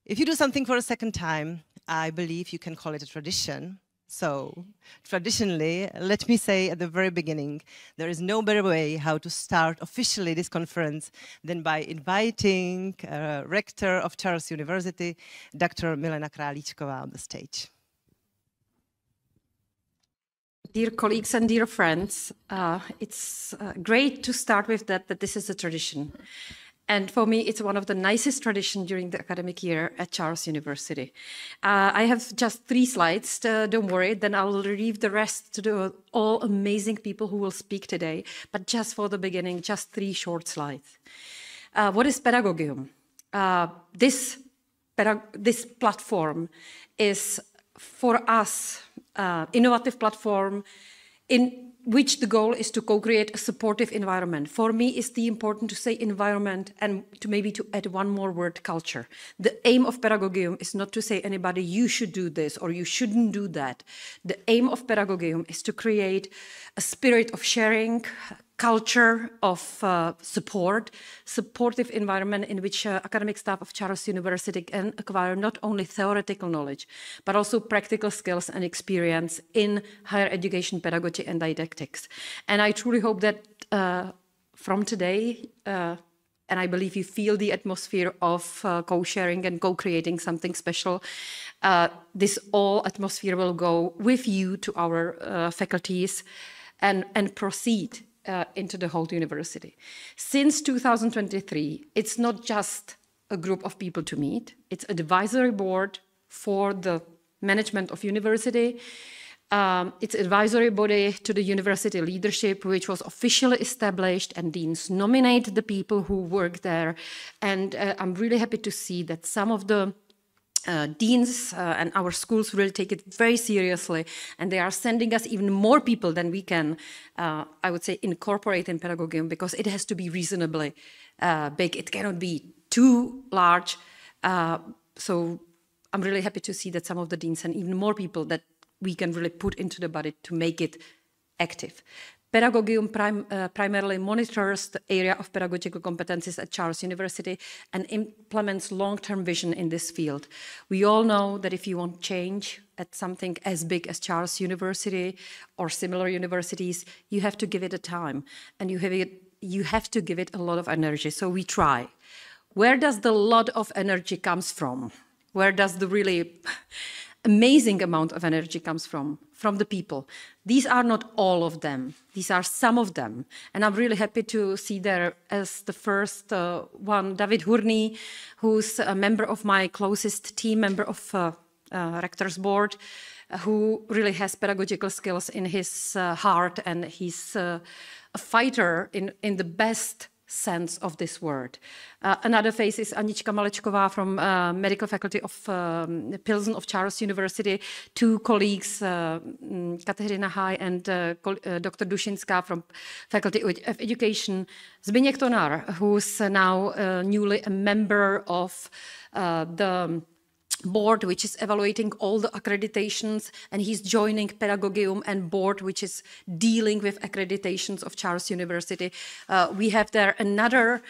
If you do something for a second time, I believe you can call it a tradition. So, traditionally, let me say at the very beginning, there is no better way how to start officially this conference than by inviting Rector of Charles University, Dr. Milena Králíčková, on the stage. Dear colleagues and dear friends, it's great to start with that this is a tradition. And for me, it's one of the nicest traditions during the academic year at Charles University. I have just 3 slides, don't worry, then I will leave the rest to the all amazing people who will speak today. But just for the beginning, just 3 short slides. What is Paedagogium? This platform is for us innovative platform in which the goal is to co-create a supportive environment. For me, it's important to say environment and to add one more word, culture. The aim of Paedagogium is not to say anybody, you should do this or you shouldn't do that. The aim of Paedagogium is to create a spirit of sharing, culture of supportive environment in which academic staff of Charles University can acquire not only theoretical knowledge, but also practical skills and experience in higher education, pedagogy and didactics. And I truly hope that from today, and I believe you feel the atmosphere of co-sharing and co-creating something special, this all atmosphere will go with you to our faculties and proceed into the whole university. Since 2023, it's not just a group of people to meet, it's an advisory board for the management of university. It's advisory body to the university leadership, which was officially established, and deans nominate the people who work there. And I'm really happy to see that some of the deans and our schools really take it very seriously, and they are sending us even more people than we can, I would say, incorporate in Paedagogium, because it has to be reasonably big. It cannot be too large. So I'm really happy to see that some of the deans and even more people that we can really put into the body to make it active. Paedagogium primarily monitors the area of pedagogical competencies at Charles University and implements long-term vision in this field. We all know that if you want change at something as big as Charles University or similar universities, you have to give it a time, and you have to give it a lot of energy. So we try. Where does the lot of energy comes from? Where does the really amazing amount of energy comes from? From the people. These are not all of them. These are some of them. And I'm really happy to see there as the first one, David Hurný, who's a member of my closest team, member of Rector's Board, who really has pedagogical skills in his heart, and he's a fighter in the best sense of this word. Another face is Anička Malečková from Medical Faculty of Pilsen of Charles University. 2 colleagues, Kateřina Haj and Dr. Dušinská from Faculty of Education. Zbigněk Tonar, who's now newly a member of the board, which is evaluating all the accreditations, and he's joining Paedagogium and board, which is dealing with accreditations of Charles University. We have there another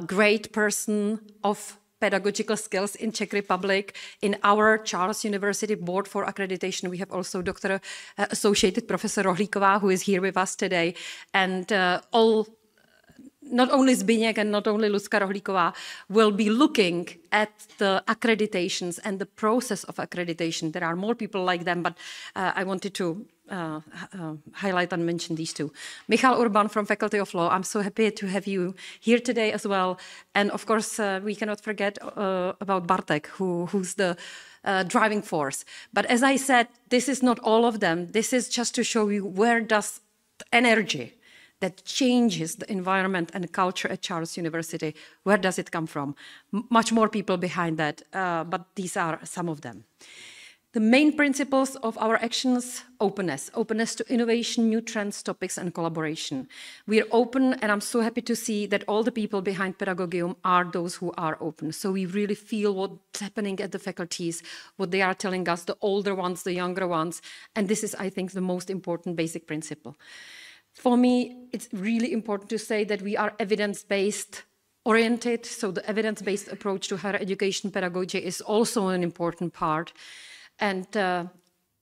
great person of pedagogical skills in Czech Republic. In our Charles University board for accreditation, we have also Dr. Associated Professor Rohlíková, who is here with us today, and not only Zbigněk and not only Lucka Rohlíková will be looking at the accreditations and the process of accreditation. There are more people like them, but I wanted to highlight and mention these 2. Michal Urban from Faculty of Law, I'm so happy to have you here today as well. And of course, we cannot forget about Bartek, who's the driving force. But as I said, this is not all of them. This is just to show you where does the energy that changes the environment and culture at Charles University, where does it come from? Much more people behind that, but these are some of them. The main principles of our actions: openness to innovation, new trends, topics, and collaboration. We are open, and I'm so happy to see that all the people behind Paedagogium are those who are open. So we really feel what's happening at the faculties, what they are telling us, the older ones, the younger ones, and this is, I think, the most important basic principle. For me, it's really important to say that we are evidence-based oriented, so the evidence-based approach to higher education pedagogy is also an important part. And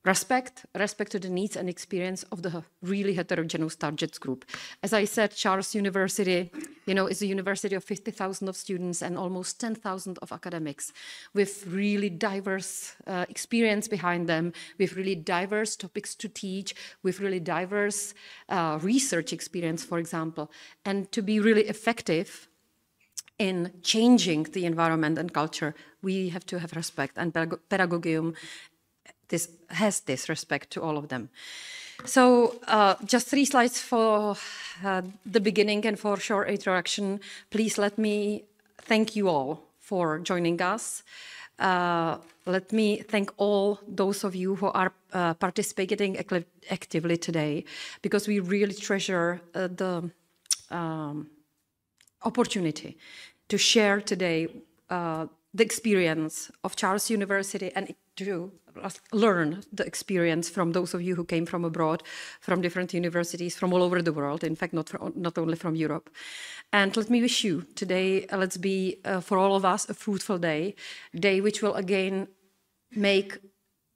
respect to the needs and experience of the really heterogeneous target group. As I said, Charles University, is a university of 50,000 of students and almost 10,000 of academics with really diverse experience behind them, with really diverse topics to teach, with really diverse research experience, for example. And to be really effective in changing the environment and culture, we have to have respect, and Paedagogium has this respect to all of them. So just 3 slides for the beginning and for short introduction. Please let me thank you all for joining us. Let me thank all those of you who are participating actively today, because we really treasure the opportunity to share today the experience of Charles University and to learn the experience from those of you who came from abroad, from different universities from all over the world, in fact, not only from Europe. And let me wish you today, let's be, for all of us, a fruitful day which will again make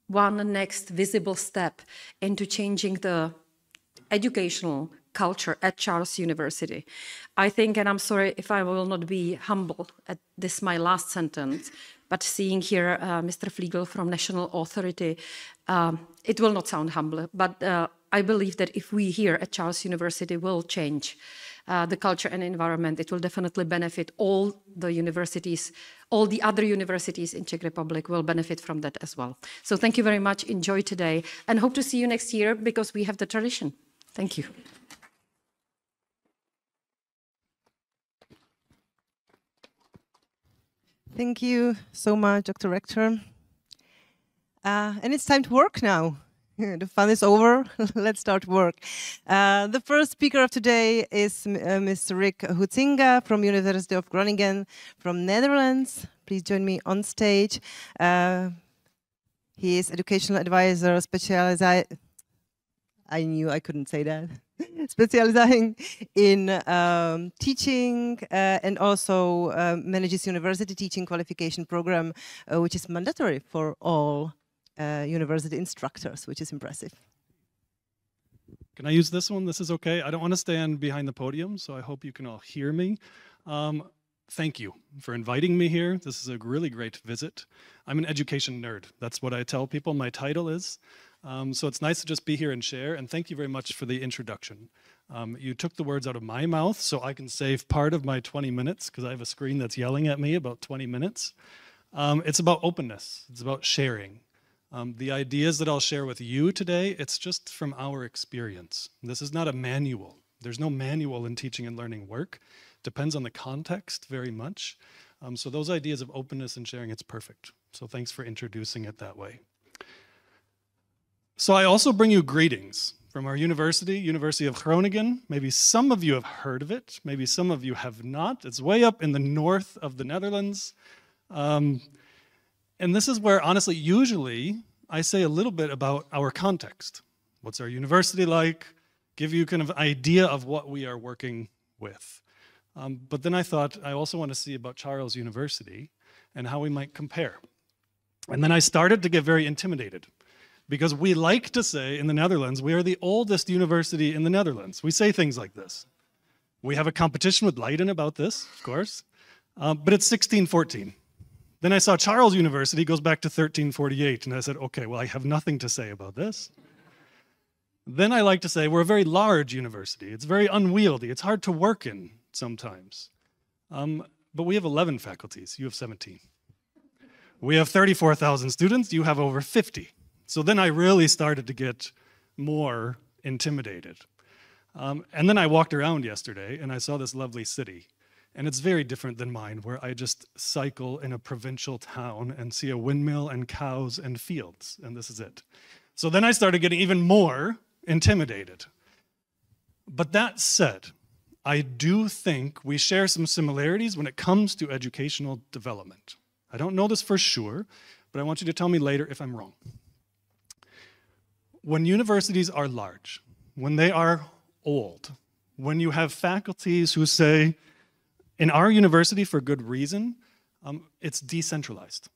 one next visible step into changing the educational culture at Charles University. I think, and I'm sorry if I will not be humble at this my last sentence, but seeing here Mr. Fliegel from National Authority, it will not sound humble, but I believe that if we here at Charles University will change the culture and environment, it will definitely benefit all the universities, all the other universities in Czech Republic will benefit from that as well. So thank you very much, enjoy today, and hope to see you next year because we have the tradition. Thank you. Thank you so much, Dr. Rector. And it's time to work now. The fun is over. Let's start work. The first speaker of today is Mr. Rick Huizinga from Univerzita of Groningen from Netherlands. Please join me on stage. He is educational advisor, I knew I couldn't say that. Specializing in teaching and also manages university teaching qualification program, which is mandatory for all university instructors, which is impressive. Can I use this one? This is okay. I don't want to stand behind the podium, so I hope you can all hear me. Thank you for inviting me here. This is a really great visit. I'm an education nerd. That's what I tell people my title is. So it's nice to just be here and share, and thank you very much for the introduction. You took the words out of my mouth, so I can save part of my 20 minutes, because I have a screen that's yelling at me about 20 minutes. It's about openness. It's about sharing. The ideas that I'll share with you today, it's just from our experience. This is not a manual. There's no manual in teaching and learning work. Depends on the context very much. So those ideas of openness and sharing, it's perfect. So thanks for introducing it that way. So I also bring you greetings from our university, University of Groningen. Maybe some of you have heard of it. Maybe some of you have not. It's way up in the north of the Netherlands. And this is where, honestly, usually I say a little bit about our context. What's our university like? Give you kind of idea of what we are working with. But then I thought I also want to see about Charles University and how we might compare. And then I started to get very intimidated. Because we like to say in the Netherlands, we are the oldest university in the Netherlands. We say things like this. We have a competition with Leiden about this, of course, but it's 1614. Then I saw Charles University goes back to 1348, and I said, okay, well, I have nothing to say about this. Then I like to say we're a very large university. It's very unwieldy. It's hard to work in sometimes. But we have 11 faculties. You have 17. We have 34,000 students. You have over 50. So then I really started to get more intimidated. And then I walked around yesterday and I saw this lovely city. And it's very different than mine, where I just cycle in a provincial town and see a windmill and cows and fields, and this is it. So then I started getting even more intimidated. But that said, I do think we share some similarities when it comes to educational development. I don't know this for sure, but I want you to tell me later if I'm wrong. When universities are large, when they are old, when you have faculties who say, In our university, for good reason, it's decentralized,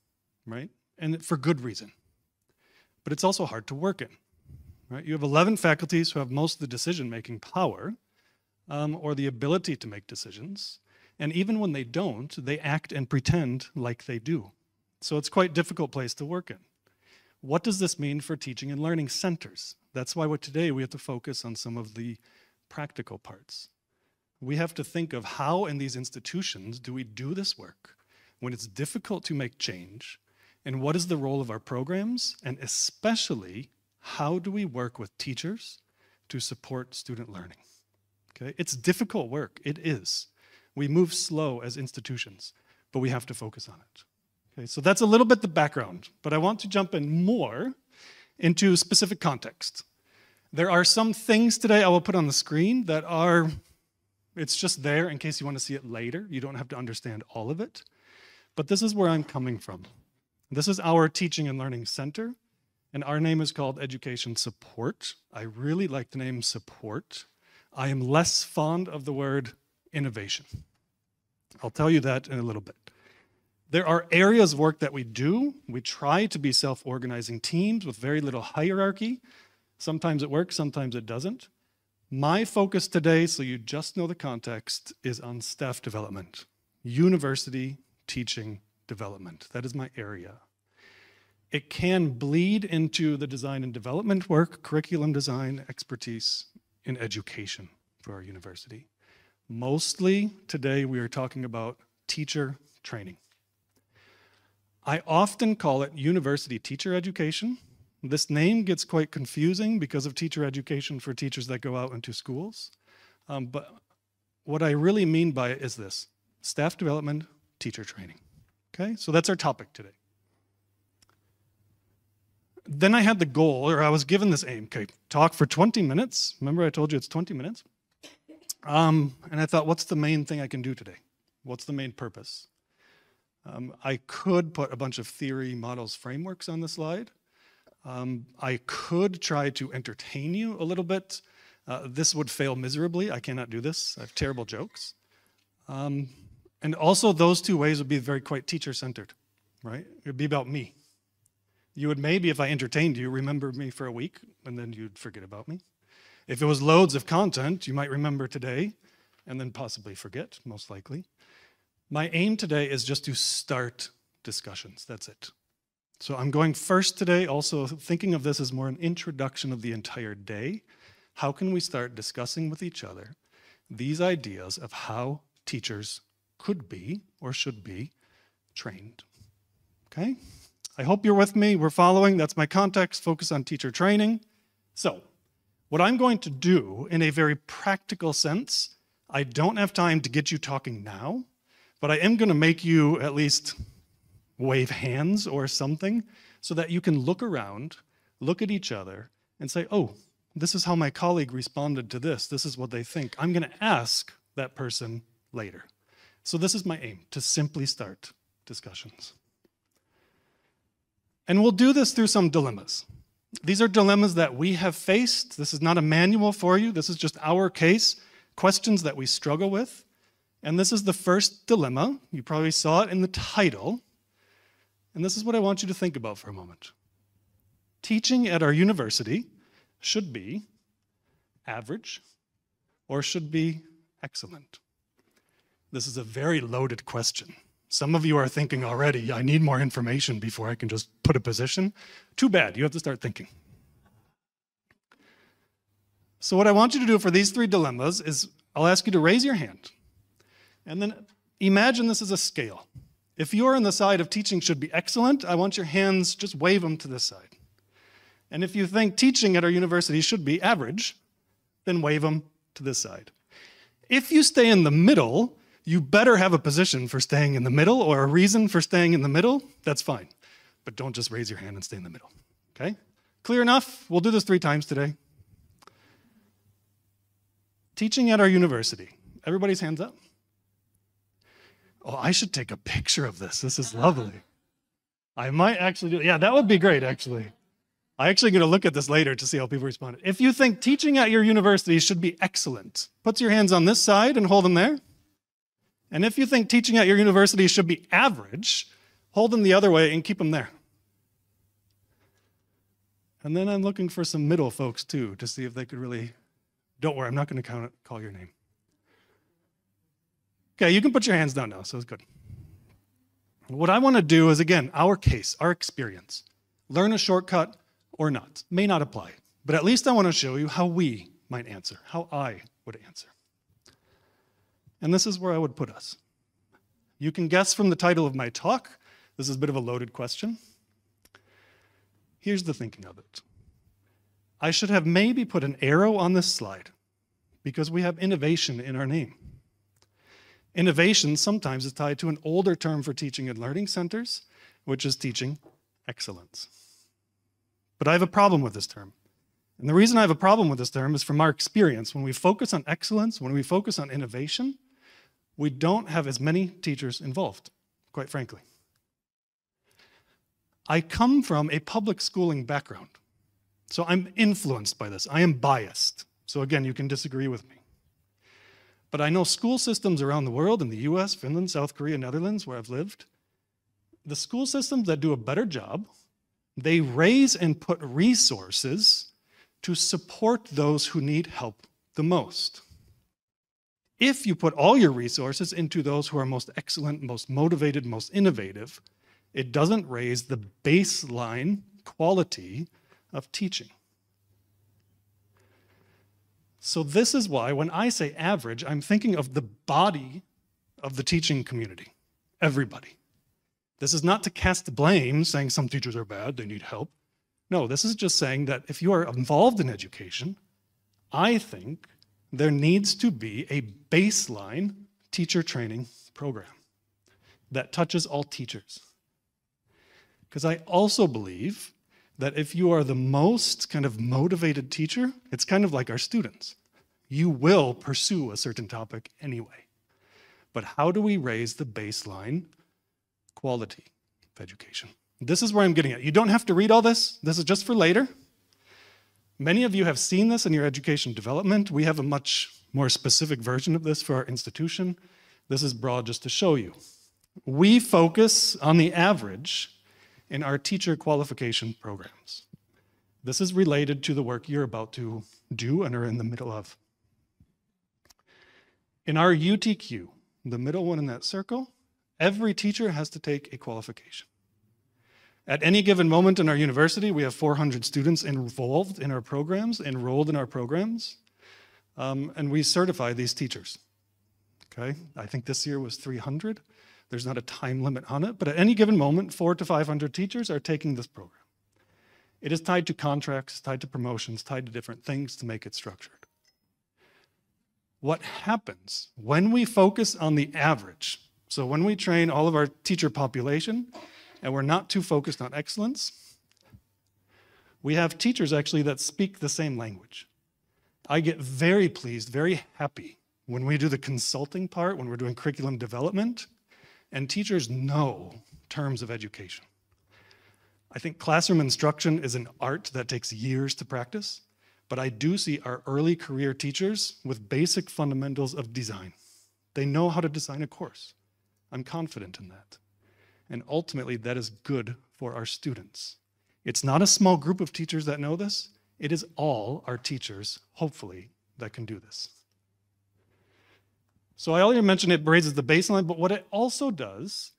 right? And for good reason. But it's also hard to work in, right? You have 11 faculties who have most of the decision-making power, or the ability to make decisions. And even when they don't, they act and pretend like they do. So it's quite a difficult place to work in. What does this mean for teaching and learning centers? That's why today we have to focus on some of the practical parts. We have to think of how in these institutions do we do this work when it's difficult to make change, and what is the role of our programs, and especially how do we work with teachers to support student learning? Okay? It's difficult work, it is. We move slow as institutions, but we have to focus on it. Okay, so that's a little bit the background, but I want to jump in more into specific context. There are some things today I will put on the screen that are, it's just there in case you want to see it later. You don't have to understand all of it, but this is where I'm coming from. This is our Teaching and Learning Center, and our name is called Education Support. I really like the name support. I am less fond of the word innovation. I'll tell you that in a little bit. There are areas of work that we do. We try to be self-organizing teams with very little hierarchy. Sometimes it works, sometimes it doesn't. My focus today, so you just know the context, is on staff development, university teaching development. That is my area. It can bleed into the design and development work, curriculum design, expertise in education for our university. Mostly today we are talking about teacher training. I often call it university teacher education. This name gets quite confusing because of teacher education for teachers that go out into schools. But what I really mean by it is this: staff development, teacher training. Okay, so that's our topic today. Then I had the goal, or I was given this aim, okay, talk for 20 minutes. Remember I told you it's 20 minutes? And I thought, what's the main thing I can do today? What's the main purpose? I could put a bunch of theory, models, frameworks on the slide. I could try to entertain you a little bit. This would fail miserably. I cannot do this. I have terrible jokes. And also those two ways would be very quite teacher-centered, right? It would be about me. You would maybe, if I entertained you, remember me for a week, and then you'd forget about me. If it was loads of content, you might remember today, and then possibly forget, most likely. My aim today is just to start discussions, that's it. So I'm going first today, also thinking of this as more an introduction of the entire day. How can we start discussing with each other these ideas of how teachers could be or should be trained? Okay? I hope you're with me, we're following, that's my context, focus on teacher training. So, what I'm going to do in a very practical sense, I don't have time to get you talking now, but I am going to make you at least wave hands or something so that you can look around, look at each other, and say, oh, this is how my colleague responded to this. This is what they think. I'm going to ask that person later. So this is my aim, to simply start discussions. And we'll do this through some dilemmas. These are dilemmas that we have faced. This is not a manual for you. This is just our case, questions that we struggle with. And this is the first dilemma. You probably saw it in the title. And this is what I want you to think about for a moment. Teaching at our university should be average or should be excellent? This is a very loaded question. Some of you are thinking already, I need more information before I can just put a position. Too bad, you have to start thinking. So what I want you to do for these three dilemmas is I'll ask you to raise your hand. And then imagine this is a scale. If you're on the side of teaching should be excellent, I want your hands, just wave them to this side. And if you think teaching at our university should be average, then wave them to this side. If you stay in the middle, you better have a position for staying in the middle or a reason for staying in the middle, that's fine. But don't just raise your hand and stay in the middle, okay? Clear enough? We'll do this 3 times today. Teaching at our university. Everybody's hands up? Oh, I should take a picture of this. This is lovely. I might actually do, yeah, that would be great, actually. I'm actually going to look at this later to see how people responded. If you think teaching at your university should be excellent, put your hands on this side and hold them there. And if you think teaching at your university should be average, hold them the other way and keep them there. And then I'm looking for some middle folks too, to see if they could really, don't worry, I'm not going to call your name. Okay, you can put your hands down now, so it's good. What I want to do is, again, our case, our experience. Learn a shortcut or not. May not apply, but at least I want to show you how we might answer, how I would answer. And this is where I would put us. You can guess from the title of my talk, this is a bit of a loaded question. Here's the thinking of it. I should have maybe put an arrow on this slide because we have innovation in our name. Innovation sometimes is tied to an older term for teaching and learning centers, which is teaching excellence. But I have a problem with this term. And the reason I have a problem with this term is from our experience. When we focus on excellence, when we focus on innovation, we don't have as many teachers involved, quite frankly. I come from a public schooling background, so I'm influenced by this. I am biased. So again, you can disagree with me. But I know school systems around the world, in the US, Finland, South Korea, Netherlands, where I've lived, the school systems that do a better job, they raise and put resources to support those who need help the most. If you put all your resources into those who are most excellent, most motivated, most innovative, it doesn't raise the baseline quality of teaching. So this is why when I say average, I'm thinking of the body of the teaching community, everybody. This is not to cast blame, saying some teachers are bad, they need help. No, this is just saying that if you are involved in education, I think there needs to be a baseline teacher training program that touches all teachers. Because I also believe that if you are the most kind of motivated teacher, it's kind of like our students. You will pursue a certain topic anyway. But how do we raise the baseline quality of education? This is where I'm getting at. You don't have to read all this. This is just for later. Many of you have seen this in your education development. We have a much more specific version of this for our institution. This is broad just to show you. We focus on the average in our teacher qualification programs. This is related to the work you're about to do and are in the middle of. In our UTQ, the middle one in that circle, every teacher has to take a qualification. At any given moment in our university, we have 400 students involved in our programs, enrolled in our programs, and we certify these teachers. Okay, I think this year was 300. There's not a time limit on it, but at any given moment, 400 to 500 teachers are taking this program. It is tied to contracts, tied to promotions, tied to different things to make it structured. What happens when we focus on the average, so when we train all of our teacher population, and we're not too focused on excellence, we have teachers actually that speak the same language. I get very pleased, very happy when we do the consulting part, when we're doing curriculum development, and teachers know terms of education. I think classroom instruction is an art that takes years to practice, but I do see our early career teachers with basic fundamentals of design. They know how to design a course. I'm confident in that. And ultimately, that is good for our students. It's not a small group of teachers that know this. It is all our teachers, hopefully, that can do this. So I already mentioned it raises the baseline, but what it also does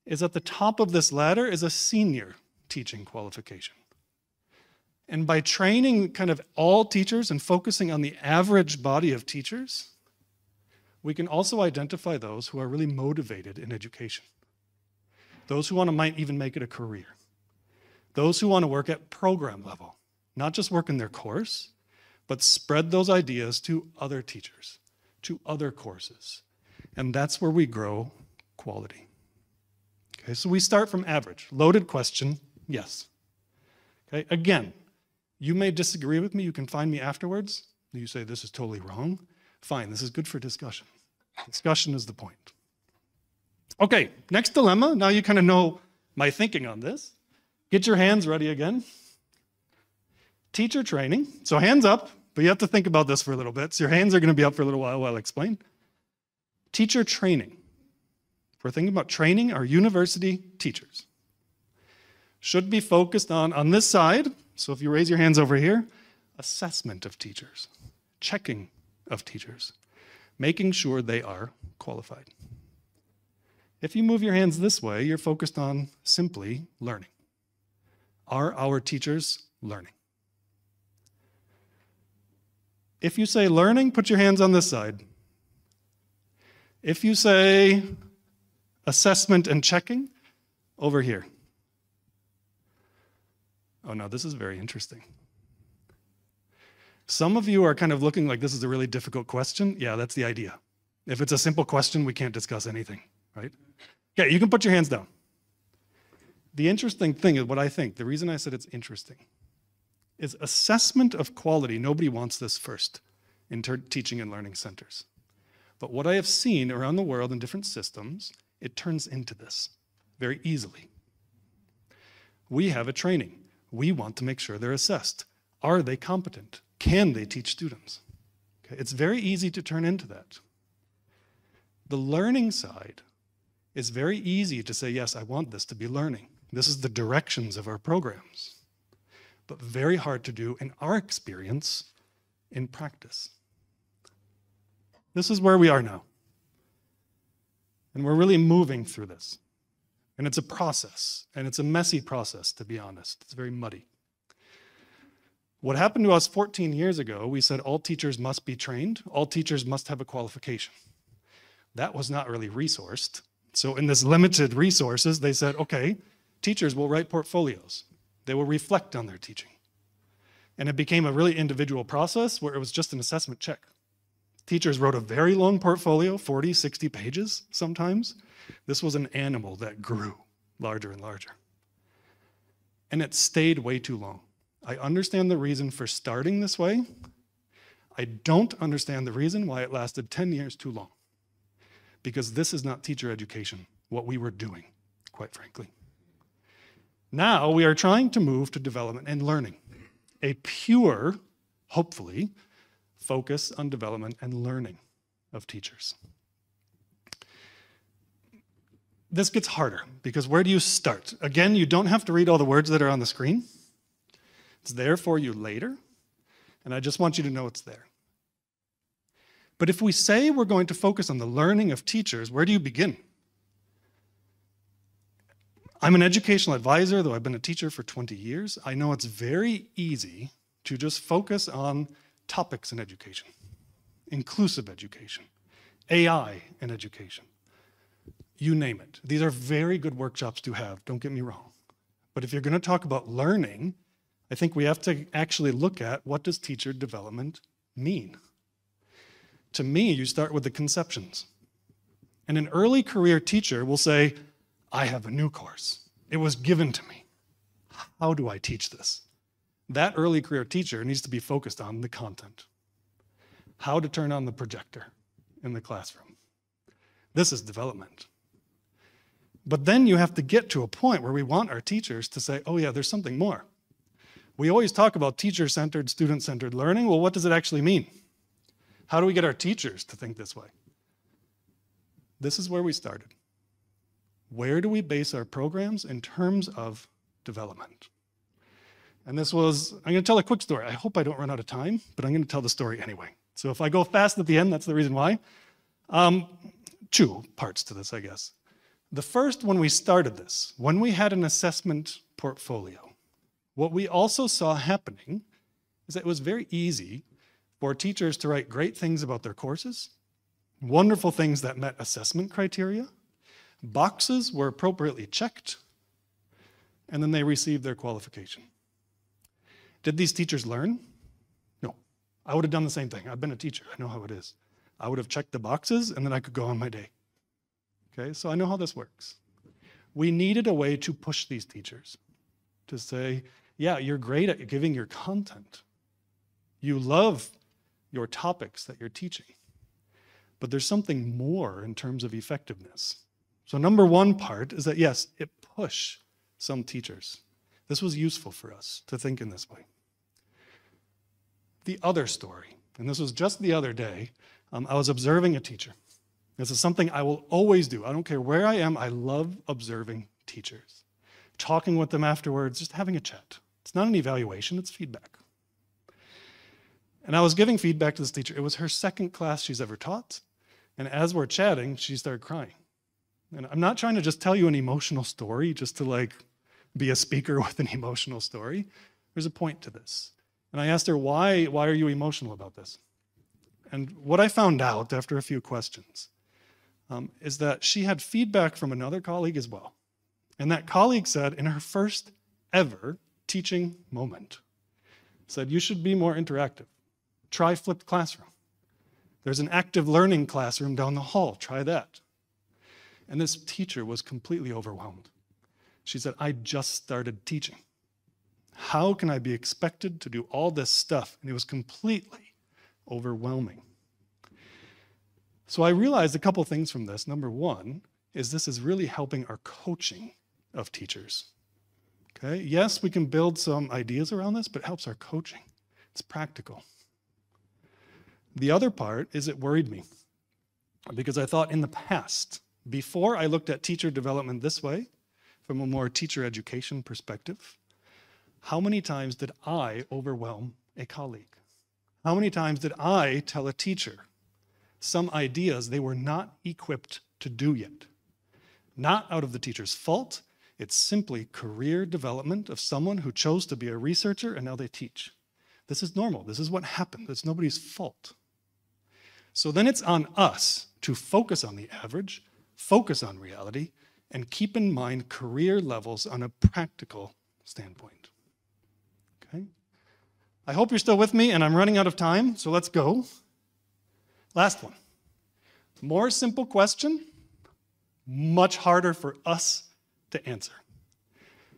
is at the top of this ladder is a senior teaching qualification. And by training kind of all teachers and focusing on the average body of teachers, we can also identify those who are really motivated in education. Those who might even make it a career. Those who want to work at program level, not just work in their course, but spread those ideas to other teachers, to other courses. And that's where we grow quality. Okay, so we start from average. Loaded question, yes. Okay, again, you may disagree with me. You can find me afterwards. You say this is totally wrong. Fine, this is good for discussion. Discussion is the point. Okay, next dilemma. Now you kind of know my thinking on this. Get your hands ready again. Teacher training. So hands up, but you have to think about this for a little bit. So your hands are going to be up for a little while I explain. Teacher training. if we're thinking about training our university teachers, should be focused on this side, so if you raise your hands over here, assessment of teachers, checking of teachers, making sure they are qualified. If you move your hands this way, you're focused on simply learning. Are our teachers learning? If you say learning, put your hands on this side. If you say assessment and checking, over here. Oh no, this is very interesting. Some of you are kind of looking like this is a really difficult question. Yeah, that's the idea. If it's a simple question, we can't discuss anything, right? Okay, you can put your hands down. The interesting thing is what I think, the reason I said it's interesting, is assessment of quality. Nobody wants this first in teaching and learning centers. But what I have seen around the world in different systems, it turns into this very easily. We have a training. We want to make sure they're assessed. Are they competent? Can they teach students? Okay, it's very easy to turn into that. The learning side is very easy to say, yes, I want this to be learning. This is the directions of our programs. But very hard to do in our experience in practice. This is where we are now. And we're really moving through this. And it's a process, and it's a messy process, to be honest. It's very muddy. What happened to us 14 years ago, we said all teachers must be trained, all teachers must have a qualification. That was not really resourced. So in this limited resources, they said, okay, teachers will write portfolios. They will reflect on their teaching. And it became a really individual process where it was just an assessment check. Teachers wrote a very long portfolio, 40, 60 pages sometimes. This was an animal that grew larger and larger. And it stayed way too long. I understand the reason for starting this way. I don't understand the reason why it lasted 10 years too long. Because this is not teacher education, what we were doing, quite frankly. Now we are trying to move to development and learning. A pure, hopefully, focus on development and learning of teachers. This gets harder, because where do you start? Again, you don't have to read all the words that are on the screen. It's there for you later, and I just want you to know it's there. But if we say we're going to focus on the learning of teachers, where do you begin? I'm an educational advisor, though I've been a teacher for 20 years. I know it's very easy to just focus on topics in education, inclusive education, AI in education. You name it. These are very good workshops to have, don't get me wrong. But if you're going to talk about learning, I think we have to actually look at what does teacher development mean? To me, you start with the conceptions. And an early career teacher will say, I have a new course. It was given to me. How do I teach this? That early career teacher needs to be focused on the content. How to turn on the projector in the classroom. This is development. But then you have to get to a point where we want our teachers to say, oh yeah, there's something more. We always talk about teacher-centered, student-centered learning. Well, what does it actually mean? How do we get our teachers to think this way? This is where we started. Where do we base our programs in terms of development? And this was, I'm going to tell a quick story. I hope I don't run out of time, but I'm going to tell the story anyway. So if I go fast at the end, that's the reason why. Two parts to this, I guess. The first, when we started this, when we had an assessment portfolio, what we also saw happening is that it was very easy for teachers to write great things about their courses, wonderful things that met assessment criteria, boxes were appropriately checked, and then they received their qualification. Did these teachers learn? No. I would have done the same thing. I've been a teacher. I know how it is. I would have checked the boxes, and then I could go on my day. Okay, so I know how this works. We needed a way to push these teachers to say, yeah, you're great at giving your content. You love your topics that you're teaching. But there's something more in terms of effectiveness. So number one part is that, yes, it pushed some teachers. This was useful for us to think in this way. The other story, and this was just the other day, I was observing a teacher. This is something I will always do. I don't care where I am. I love observing teachers, talking with them afterwards, just having a chat. It's not an evaluation, it's feedback. And I was giving feedback to this teacher. It was her second class she's ever taught. And as we're chatting, she started crying. And I'm not trying to just tell you an emotional story, just to like be a speaker with an emotional story. There's a point to this. And I asked her, why are you emotional about this? And what I found out after a few questions is that she had feedback from another colleague as well. And that colleague said in her first ever teaching moment, said, you should be more interactive. Try flipped classroom. There's an active learning classroom down the hall. Try that. And this teacher was completely overwhelmed. She said, I just started teaching. How can I be expected to do all this stuff? And it was completely overwhelming. So I realized a couple things from this. Number one is this is really helping our coaching of teachers. Okay? Yes, we can build some ideas around this, but it helps our coaching. It's practical. The other part is it worried me because I thought in the past, before I looked at teacher development this way, from a more teacher education perspective, how many times did I overwhelm a colleague? How many times did I tell a teacher some ideas they were not equipped to do yet? Not out of the teacher's fault. It's simply career development of someone who chose to be a researcher and now they teach. This is normal. This is what happened. It's nobody's fault. So then it's on us to focus on the average, focus on reality, and keep in mind career levels on a practical standpoint. Okay? I hope you're still with me, and I'm running out of time, so let's go. Last one. More simple question, much harder for us to answer.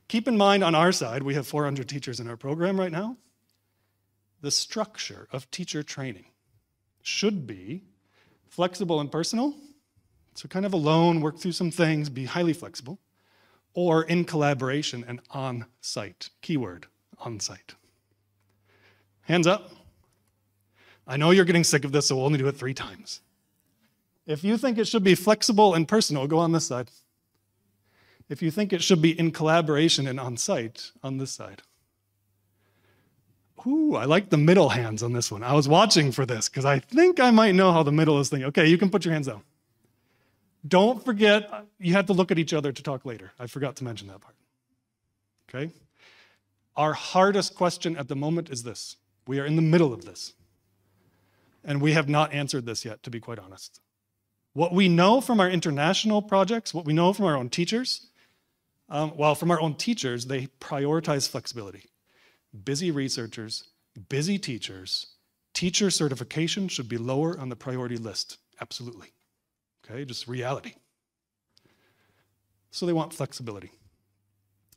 Keep in mind on our side, we have 400 teachers in our program right now. The structure of teacher training should be flexible and personal, so kind of alone, work through some things, be highly flexible, or in collaboration and on-site. Keyword, on-site. Hands up. I know you're getting sick of this, so we'll only do it 3 times. If you think it should be flexible and personal, go on this side. If you think it should be in collaboration and on-site, on this side. Ooh, I like the middle hands on this one. I was watching for this because I think I might know how the middle is thinking. Okay, you can put your hands down. Don't forget, you have to look at each other to talk later. I forgot to mention that part. Okay? Our hardest question at the moment is this. We are in the middle of this. And we have not answered this yet, to be quite honest. What we know from our international projects, what we know from our own teachers, from our own teachers, they prioritize flexibility. Busy researchers, busy teachers, teacher certification should be lower on the priority list. Absolutely. Okay, just reality. So they want flexibility.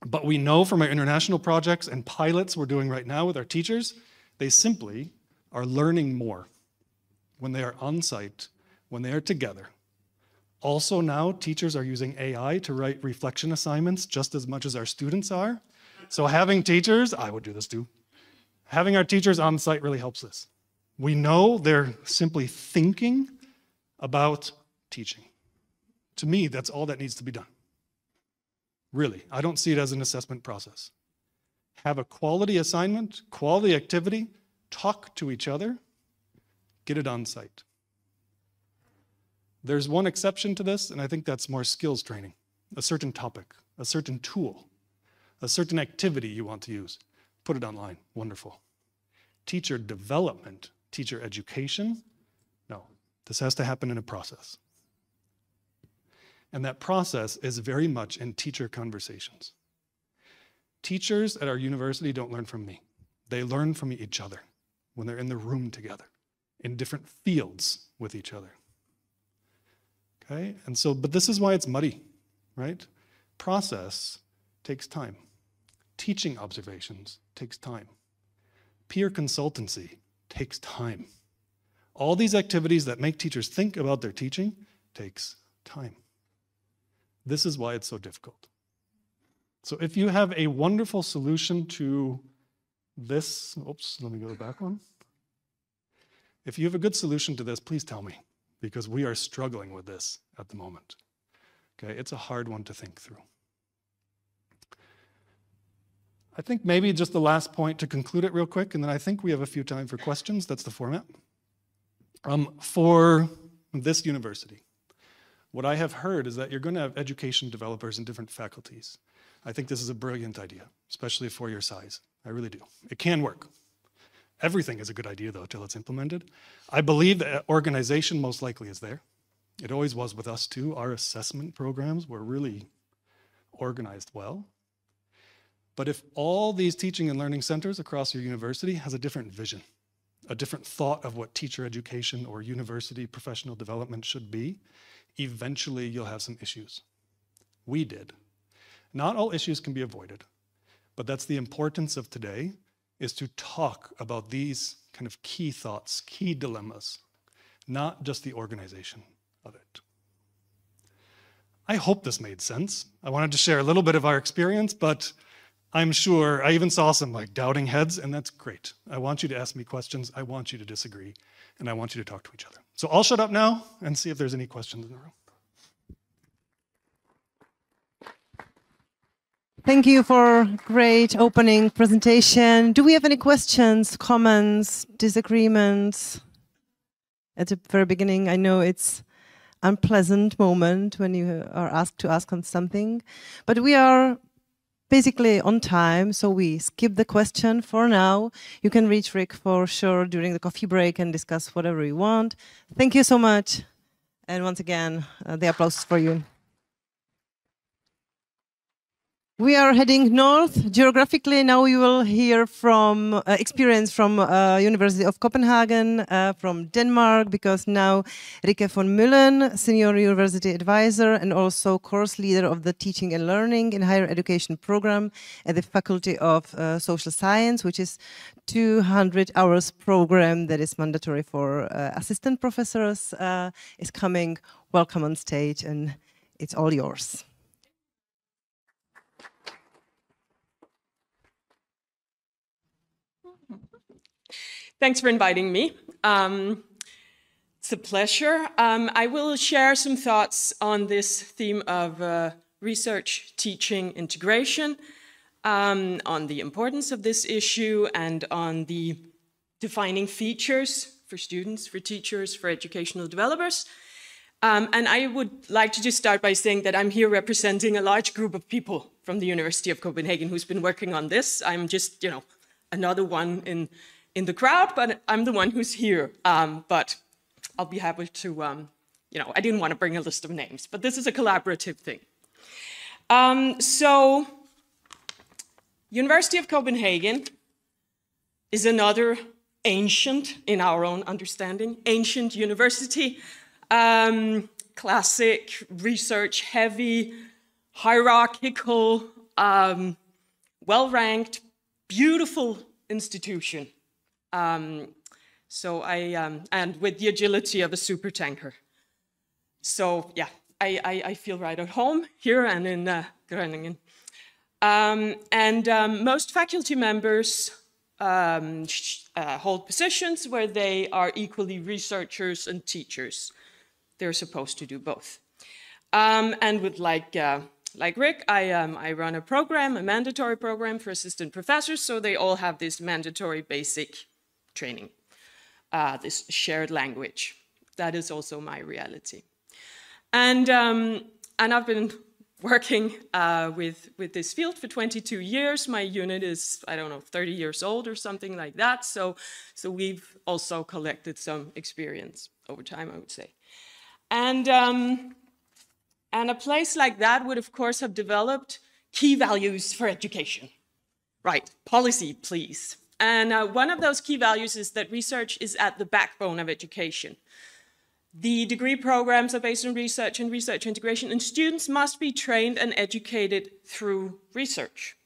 But we know from our international projects and pilots we're doing right now with our teachers, they simply are learning more when they are on site, when they are together. Also now, teachers are using AI to write reflection assignments just as much as our students are. So having teachers, I would do this too, having our teachers on site really helps this. We know they're simply thinking about teaching. To me, that's all that needs to be done. Really, I don't see it as an assessment process. Have a quality assignment, quality activity, talk to each other, get it on site. There's one exception to this, and I think that's more skills training, a certain topic, a certain tool, a certain activity you want to use. Put it online, wonderful. Teacher development, teacher education, no, this has to happen in a process. And that process is very much in teacher conversations. Teachers at our university don't learn from me. They learn from each other when they're in the room together, in different fields with each other. Okay, and so, but this is why it's muddy, right? Process takes time. Teaching observations takes time. Peer consultancy takes time. All these activities that make teachers think about their teaching takes time. This is why it's so difficult. So if you have a wonderful solution to this, oops, let me go back one. If you have a good solution to this, please tell me. because we are struggling with this at the moment. Okay, it's a hard one to think through. I think maybe just the last point to conclude it real quick, and then I think we have a few time for questions. That's the format. For this university, what I have heard is that you're going to have education developers in different faculties. I think this is a brilliant idea, especially for your size. I really do. It can work. Everything is a good idea, though, till it's implemented. I believe that organization most likely is there. It always was with us, too. Our assessment programs were really organized well. But if all these teaching and learning centers across your university has a different vision, a different thought of what teacher education or university professional development should be, eventually you'll have some issues. We did. Not all issues can be avoided, but that's the importance of today, is to talk about these kind of key thoughts, key dilemmas, not just the organization of it. I hope this made sense. I wanted to share a little bit of our experience, but I'm sure I even saw some like doubting heads, and that's great. I want you to ask me questions, I want you to disagree, and I want you to talk to each other. So I'll shut up now and see if there's any questions in the room. Thank you for a great opening presentation. Do we have any questions, comments, disagreements? At the very beginning, I know it's an unpleasant moment when you are asked to ask on something, but we are basically on time, so we skip the question for now. You can reach Rick for sure during the coffee break and discuss whatever you want. Thank you so much. And once again, the applause is for you. We are heading north geographically. Now we will hear from experience from University of Copenhagen, from Denmark, because now Rikke von Müllen, Senior University Advisor and also course leader of the Teaching and Learning in Higher Education program at the Faculty of Social Science, which is 200 hours program that is mandatory for assistant professors, is coming. Welcome on stage, and it's all yours. Thanks for inviting me. It's a pleasure. I will share some thoughts on this theme of research, teaching, integration, on the importance of this issue and on the defining features for students, for teachers, for educational developers. And I would like to just start by saying that I'm here representing a large group of people from the University of Copenhagen who's been working on this. I'm just, another one in the crowd, but I'm the one who's here. But I'll be happy to, I didn't want to bring a list of names, but this is a collaborative thing. So, University of Copenhagen is another ancient, in our own understanding, ancient university, classic, research-heavy, hierarchical, well-ranked, beautiful institution. And with the agility of a supertanker. So yeah, I feel right at home here and in Groningen. Most faculty members hold positions where they are equally researchers and teachers. They're supposed to do both. And with like Rick, I run a program, a mandatory program for assistant professors, so they all have this mandatory basic training, this shared language. That is also my reality. And I've been working with this field for 22 years. My unit is, 30 years old or something like that. So we've also collected some experience over time, I would say. And a place like that would, of course, have developed key values for education. Right, policy, please. And one of those key values is that research is at the backbone of education. The degree programs are based on research and research integration, and students must be trained and educated through research.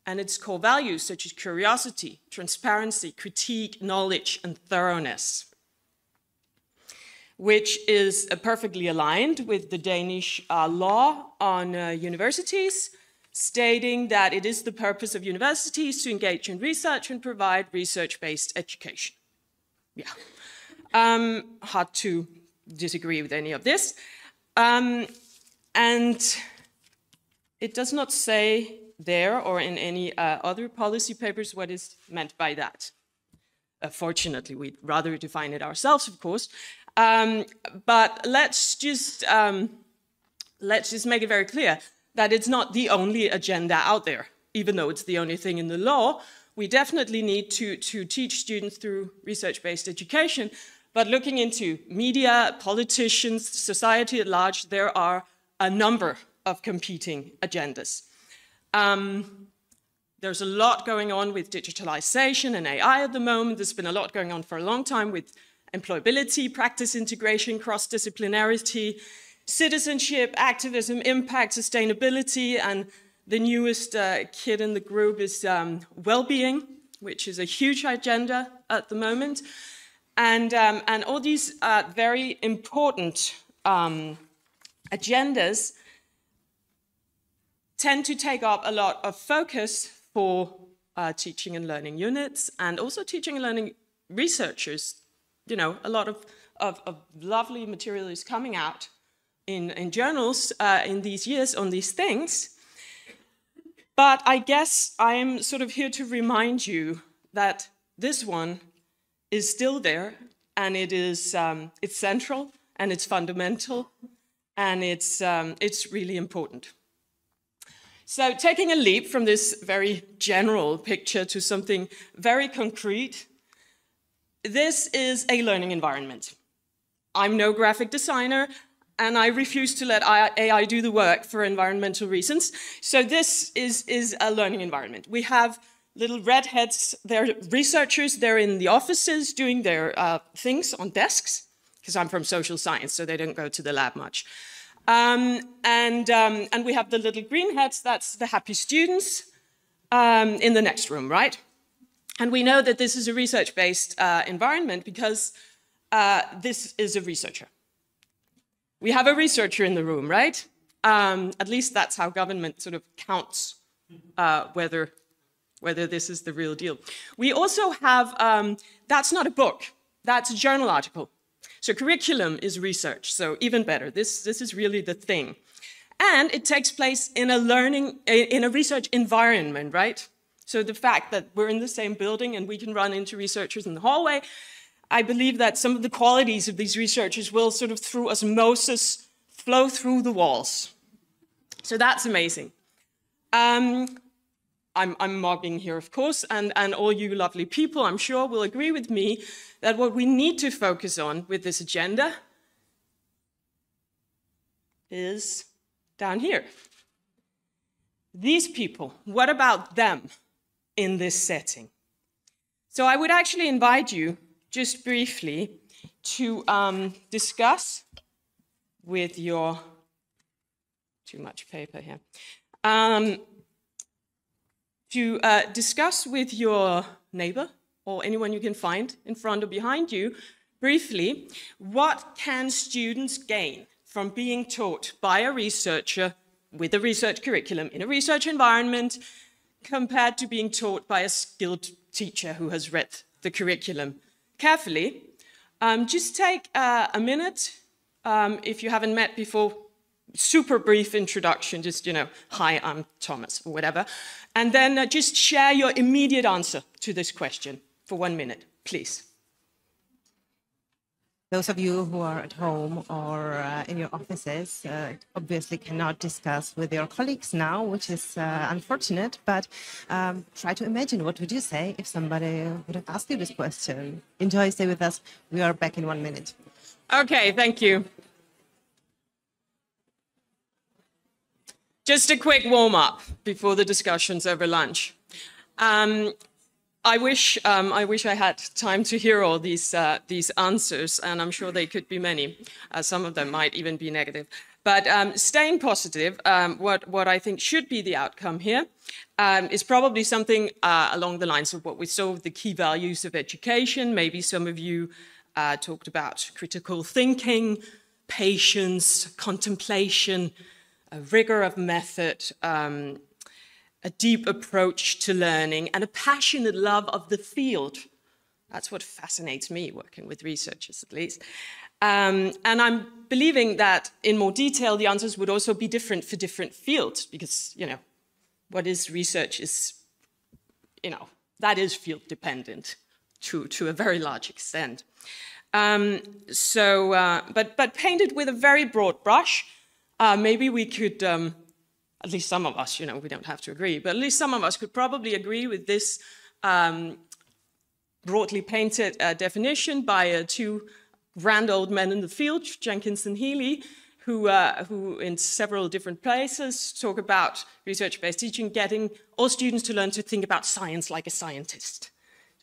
And its core values, such as curiosity, transparency, critique, knowledge, and thoroughness, which is perfectly aligned with the Danish law on universities, stating that it is the purpose of universities to engage in research and provide research-based education. Yeah, hard to disagree with any of this. And it does not say there or in any other policy papers what is meant by that. Fortunately, we'd rather define it ourselves, of course. But let's just make it very clear that it's not the only agenda out there. Even though it's the only thing in the law, we definitely need to teach students through research-based education. But looking into media, politicians, society at large, there are a number of competing agendas. There's a lot going on with digitalization and AI at the moment. There's been a lot going on for a long time with employability, practice integration, cross-disciplinarity, citizenship, activism, impact, sustainability, and the newest kid in the group is well-being, which is a huge agenda at the moment. And all these very important agendas tend to take up a lot of focus for teaching and learning units and also teaching and learning researchers. You know, a lot of lovely material is coming out in journals in these years on these things. But I guess I am sort of here to remind you that this one is still there, and it is it's central and it's fundamental, and it's really important. So taking a leap from this very general picture to something very concrete, this is a learning environment. I'm no graphic designer, and I refuse to let AI do the work for environmental reasons. So this is a learning environment. We have little redheads, they're researchers, they're in the offices doing their things on desks, because I'm from social science, so they don't go to the lab much. And we have the little green heads, that's the happy students in the next room, right? And we know that this is a research-based environment because this is a researcher. We have a researcher in the room, right? At least that's how government sort of counts whether this is the real deal. We also have, that's not a book, that's a journal article. So curriculum is research, so even better. This is really the thing. And it takes place in a research environment, right? So the fact that we're in the same building and we can run into researchers in the hallway, I believe that some of the qualities of these researchers will sort of through osmosis flow through the walls. So that's amazing. I'm mobbing here, of course, and all you lovely people, I'm sure, will agree with me that what we need to focus on with this agenda is down here. These people, what about them in this setting? So I would actually invite you, just briefly, to discuss with your, too much paper here, to discuss with your neighbor or anyone you can find in front or behind you, briefly, what can students gain from being taught by a researcher with a research curriculum in a research environment compared to being taught by a skilled teacher who has read the curriculum carefully. Just take a minute, if you haven't met before, super brief introduction, just, you know, hi, I'm Thomas, or whatever. And then just share your immediate answer to this question for 1 minute, please. Those of you who are at home or in your offices obviously cannot discuss with your colleagues now, which is unfortunate, but try to imagine what would you say if somebody would have asked you this question. Enjoy, stay with us. We are back in 1 minute. Okay, thank you. Just a quick warm-up before the discussions over lunch. I wish I had time to hear all these answers, and I'm sure they could be many. Some of them might even be negative. But staying positive, what I think should be the outcome here is probably something along the lines of what we saw with the key values of education. Maybe some of you talked about critical thinking, patience, contemplation, a rigor of method, a deep approach to learning, and a passionate love of the field. That's what fascinates me, working with researchers at least. And I'm believing that in more detail, the answers would also be different for different fields, because, you know, what is research is, you know, that is field dependent to a very large extent. But painted with a very broad brush, maybe we could, at least some of us, you know, we don't have to agree, but at least some of us could probably agree with this broadly painted definition by two grand old men in the field, Jenkins and Healy, who in several different places talk about research-based teaching, getting all students to learn to think about science like a scientist.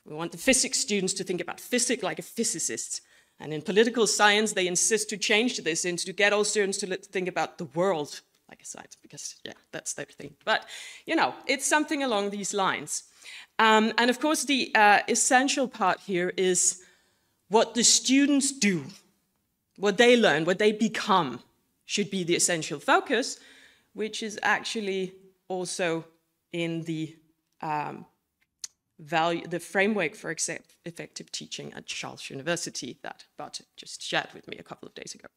We want the physics students to think about physics like a physicist. And in political science, they insist to change this into to get all students to think about the world like a science, because, yeah, that's their thing. But, you know, it's something along these lines. And of course, the essential part here is what the students do, what they learn, what they become should be the essential focus, which is actually also in the framework for effective teaching at Charles University that Bart just shared with me a couple of days ago.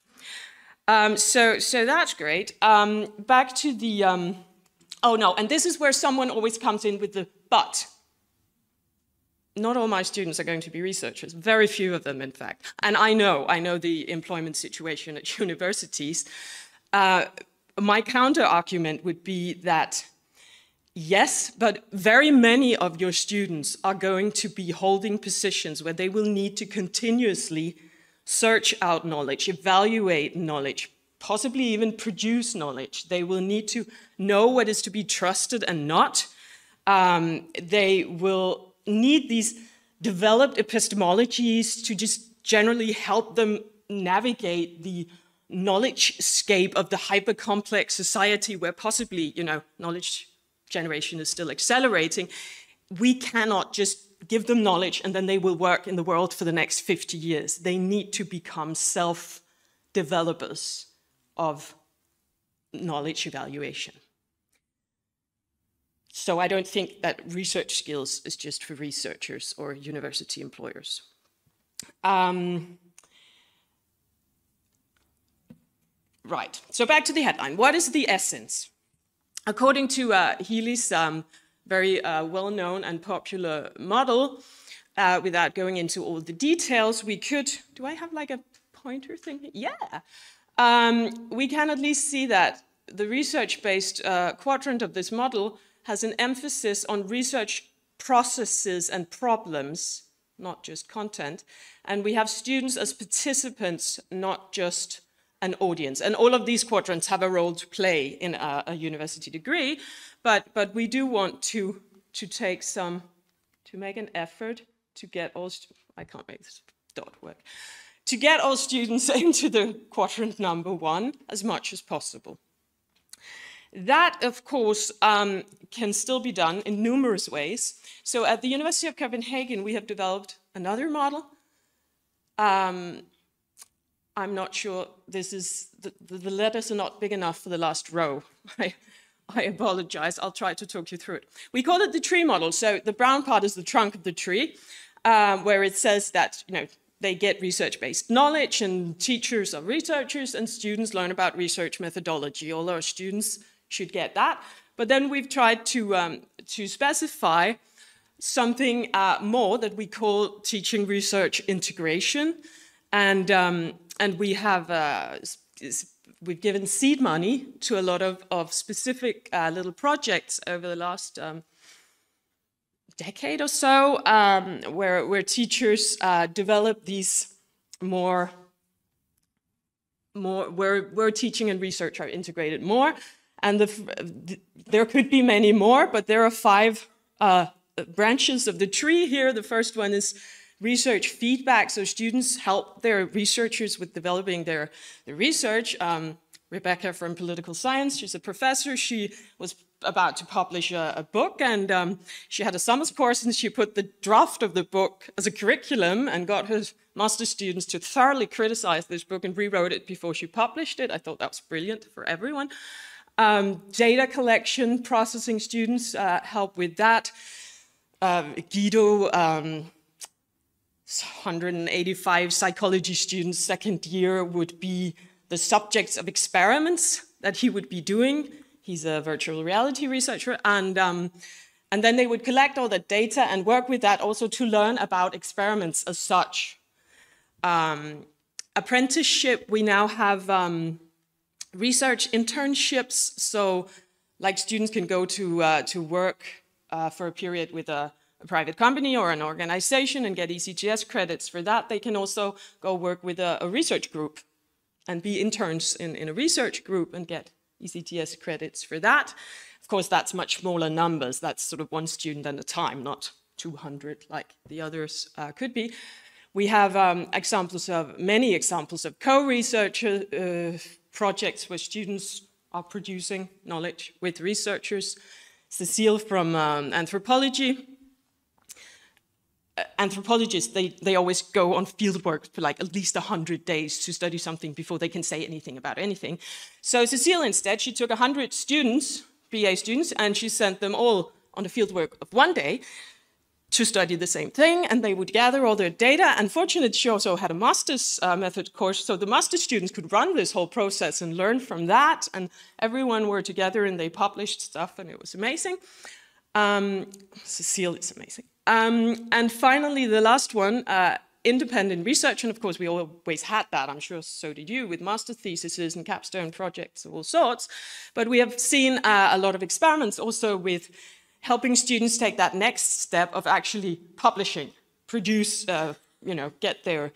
So that's great. Back to the, oh no, and this is where someone always comes in with the but. Not all my students are going to be researchers, very few of them, in fact. And I know the employment situation at universities. My counter argument would be that yes, but very many of your students are going to be holding positions where they will need to continuously search out knowledge, evaluate knowledge, possibly even produce knowledge. They will need to know what is to be trusted and not. They will need these developed epistemologies to just generally help them navigate the knowledge-scape of the hyper-complex society where possibly, you know, knowledge generation is still accelerating. We cannot just give them knowledge and then they will work in the world for the next 50 years. They need to become self-developers of knowledge evaluation. So I don't think that research skills is just for researchers or university employers. Right, so back to the headline. What is the essence? According to Healy's very well-known and popular model, without going into all the details, we could, do I have like a pointer thing? Yeah. We can at least see that the research-based quadrant of this model has an emphasis on research processes and problems, not just content. And we have students as participants, not just an audience. And all of these quadrants have a role to play in a university degree, but we do want to take some, to make an effort to get all, I can't make this dot work, to get all students into the quadrant number 1 as much as possible. That, of course, can still be done in numerous ways. So at the University of Copenhagen, we have developed another model. I'm not sure this is, the letters are not big enough for the last row. I apologize, I'll try to talk you through it. We call it the tree model. So the brown part is the trunk of the tree, where it says that, you know, they get research-based knowledge and teachers are researchers and students learn about research methodology. All our students should get that. But then we've tried to specify something more that we call teaching research integration. And we have, we've given seed money to a lot of specific little projects over the last decade or so, where teachers develop these where teaching and research are integrated more. And there could be many more, but there are 5 branches of the tree here. The first one is research feedback, so students help their researchers with developing their research. Rebecca from political science, she's a professor. She was about to publish a book, and she had a summer course, and she put the draft of the book as a curriculum and got her master's students to thoroughly criticize this book and rewrote it before she published it. I thought that was brilliant for everyone. Data collection, processing students help with that. Guido 185 psychology students second year would be the subjects of experiments that he would be doing. He's a virtual reality researcher, and then they would collect all that data and work with that also to learn about experiments as such. Apprenticeship, we now have research internships, so like students can go to work for a period with a private company or an organization and get ECTS credits for that. They can also go work with a research group and be interns in a research group and get ECTS credits for that. Of course, that's much smaller numbers. That's sort of one student at a time, not 200 like the others could be. We have many examples of co-research projects where students are producing knowledge with researchers. Cecile from anthropology. Anthropologists, they always go on fieldwork for like at least 100 days to study something before they can say anything about anything. So Cecile instead, she took 100 students, BA students, and she sent them all on a fieldwork of 1 day to study the same thing, and they would gather all their data. Unfortunately, she also had a master's method course, so the master's students could run this whole process and learn from that, and everyone were together and they published stuff, and it was amazing. Cecile is amazing. And finally, the last one, independent research, and of course we always had that, I'm sure so did you, with master theses and capstone projects of all sorts, but we have seen a lot of experiments also with helping students take that next step of actually publishing, produce, get their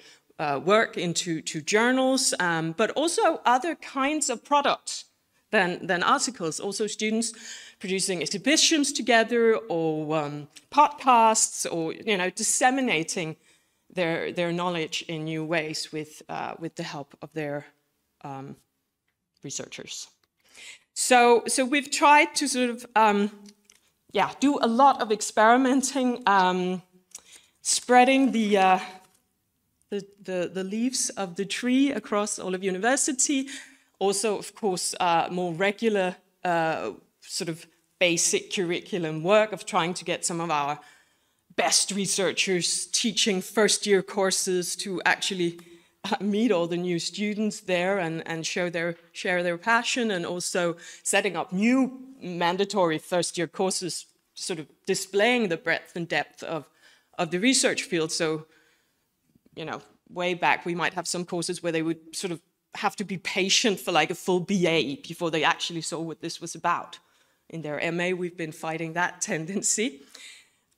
work into journals, but also other kinds of products than articles. Also students producing exhibitions together, or podcasts, or disseminating their knowledge in new ways with the help of their researchers. So we've tried to sort of do a lot of experimenting, spreading the leaves of the tree across all of university. Also, of course, more regular sort of basic curriculum work of trying to get some of our best researchers teaching first-year courses to actually meet all the new students there and share their passion, and also setting up new mandatory first-year courses, sort of displaying the breadth and depth of the research field. So, way back we might have some courses where they would sort of have to be patient for like a full BA before they actually saw what this was about. In their MA, we've been fighting that tendency.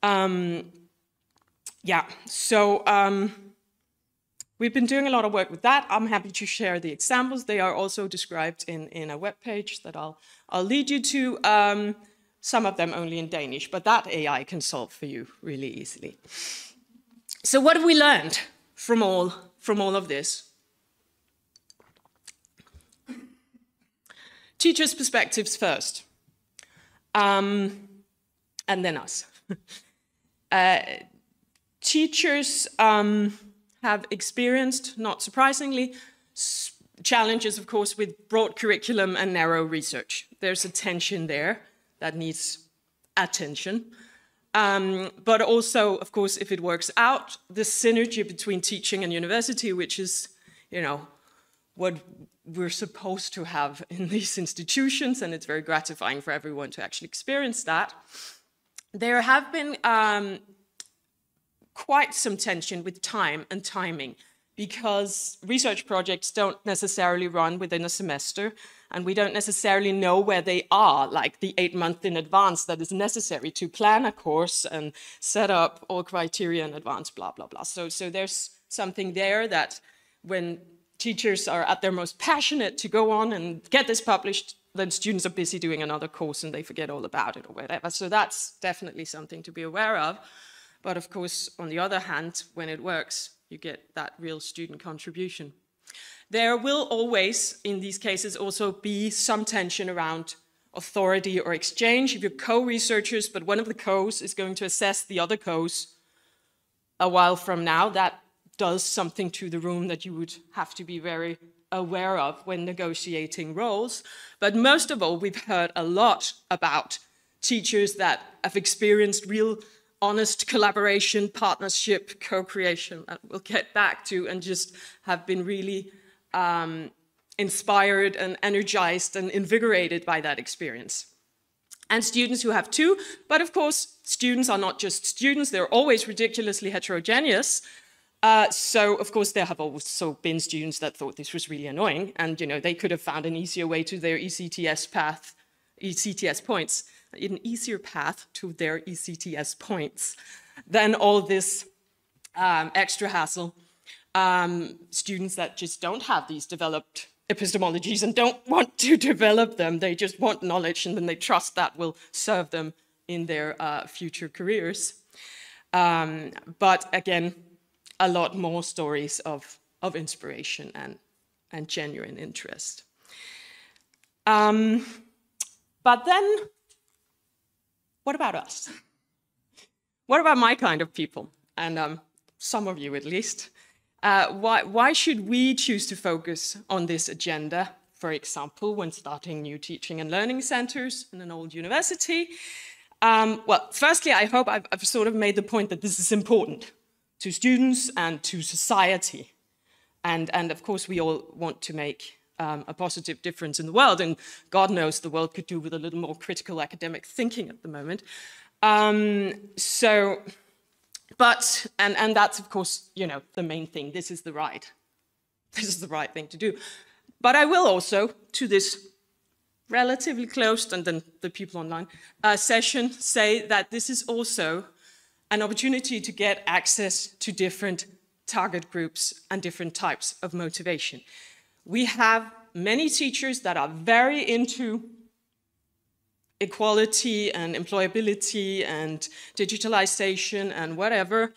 We've been doing a lot of work with that. I'm happy to share the examples. They are also described in a web page that I'll lead you to. Some of them only in Danish, but that AI can solve for you really easily. So what have we learned from all of this? Teachers' perspectives first, and then us. Teachers have experienced, not surprisingly, challenges, of course, with broad curriculum and narrow research. There's a tension there that needs attention. But also, of course, if it works out, the synergy between teaching and university, which is, what we're supposed to have in these institutions, and it's very gratifying for everyone to actually experience that. There have been quite some tension with time and timing, because research projects don't necessarily run within a semester, and we don't necessarily know where they are, like the 8 months in advance that is necessary to plan a course and set up all criteria in advance, blah, blah, blah. So there's something there that when teachers are at their most passionate to go on and get this published, then students are busy doing another course and they forget all about it or whatever. So that's definitely something to be aware of. But of course, on the other hand, when it works, you get that real student contribution. There will always, in these cases, also be some tension around authority or exchange. If you're co-researchers, but one of the co's is going to assess the other co's a while from now, that does something to the room that you would have to be very aware of when negotiating roles. But most of all, we've heard a lot about teachers that have experienced real honest collaboration, partnership, co-creation that we'll get back to, and just have been really inspired and energized and invigorated by that experience. And students who have too, but of course, students are not just students, they're always ridiculously heterogeneous. So of course, there have also been students that thought this was really annoying, and they could have found an easier way to their ECTS points, an easier path to their ECTS points than all this extra hassle. Students that just don't have these developed epistemologies and don't want to develop them, they just want knowledge, and then they trust that will serve them in their future careers. But again, a lot more stories of inspiration and genuine interest. But then, what about us? What about my kind of people? And some of you at least. Why should we choose to focus on this agenda, for example, when starting new teaching and learning centers in an old university? Well, firstly, I hope I've sort of made the point that this is important to students and to society. And of course, we all want to make a positive difference in the world, and God knows the world could do with a little more critical academic thinking at the moment. But that's of course, the main thing. This is the right thing to do. But I will also, to this relatively closed, and then the people online, session, say that this is also an opportunity to get access to different target groups and different types of motivation. We have many teachers that are very into equality and employability and digitalization and whatever,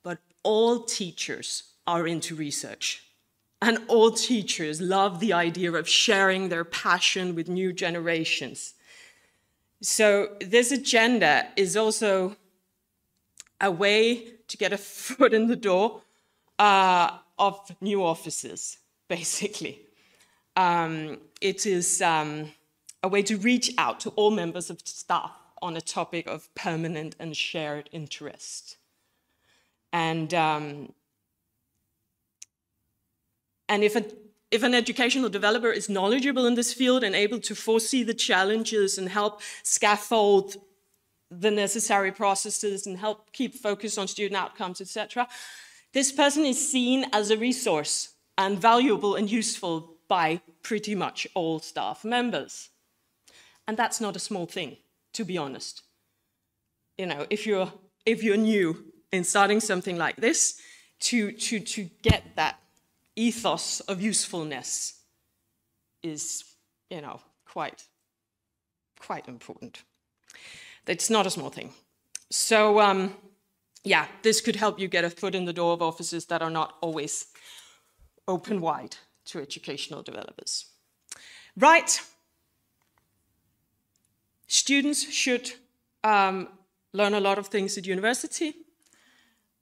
but all teachers are into research. And all teachers love the idea of sharing their passion with new generations. So this agenda is also a way to get a foot in the door of new offices, basically. It is a way to reach out to all members of staff on a topic of permanent and shared interest. And if an educational developer is knowledgeable in this field and able to foresee the challenges and help scaffold the necessary processes and help keep focus on student outcomes, etc., this person is seen as a resource and valuable and useful by pretty much all staff members. And that's not a small thing, to be honest. If you're new in starting something like this, to get that ethos of usefulness is, quite important. It's not a small thing. So, yeah, this could help you get a foot in the door of offices that are not always open wide to educational developers. Right. Students should learn a lot of things at university,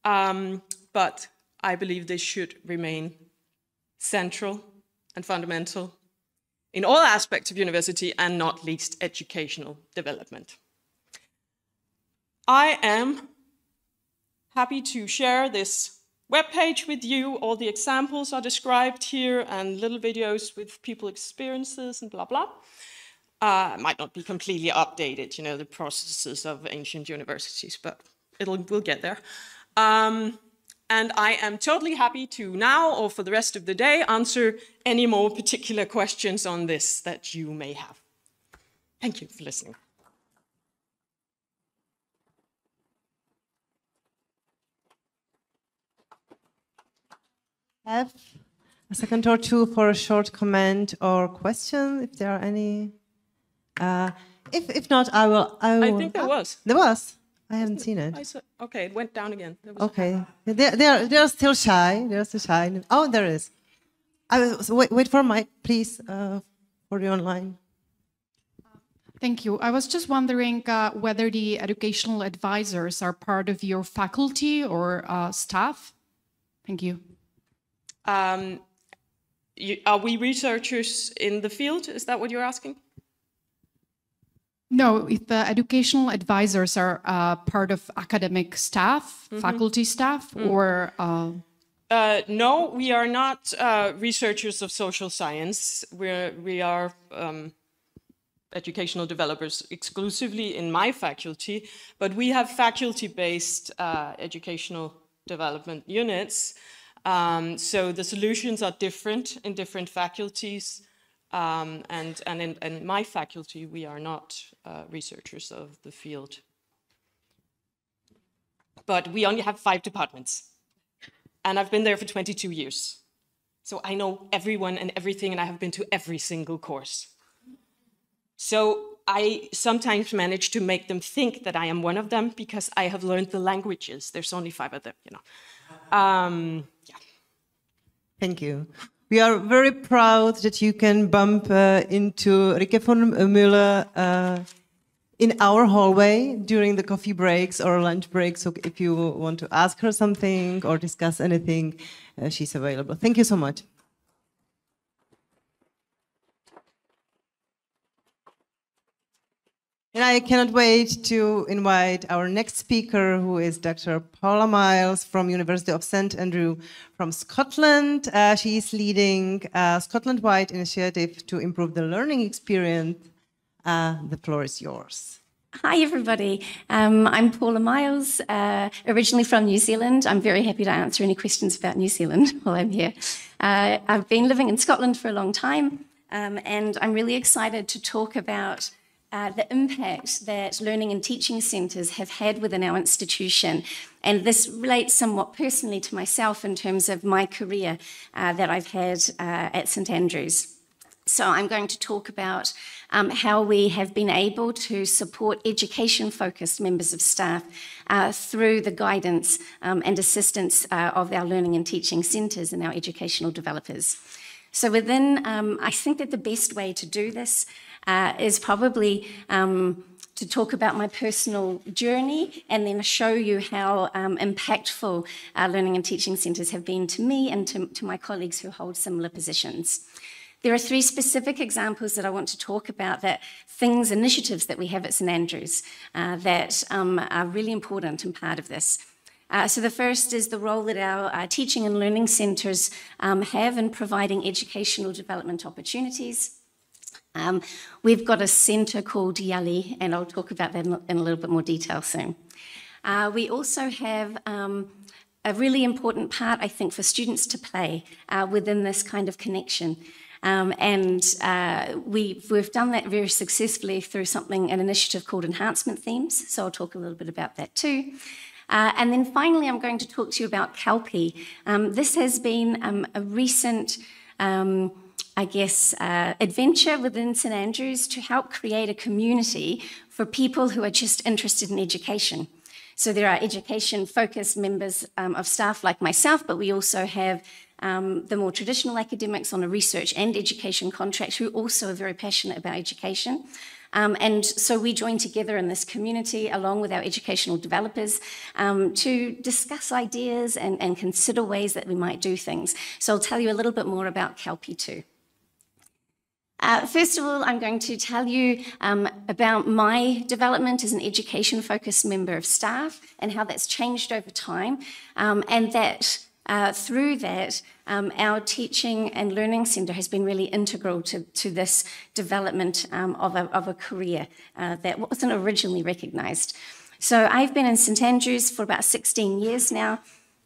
but I believe this should remain central and fundamental in all aspects of university, and not least educational development. I am happy to share this webpage with you. All the examples are described here, and little videos with people experiences and blah, blah. Might not be completely updated, the processes of ancient universities, but we'll get there. And I am totally happy to now, or for the rest of the day, answer any more particular questions on this that you may have. Thank you for listening. Have a second or two for a short comment or question, if there are any. If not, I will. I think there was. There was. I haven't seen it. Okay, it went down again. Okay, they're still shy. They're still shy. Oh, there is. Wait for Mike, please, for the online. Thank you. I was just wondering whether the educational advisors are part of your faculty or staff. Thank you. Are we researchers in the field? Is that what you're asking? No, if the educational advisors are part of academic staff, faculty staff, or... No, we are not researchers of social science. We are educational developers exclusively in my faculty, but we have faculty-based educational development units. So the solutions are different in different faculties. And in my faculty, we are not researchers of the field. But we only have 5 departments. And I've been there for 22 years. So I know everyone and everything, and I have been to every single course. So I sometimes manage to make them think that I am one of them because I have learned the languages. There's only 5 of them, you know. Yeah. Thank you. We are very proud that you can bump into Rike von Müller in our hallway during the coffee breaks or lunch breaks. So if you want to ask her something or discuss anything, she's available. Thank you so much. And I cannot wait to invite our next speaker, who is Dr. Paula Miles from University of St. Andrew from Scotland. She is leading a Scotland-wide initiative to improve the learning experience. The floor is yours. Hi, everybody. I'm Paula Miles, originally from New Zealand. I'm very happy to answer any questions about New Zealand while I'm here. I've been living in Scotland for a long time, and I'm really excited to talk about the impact that learning and teaching centres have had within our institution. And this relates somewhat personally to myself in terms of my career that I've had at St Andrews. So I'm going to talk about how we have been able to support education-focused members of staff through the guidance and assistance of our learning and teaching centres and our educational developers. So I think that the best way to do this is probably to talk about my personal journey and then show you how impactful learning and teaching centres have been to me and to my colleagues who hold similar positions. There are 3 specific examples that I want to talk about, initiatives that we have at St Andrews that are really important and part of this. So the first is the role that our teaching and learning centres have in providing educational development opportunities. We've got a centre called Yali, and I'll talk about that in a little bit more detail soon. We also have a really important part, I think, for students to play within this kind of connection. We've done that very successfully through an initiative called Enhancement Themes, so I'll talk a little bit about that too. And then finally, I'm going to talk to you about CALPI. This has been a recent adventure within St Andrews to help create a community for people who are just interested in education. So there are education-focused members of staff like myself, but we also have the more traditional academics on a research and education contract who also are very passionate about education. And so we join together in this community along with our educational developers to discuss ideas and consider ways that we might do things. So I'll tell you a little bit more about CALPI too. First of all, I'm going to tell you about my development as an education-focused member of staff and how that's changed over time, and that through that, our teaching and learning centre has been really integral to this development of a career that wasn't originally recognised. So I've been in St Andrews for about 16 years now.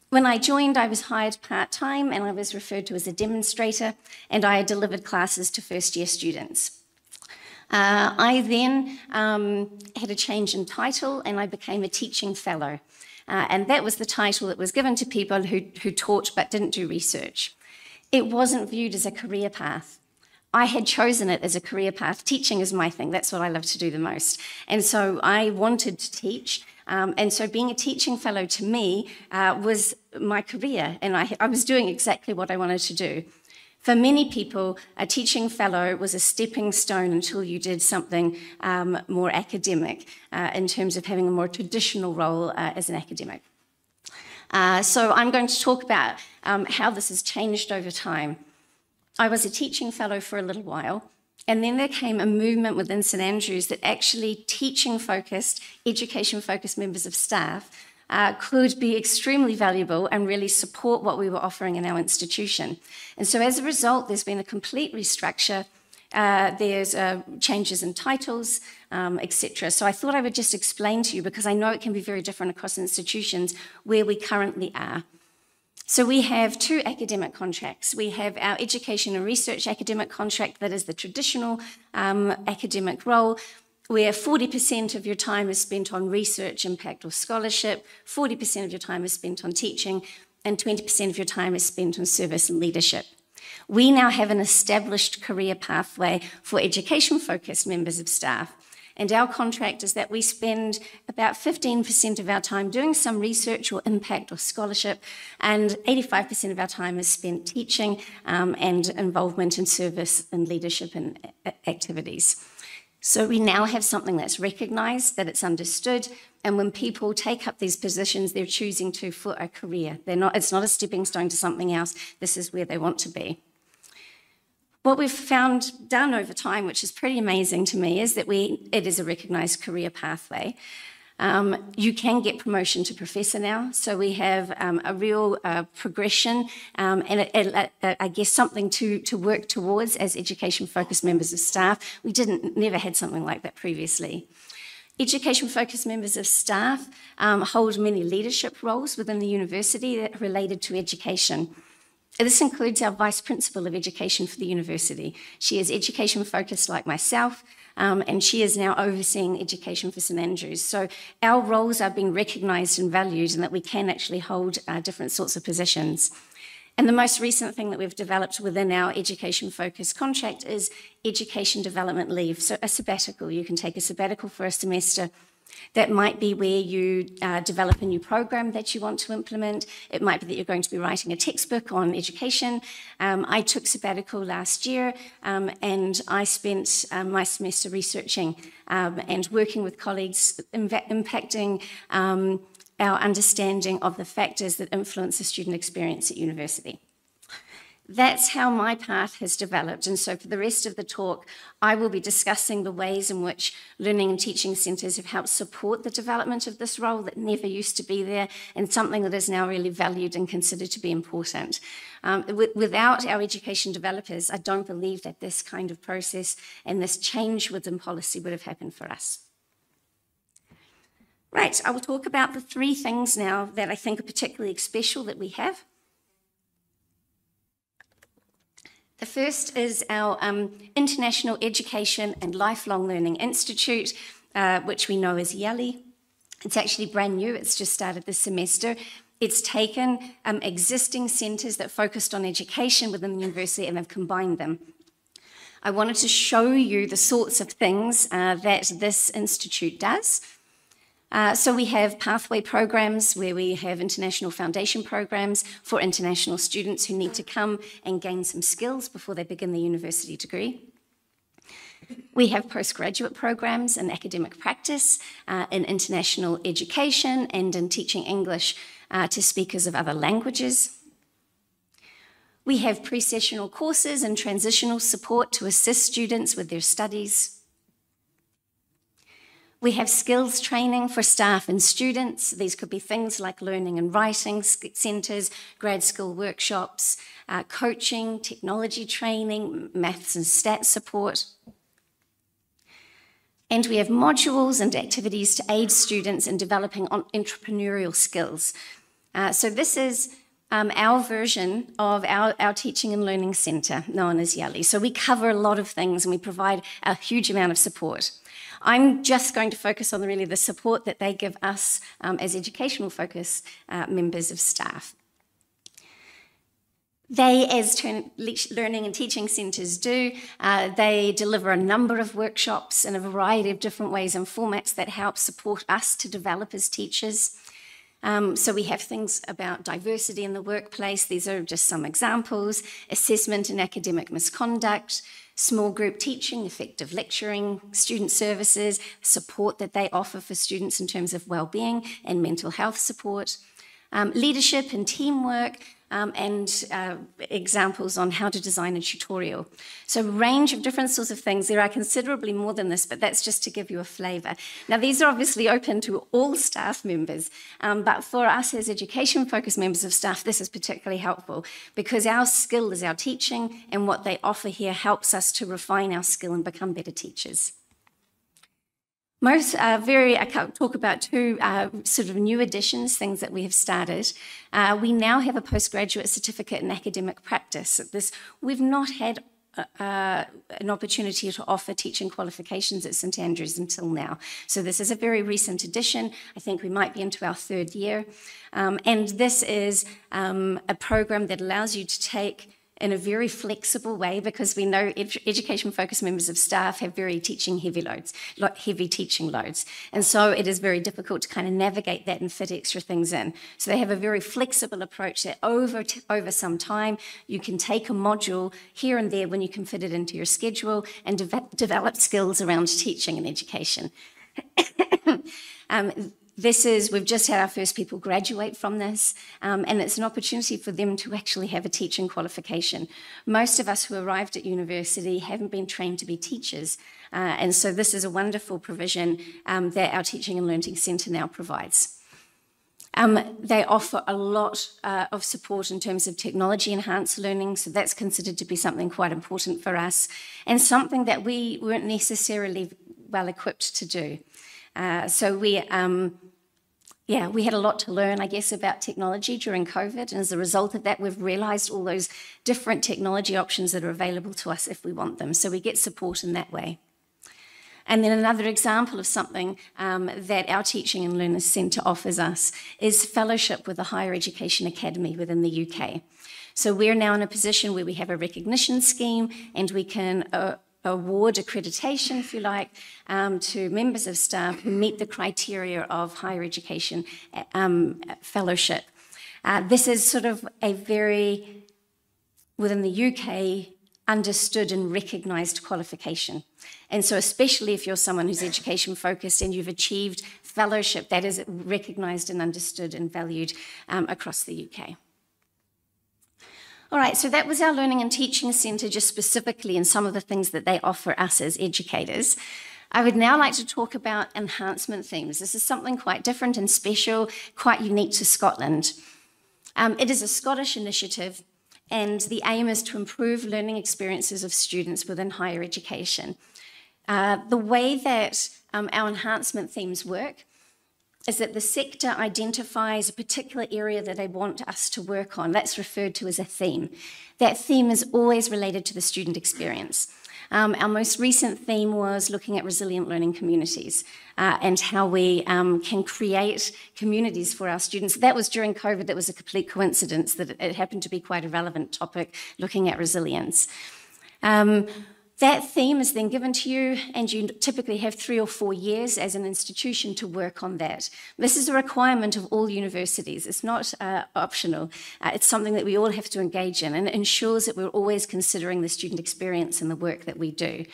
When I joined, I was hired part-time and I was referred to as a demonstrator, and I delivered classes to first-year students. I then had a change in title and I became a teaching fellow. And that was the title that was given to people who taught but didn't do research. It wasn't viewed as a career path. I had chosen it as a career path. Teaching is my thing. That's what I love to do the most. And so I wanted to teach. And so being a teaching fellow to me was my career, and I was doing exactly what I wanted to do. For many people, a teaching fellow was a stepping stone until you did something more academic in terms of having a more traditional role as an academic. So I'm going to talk about how this has changed over time. I was a teaching fellow for a little while, And then there came a movement within St Andrews that actually teaching-focused, education-focused members of staff could be extremely valuable and really support what we were offering in our institution. And so as a result, there's been a complete restructure. There's changes in titles, etc. So I thought I would just explain to you, because I know it can be very different across institutions, where we currently are. So we have two academic contracts. We have our education and research academic contract that is the traditional academic role, where 40% of your time is spent on research, impact or scholarship, 40% of your time is spent on teaching, and 20% of your time is spent on service and leadership. We now have an established career pathway for education-focused members of staff. And our contract is that we spend about 15% of our time doing some research or impact or scholarship, and 85% of our time is spent teaching and involvement in service and leadership and activities. So we now have something that's recognised, that it's understood, and when people take up these positions, they're choosing to for a career. It's not a stepping stone to something else. This is where they want to be. What we've found done over time, which is pretty amazing to me, is that it is a recognised career pathway. You can get promotion to professor now, so we have a real progression and I guess something to work towards as education-focused members of staff. We never had something like that previously. Education-focused members of staff hold many leadership roles within the university that are related to education. This includes our Vice Principal of Education for the university. She is education-focused like myself, and she is now overseeing education for St Andrews. So our roles are being recognised and valued, and that we can actually hold different sorts of positions. And the most recent thing that we've developed within our education-focused contract is education development leave, so a sabbatical. You can take a sabbatical for a semester. That might be where you develop a new program that you want to implement. It might be that you're going to be writing a textbook on education. I took sabbatical last year and I spent my semester researching and working with colleagues, impacting our understanding of the factors that influence the student experience at university. That's how my path has developed, and so for the rest of the talk, I will be discussing the ways in which learning and teaching centres have helped support the development of this role that never used to be there, and something that is now really valued and considered to be important. Without our education developers, I don't believe that this kind of process and this change within policy would have happened for us. Right, I will talk about the three things now that I think are particularly special that we have. The first is our International Education and Lifelong Learning Institute, which we know as YALI. It's actually brand new, it's just started this semester. It's taken existing centres that focused on education within the university and have combined them. I wanted to show you the sorts of things that this institute does. So we have pathway programs where we have international foundation programs for international students who need to come and gain some skills before they begin their university degree. We have postgraduate programs in academic practice, in international education, and in teaching English to speakers of other languages. We have pre-sessional courses and transitional support to assist students with their studies. We have skills training for staff and students. These could be things like learning and writing centres, grad school workshops, coaching, technology training, maths and stats support. And we have modules and activities to aid students in developing entrepreneurial skills. So this is our version of our teaching and learning centre, known as YALI. So we cover a lot of things and we provide a huge amount of support. I'm just going to focus on really the support that they give us as educational focus members of staff. They, as learning and teaching centres do, they deliver a number of workshops in a variety of different ways and formats that help support us to develop as teachers. So we have things about diversity in the workplace. These are just some examples. Assessment and academic misconduct, small group teaching, effective lecturing, student services, support that they offer for students in terms of well-being and mental health support, leadership and teamwork, and examples on how to design a tutorial. So a range of different sorts of things. There are considerably more than this, but that's just to give you a flavour. Now, these are obviously open to all staff members, but for us as education-focused members of staff, this is particularly helpful because our skill is our teaching, and what they offer here helps us to refine our skill and become better teachers. I talk about two sort of new additions, things that we have started. We now have a postgraduate certificate in academic practice. We've not had an opportunity to offer teaching qualifications at St Andrews until now. So this is a very recent addition. I think we might be into our 3rd year. And this is a program that allows you to take in a very flexible way, because we know education-focused members of staff have very heavy teaching loads. And so it is very difficult to kind of navigate that and fit extra things in. So they have a very flexible approach that over some time, you can take a module here and there when you can fit it into your schedule and develop skills around teaching and education. We've just had our first people graduate from this, and it's an opportunity for them to actually have a teaching qualification. Most of us who arrived at university haven't been trained to be teachers, and so this is a wonderful provision that our Teaching and Learning Centre now provides. They offer a lot of support in terms of technology-enhanced learning, so that's considered to be something quite important for us, and something that we weren't necessarily well equipped to do. We had a lot to learn, I guess, about technology during COVID, and as a result of that, we've realised all those different technology options that are available to us if we want them, so we get support in that way. And then another example of something that our Teaching and Learning Centre offers us is fellowship with the Higher Education Academy within the UK. So we're now in a position where we have a recognition scheme, and we can award accreditation, if you like, to members of staff who meet the criteria of higher education fellowship. This is sort of a very, within the UK, understood and recognised qualification. And so especially if you're someone who's education focused and you've achieved fellowship, that is recognised and understood and valued across the UK. All right, so that was our Learning and Teaching Centre just specifically and some of the things that they offer us as educators. I would now like to talk about enhancement themes. This is something quite different and special, quite unique to Scotland. It is a Scottish initiative, and the aim is to improve learning experiences of students within higher education. The way that our enhancement themes work is that the sector identifies a particular area that they want us to work on. That's referred to as a theme. That theme is always related to the student experience. Our most recent theme was looking at resilient learning communities and how we can create communities for our students. That was during COVID. That was a complete coincidence that it happened to be quite a relevant topic, looking at resilience. That theme is then given to you, and you typically have 3 or 4 years as an institution to work on that. This is a requirement of all universities. It's not optional. It's something that we all have to engage in, and it ensures that we're always considering the student experience in the work that we do.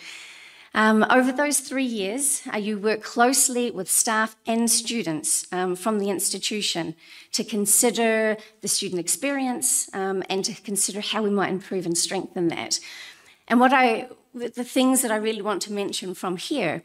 Over those 3 years, you work closely with staff and students from the institution to consider the student experience and to consider how we might improve and strengthen that. And the things that I really want to mention from here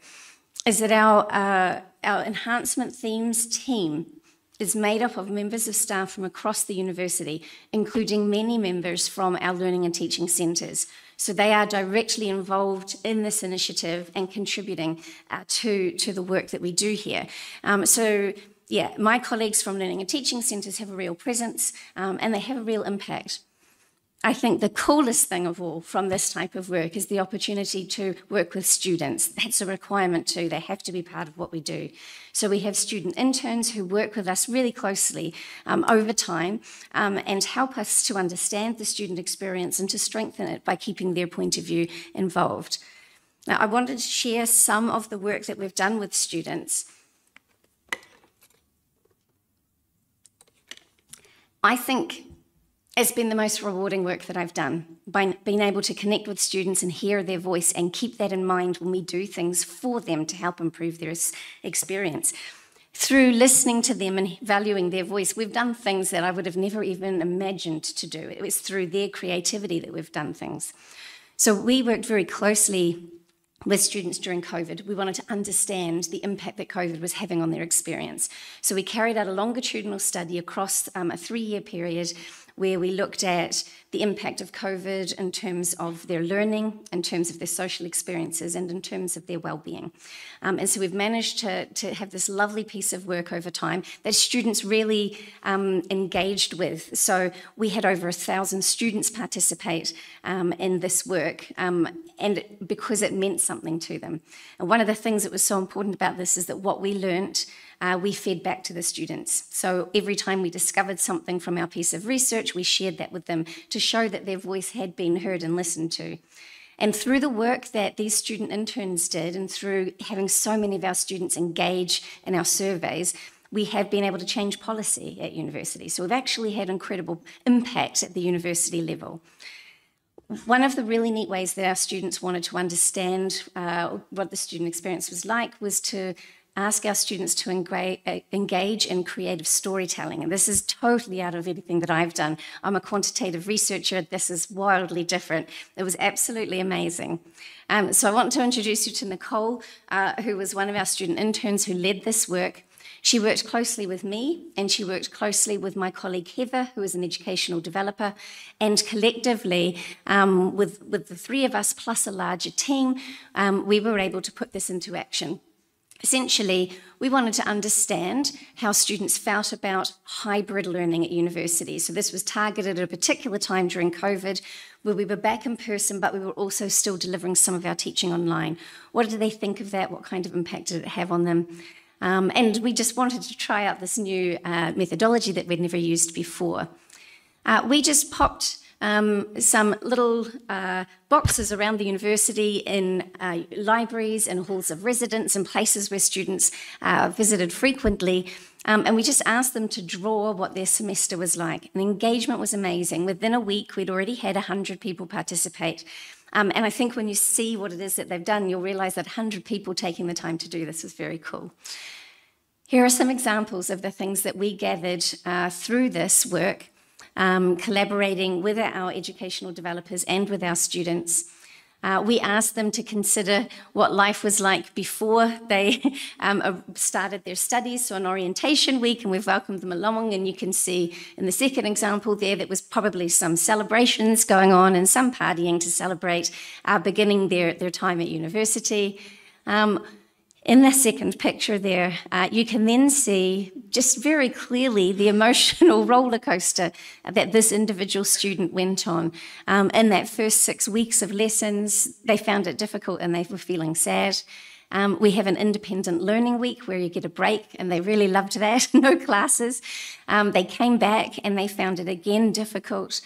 is that our enhancement themes team is made up of members of staff from across the university, including many members from our learning and teaching centres. So they are directly involved in this initiative and contributing to the work that we do here. My colleagues from learning and teaching centres have a real presence and they have a real impact. I think the coolest thing of all from this type of work is the opportunity to work with students. That's a requirement too. They have to be part of what we do. So we have student interns who work with us really closely over time and help us to understand the student experience and to strengthen it by keeping their point of view involved. Now, I wanted to share some of the work that we've done with students. I think it's been the most rewarding work that I've done, by being able to connect with students and hear their voice and keep that in mind when we do things for them to help improve their experience. through listening to them and valuing their voice, we've done things that I would have never even imagined to do. It was through their creativity that we've done things. So we worked very closely with students during COVID. We wanted to understand the impact that COVID was having on their experience. So we carried out a longitudinal study across a 3-year period where we looked at the impact of COVID in terms of their learning, in terms of their social experiences, and in terms of their well-being. And so we've managed to have this lovely piece of work over time that students really engaged with. So we had over 1,000 students participate in this work, and because it meant something to them. And one of the things that was so important about this is that what we learnt, we fed back to the students. So every time we discovered something from our piece of research, we shared that with them to show that their voice had been heard and listened to. And through the work that these student interns did, and through having so many of our students engage in our surveys, we have been able to change policy at university. So we've actually had incredible impact at the university level. One of the really neat ways that our students wanted to understand what the student experience was like was to ask our students to engage in creative storytelling. And this is totally out of anything that I've done. I'm a quantitative researcher. This is wildly different. It was absolutely amazing. So I want to introduce you to Nicole, who was one of our student interns who led this work. She worked closely with me, and she worked closely with my colleague Heather, who is an educational developer, and collectively, with the 3 of us plus a larger team, we were able to put this into action. Essentially, we wanted to understand how students felt about hybrid learning at university. So this was targeted at a particular time during COVID, where we were back in person, but we were also still delivering some of our teaching online. What did they think of that? What kind of impact did it have on them? And we just wanted to try out this new methodology that we'd never used before. We just popped some little boxes around the university in libraries and halls of residence and places where students visited frequently. And we just asked them to draw what their semester was like. And engagement was amazing. Within a week, we'd already had 100 people participate. And I think when you see what it is that they've done, you'll realise that 100 people taking the time to do this is very cool. Here are some examples of the things that we gathered through this work, collaborating with our educational developers and with our students. We asked them to consider what life was like before they started their studies, so an orientation week, and we've welcomed them along, and you can see in the second example there that was probably some celebrations going on and some partying to celebrate beginning their time at university. In the second picture there, you can then see just very clearly the emotional roller coaster that this individual student went on. In that first 6 weeks of lessons, they found it difficult and they were feeling sad. We have an independent learning week where you get a break, and they really loved that, no classes. They came back and they found it again difficult.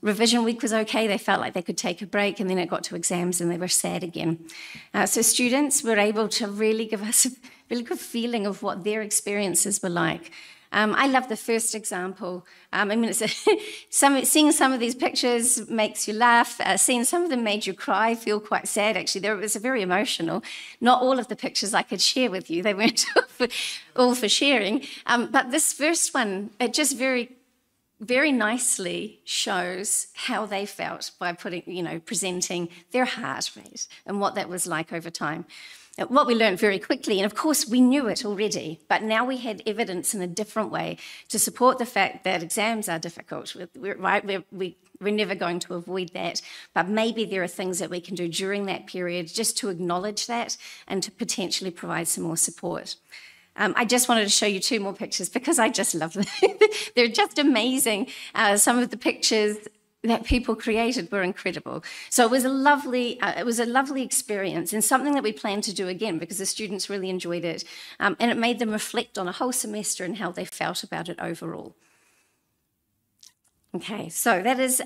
Revision week was okay, they felt like they could take a break, and then it got to exams and they were sad again. So students were able to really give us a really good feeling of what their experiences were like. I love the first example. I mean, it's seeing some of these pictures makes you laugh. Seeing some of them made you cry, feel quite sad, actually. It was very emotional. Not all of the pictures I could share with you. They weren't all for sharing. But this first one, it just very nicely shows how they felt by presenting their heart rate and what that was like over time. What we learned very quickly, and of course we knew it already, but now we had evidence in a different way to support the fact that exams are difficult. We're never going to avoid that, but maybe there are things that we can do during that period just to acknowledge that and to potentially provide some more support. I just wanted to show you 2 more pictures because I just love them. They're just amazing. Some of the pictures that people created were incredible. So it was a lovely experience, and something that we plan to do again because the students really enjoyed it. And it made them reflect on a whole semester and how they felt about it overall. Okay, so that is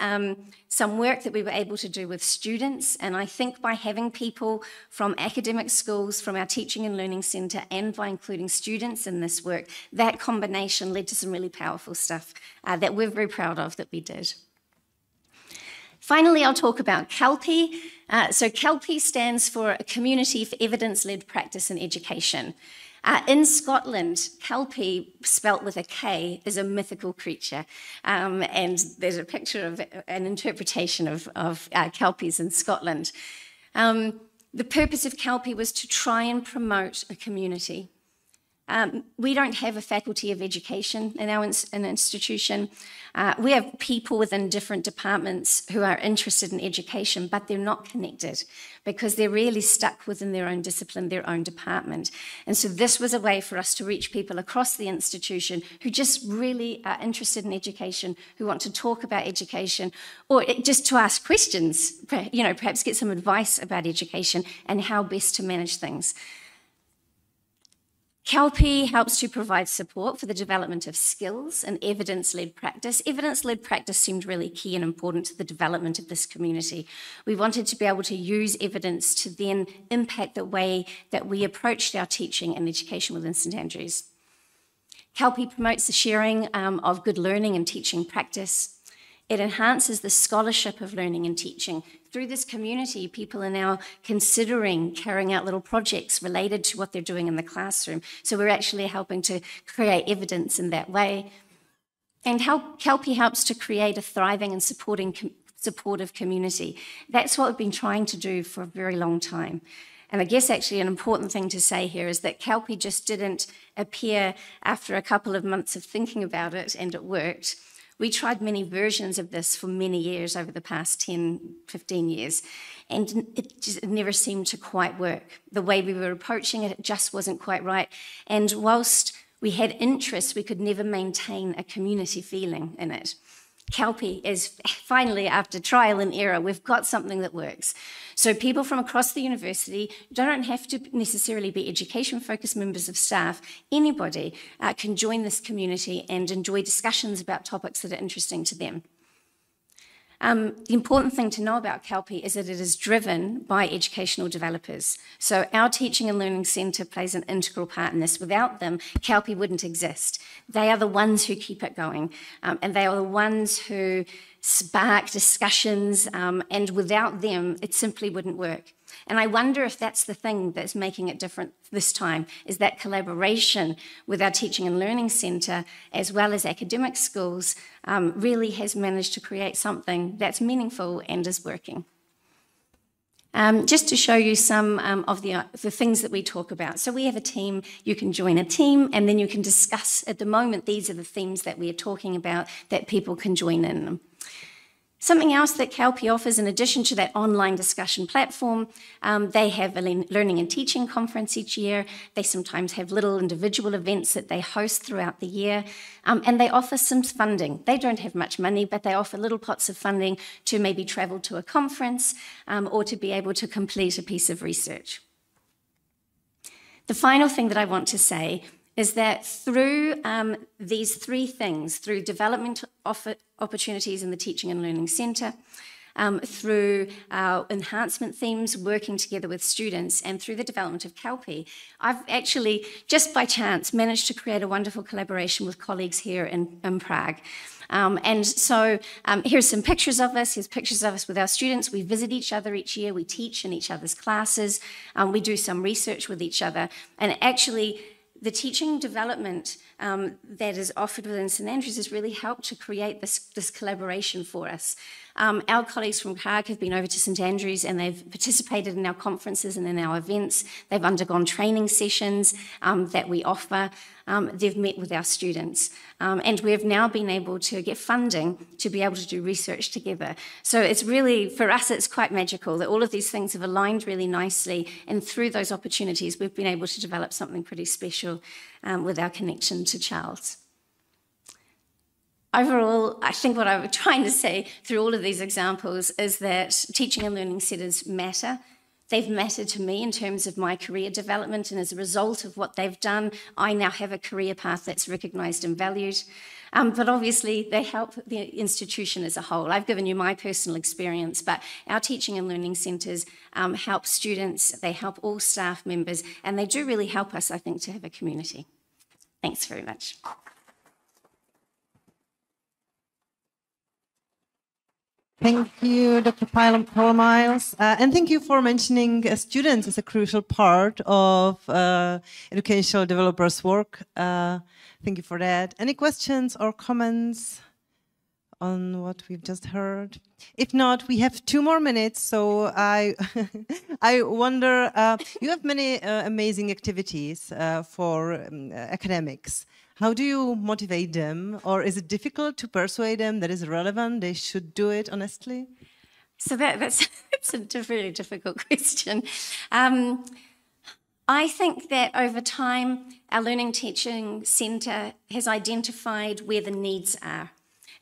some work that we were able to do with students, and I think by having people from academic schools, from our Teaching and Learning Centre, and by including students in this work, that combination led to some really powerful stuff that we're very proud of that we did. Finally, I'll talk about CALPE. So CALPE stands for a Community for Evidence-Led Practice in Education. In Scotland, kelpie, spelt with a K, is a mythical creature. And there's a picture of an interpretation of kelpies in Scotland. The purpose of kelpie was to try and promote a community. We don't have a faculty of education in our institution. We have people within different departments who are interested in education, but they're not connected because they're really stuck within their own discipline, their own department. And so this was a way for us to reach people across the institution who just really are interested in education, who want to talk about education, or just to ask questions, perhaps get some advice about education and how best to manage things. kelpie helps to provide support for the development of skills and evidence-led practice. Evidence-led practice seemed really key and important to the development of this community. We wanted to be able to use evidence to then impact the way that we approached our teaching and education within St Andrews. kelpie promotes the sharing of good learning and teaching practice. It enhances the scholarship of learning and teaching. Through this community, people are now considering carrying out little projects related to what they're doing in the classroom. So we're actually helping to create evidence in that way. And kelpie helps to create a thriving and supportive community. That's what we've been trying to do for a very long time. And I guess actually an important thing to say here is that kelpie just didn't appear after a couple of months of thinking about it and it worked. We tried many versions of this for many years over the past 10, 15 years, and it never seemed to quite work. The way we were approaching it, it just wasn't quite right. And whilst we had interest, we could never maintain a community feeling in it. kelpie is finally, after trial and error, we've got something that works. So people from across the university don't have to necessarily be education-focused members of staff. Anybody can join this community and enjoy discussions about topics that are interesting to them. The important thing to know about kelpie is that it is driven by educational developers. So our Teaching and Learning Centre plays an integral part in this. Without them, kelpie wouldn't exist. They are the ones who keep it going, and they are the ones who spark discussions, and without them, it simply wouldn't work. And I wonder if that's the thing that's making it different this time, is that collaboration with our Teaching and Learning Centre, as well as academic schools, really has managed to create something that's meaningful and is working. Just to show you some of the things that we talk about. So we have a team, you can join a team, and then you can discuss, at the moment, these are the themes that we are talking about that people can join in. Something else that kelpie offers, in addition to that online discussion platform, they have a learning and teaching conference each year. They sometimes have little individual events that they host throughout the year, and they offer some funding. They don't have much money, but they offer little pots of funding to maybe travel to a conference or to be able to complete a piece of research. The final thing that I want to say is that through these three things, through development opportunities in the Teaching and Learning Centre, through our enhancement themes, working together with students, and through the development of kelpie, I've actually, just by chance, managed to create a wonderful collaboration with colleagues here in Prague. And so here's some pictures of us. Here's pictures of us with our students. We visit each other each year. We teach in each other's classes. We do some research with each other. And actually, the teaching development that is offered within St Andrews has really helped to create this collaboration for us. Our colleagues from Prague have been over to St Andrews and they've participated in our conferences and in our events. They've undergone training sessions that we offer. They've met with our students. And we have now been able to get funding to be able to do research together. So it's really, for us, it's quite magical that all of these things have aligned really nicely. And through those opportunities, we've been able to develop something pretty special with our connection to Charles. Overall, I think what I was trying to say through all of these examples is that teaching and learning centres matter. They've mattered to me in terms of my career development, and as a result of what they've done, I now have a career path that's recognised and valued. But obviously, they help the institution as a whole. I've given you my personal experience, but our teaching and learning centres help students, they help all staff members, and they do really help us, I think, to have a community. Thanks very much. Thank you, Dr. Paul Miles. And thank you for mentioning students as a crucial part of educational developers' work. Thank you for that. Any questions or comments on what we've just heard? If not, we have 2 more minutes. So I wonder, you have many amazing activities for academics. How do you motivate them, or is it difficult to persuade them that is relevant, they should do it honestly? So that's a very difficult question. I think that over time, our Learning Teaching Centre has identified where the needs are.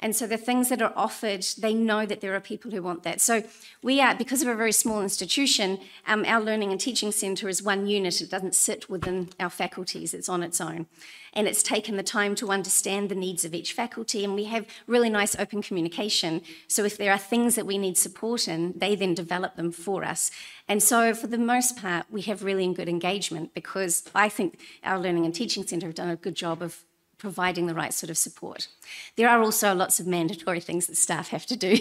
And so the things that are offered, they know that there are people who want that. So we are, because of a very small institution, our Learning and Teaching Centre is one unit. It doesn't sit within our faculties, it's on its own. And it's taken the time to understand the needs of each faculty, and we have really nice open communication. So if there are things that we need support in, they then develop them for us. And so for the most part, we have really good engagement, because I think our Learning and Teaching Centre have done a good job of providing the right sort of support. There are also lots of mandatory things that staff have to do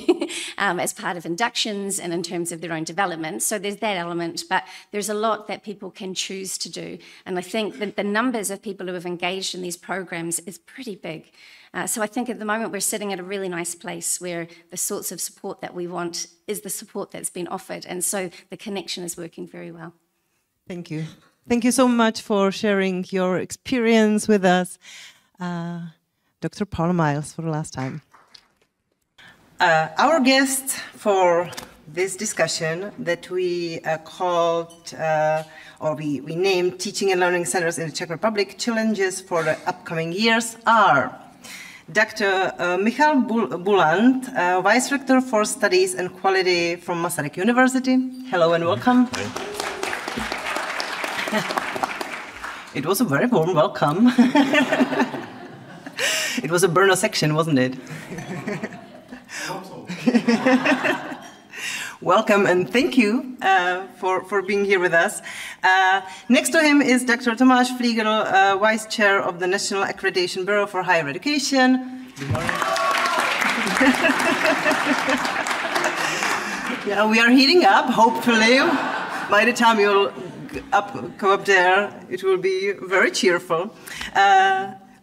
as part of inductions and in terms of their own development. So there's that element, but there's a lot that people can choose to do. And I think that the numbers of people who have engaged in these programs is pretty big. So I think at the moment we're sitting at a really nice place where the sorts of support that we want is the support that's been offered. And so the connection is working very well. Thank you. Thank you so much for sharing your experience with us. Dr. Paul Miles for the last time. Our guest for this discussion that we called, or we named Teaching and Learning Centers in the Czech Republic, Challenges for the Upcoming Years are Dr. Michal Bulant, Vice Rector for Studies and Quality from Masaryk University. Hello and welcome. It was a very warm welcome. It was a Brno section, wasn't it? Welcome and thank you for being here with us. Next to him is Dr. Tomáš Fliegl, Vice Chair of the National Accreditation Bureau for Higher Education. Good morning. Yeah, we are heating up, hopefully. By the time you'll come up there, it will be very cheerful.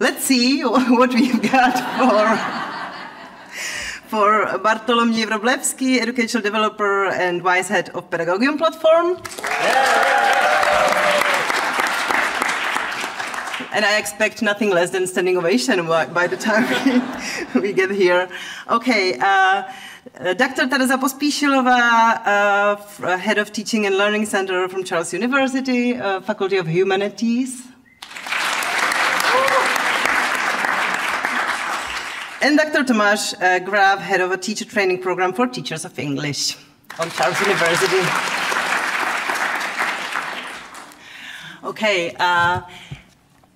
Let's see what we've got for Bartoloměj Wróblewski, educational developer and vice head of Paedagogium platform. And I expect nothing less than standing ovation by the time we get here. Okay, Dr. Tereza Pospíšilová, head of Teaching and Learning Center from Charles University, Faculty of Humanities. And Dr. Tomáš Graf, head of a teacher training program for teachers of English on Charles University. Okay,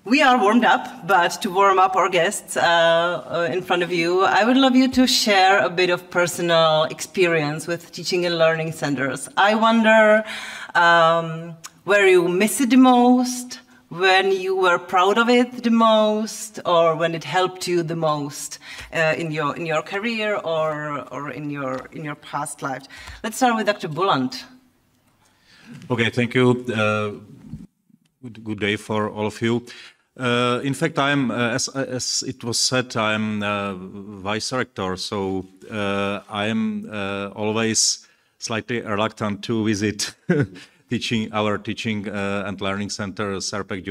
we are warmed up, but to warm up our guests in front of you, I would love you to share a bit of personal experience with teaching and learning centers. I wonder where you miss it the most, when you were proud of it the most, or when it helped you the most in your career or in your past life. Let's start with Dr. Bulant. Okay, thank you. Good day for all of you. In fact, I'm, as it was said, I'm vice rector, so I'm always slightly reluctant to visit our teaching and learning center, SERPEC,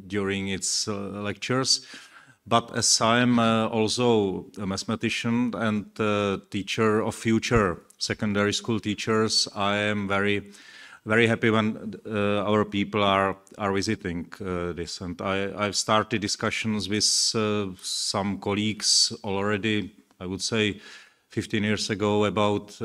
during its lectures. But as I'm also a mathematician and teacher of future secondary school teachers, I am very happy when our people are visiting this. And I've started discussions with some colleagues already, I would say 15 years ago, about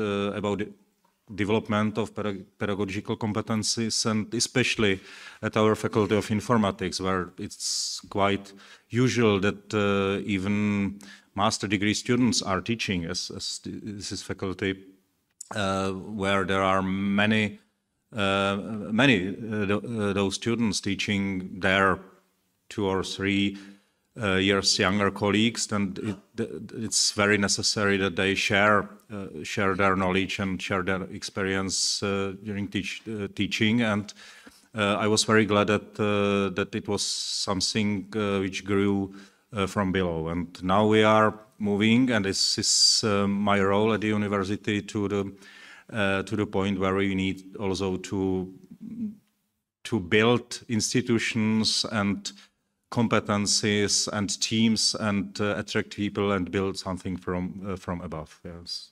development of pedagogical competencies, and especially at our Faculty of Informatics, where it's quite usual that even master degree students are teaching as this is faculty where there are many those students teaching their 2 or 3 years younger colleagues, then it's very necessary that they share their knowledge and share their experience during teaching. And I was very glad that it was something which grew from below. And now we are moving, and this is my role at the university, to the point where we need also to build institutions and competencies and teams and attract people and build something from above. Yes,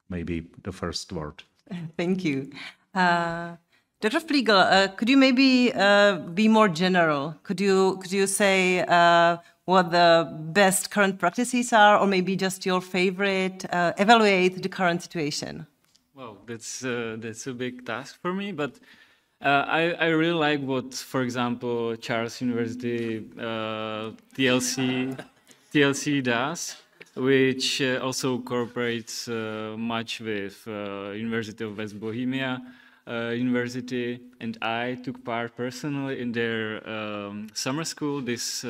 maybe the first word. Thank you. Dr. Fliegel, could you maybe be more general? Could you say what the best current practices are, or maybe just your favorite? Evaluate the current situation. Well, that's a big task for me, but I really like what, for example, Charles University TLC does, which also cooperates much with University of West Bohemia University, and I took part personally in their summer school this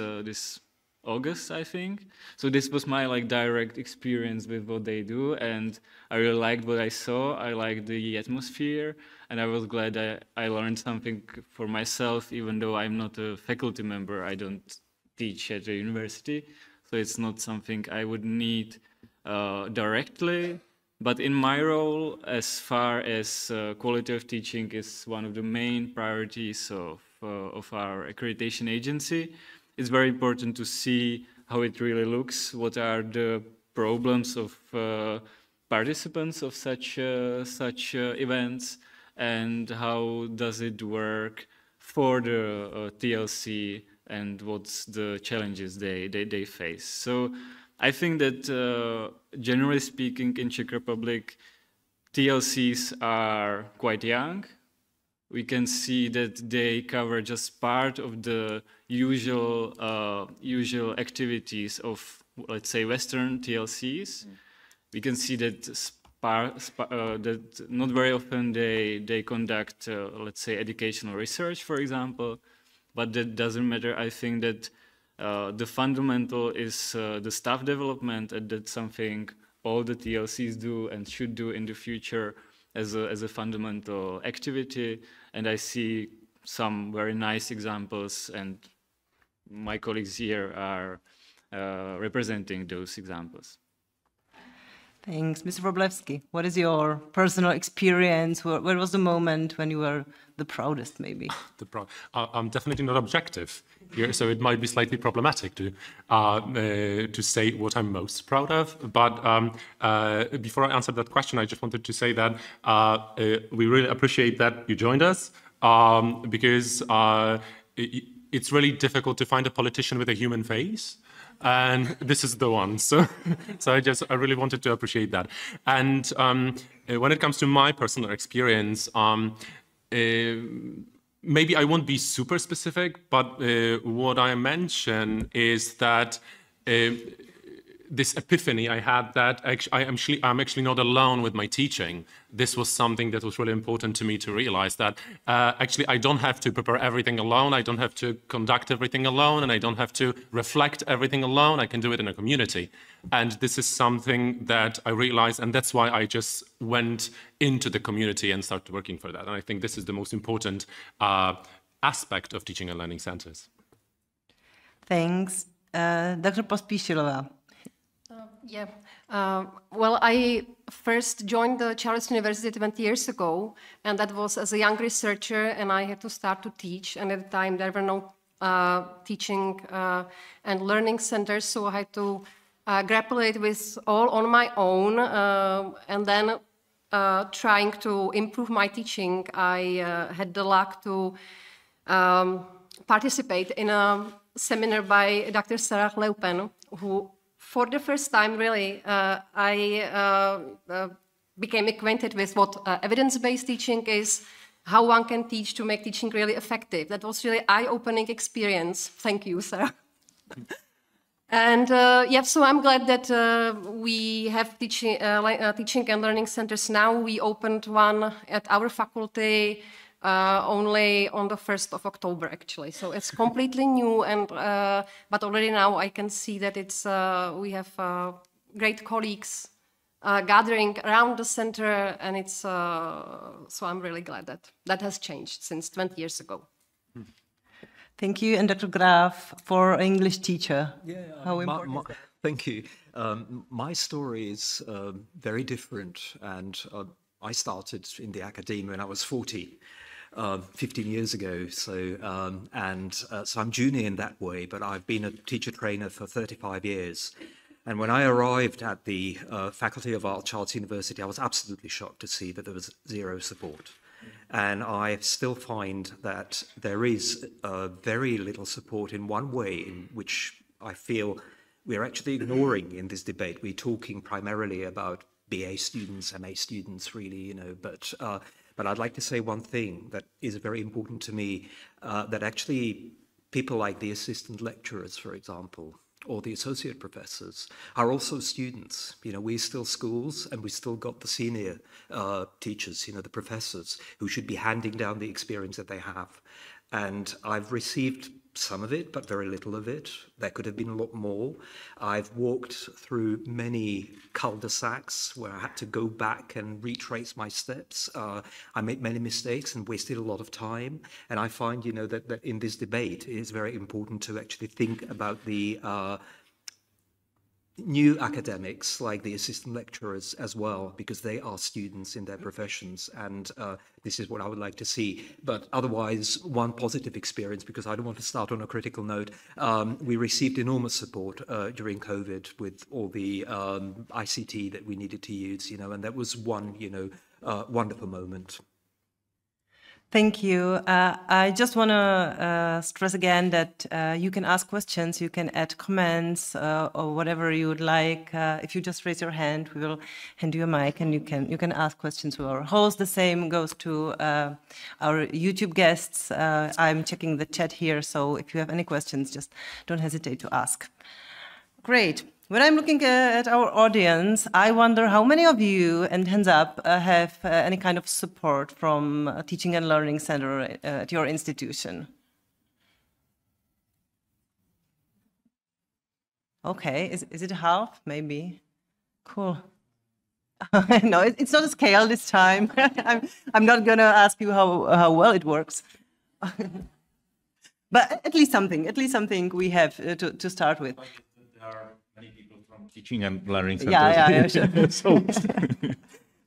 August, I think. So this was my direct experience with what they do, and I really liked what I saw. I liked the atmosphere, and I was glad I learned something for myself, even though I'm not a faculty member. I don't teach at the university, so it's not something I would need directly. But in my role, as far as quality of teaching is one of the main priorities of our accreditation agency, it's very important to see how it really looks, what are the problems of participants of such events, and how does it work for the TLC, and what's the challenges they face. So I think that generally speaking in Czech Republic, TLCs are quite young. We can see that they cover just part of the usual activities of, let's say, Western TLCs. We can see that that not very often they conduct, let's say, educational research, for example, but that doesn't matter. I think that the fundamental is the staff development, and that's something all the TLCs do and should do in the future as a fundamental activity. And I see some very nice examples, and my colleagues here are representing those examples. Thanks. Mr. Wróblewski, what is your personal experience? Where was the moment when you were the proudest, maybe? I'm definitely not objective here, so it might be slightly problematic to say what I'm most proud of. But before I answer that question, I just wanted to say that we really appreciate that you joined us, because it's really difficult to find a politician with a human face. And this is the one. So I really wanted to appreciate that. And when it comes to my personal experience, maybe I won't be super specific, but what I mention is that this epiphany I had that I'm actually not alone with my teaching. This was something that was really important to me to realize, that actually I don't have to prepare everything alone, I don't have to conduct everything alone, and I don't have to reflect everything alone. I can do it in a community. And this is something that I realized, and that's why I just went into the community and started working for that. And I think this is the most important aspect of teaching and learning centers. Thanks. Dr. Pospíšilová. Yeah. Well, I first joined the Charles University 20 years ago, and that was as a young researcher, and I had to start to teach. And at the time, there were no teaching and learning centers, so I had to grapple with all on my own. And then trying to improve my teaching, I had the luck to participate in a seminar by Dr. Sarah Leupen, who for the first time, really, I became acquainted with what evidence-based teaching is, how one can teach to make teaching really effective. That was really eye-opening experience. Thank you, Sarah. And yeah, so I'm glad that we have teaching and learning centers now. We opened one at our faculty only on the 1st of October, actually. So it's completely new, and but already now I can see that it's we have great colleagues gathering around the center, and it's so I'm really glad that that has changed since 20 years ago. Thank you, and Dr. Graf, for English teacher. Yeah, how important is that? Thank you. My story is very different, and I started in the academe when I was 40, 15 years ago. So, so I'm junior in that way, but I've been a teacher trainer for 35 years. And when I arrived at the Faculty of Art, Charles University, I was absolutely shocked to see that there was zero support. And I still find that there is very little support in one way, in which I feel we're actually ignoring in this debate. We're talking primarily about BA students, MA students, really, you know, but I'd like to say one thing that is very important to me, that actually people like the assistant lecturers, for example, or the associate professors are also students. You know, we're still schools, and we still got the senior teachers, you know, the professors, who should be handing down the experience that they have. And I've received some of it, but very little of it. There could have been a lot more. I've walked through many cul-de-sacs where I had to go back and retrace my steps. I made many mistakes and wasted a lot of time. And I find, you know, that in this debate, it is very important to actually think about the new academics, like the assistant lecturers as well, because they are students in their professions, and this is what I would like to see. But otherwise, one positive experience, because I don't want to start on a critical note, we received enormous support during COVID with all the ICT that we needed to use, you know, and that was one, you know, wonderful moment. Thank you. I just want to stress again that you can ask questions, you can add comments or whatever you would like. If you just raise your hand, we will hand you a mic, and you can ask questions to our host. The same goes to our YouTube guests. I'm checking the chat here, so if you have any questions, just don't hesitate to ask. Great. When I'm looking at our audience, I wonder how many of you, and hands up, have any kind of support from a teaching and learning center at your institution? Okay, is it half? Maybe. Cool. No, it's not a scale this time. I'm not going to ask you how well it works. But at least something we have to start with. Many people from teaching and learning centers. Yeah, sure.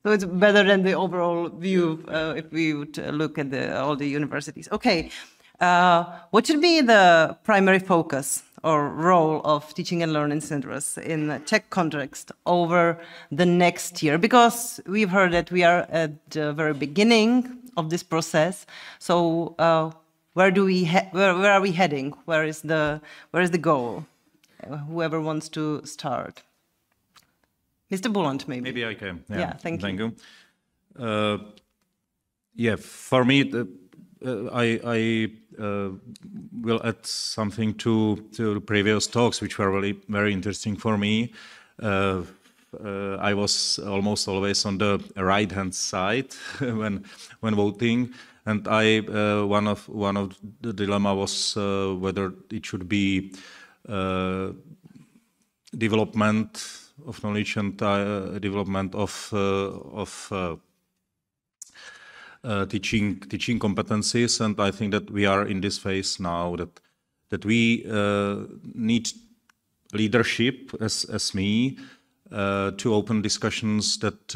So it's better than the overall view if we would look at all the universities. Okay, what should be the primary focus or role of teaching and learning centers in the Czech context over the next year? Because we've heard that we are at the very beginning of this process. So where are we heading? Where is the goal? Whoever wants to start. Mr. Bullant, maybe. Maybe I can. Yeah, thank you. Yeah, for me, I will add something to the previous talks, which were really very interesting for me. I was almost always on the right-hand side when voting, and one of the dilemma was whether it should be development of knowledge and development of teaching competencies, and I think that we are in this phase now that we need leadership as me to open discussions that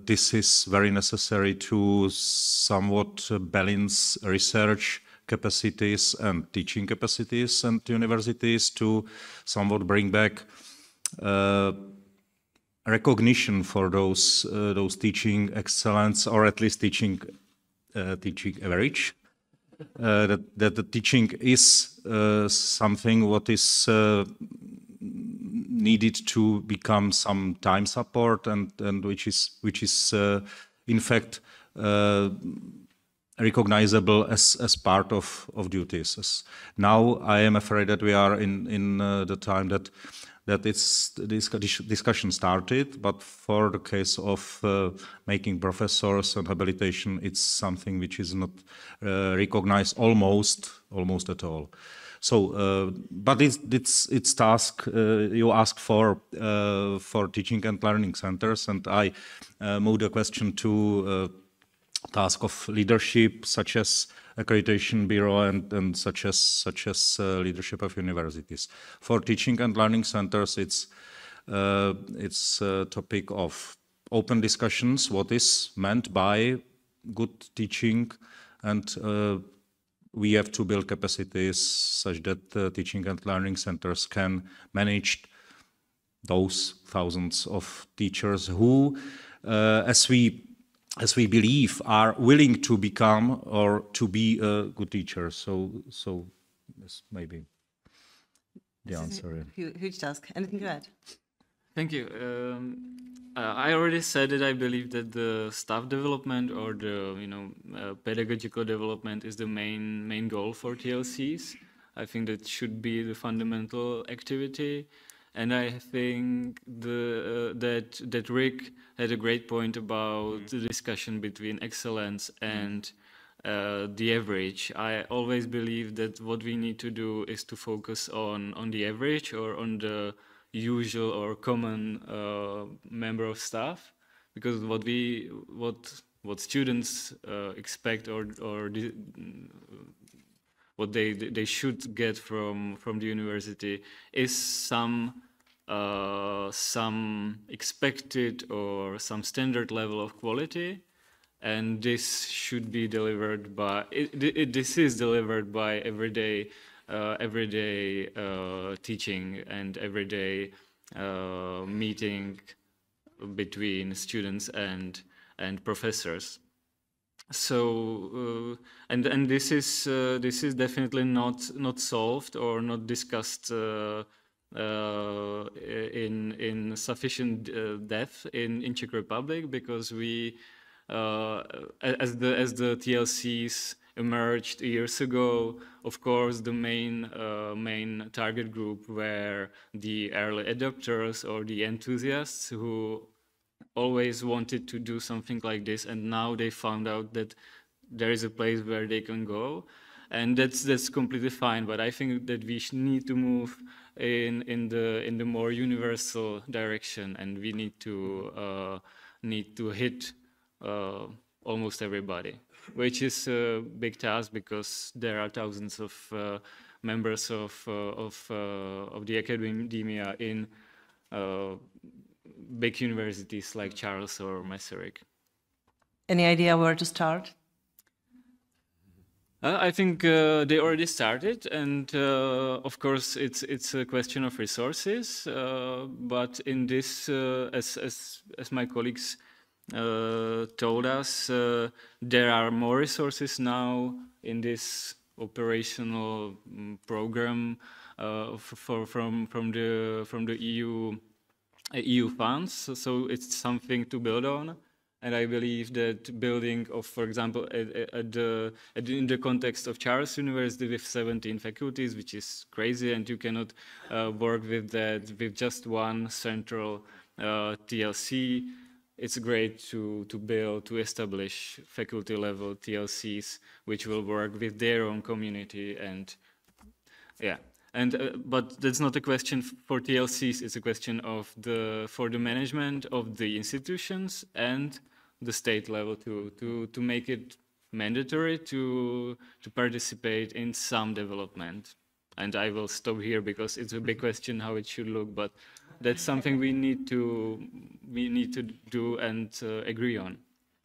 this is very necessary to somewhat balance research capacities and teaching capacities, and universities to somewhat bring back recognition for those teaching excellence, or at least teaching average. That the teaching is something what is needed to become some time support, and which is in fact recognizable as part of duties. Now I am afraid that we are in the time that that this discussion started, but for the case of making professors and habilitation, it's something which is not recognized almost at all. So, but it's task you ask for teaching and learning centers, and I moved a question to task of leadership, such as accreditation bureau and such as leadership of universities. For teaching and learning centers, it's a topic of open discussions. What is meant by good teaching, and we have to build capacities such that teaching and learning centers can manage those thousands of teachers who, as we believe, are willing to become or to be a good teacher. So this may be the answer. Huge task. Anything to add? Thank you. I already said that I believe that the staff development or the pedagogical development is the main goal for TLCs. I think that should be the fundamental activity. And I think that Rick had a great point about the discussion between excellence and the average. I always believe that what we need to do is to focus on the average or on the usual or common member of staff, because what students expect or what they should get from the university is some expected or some standard level of quality, and this should be delivered by this is delivered by everyday teaching and everyday meeting between students and professors. So and this is definitely not solved or not discussed in sufficient depth in Czech Republic, because we as the TLCs emerged years ago, of course the main target group were the early adopters or the enthusiasts who always wanted to do something like this, and now they found out that there is a place where they can go, and that's completely fine. But I think that we need to move in the more universal direction, and we need to hit almost everybody, which is a big task because there are thousands of members of the academia in big universities like Charles or Masaryk. Any idea where to start? I think they already started, and of course it's a question of resources. But in this, as my colleagues told us, there are more resources now in this operational program from the EU funds. So it's something to build on. And I believe that building of, for example, in the context of Charles University with 17 faculties, which is crazy, and you cannot work with that with just one central TLC. It's great to establish faculty level TLCs which will work with their own community, and yeah. And but that's not a question for TLCs. It's a question of for the management of the institutions and the state level to make it mandatory to participate in some development. And I will stop here because it's a big question how it should look. But that's something we need to do and agree on.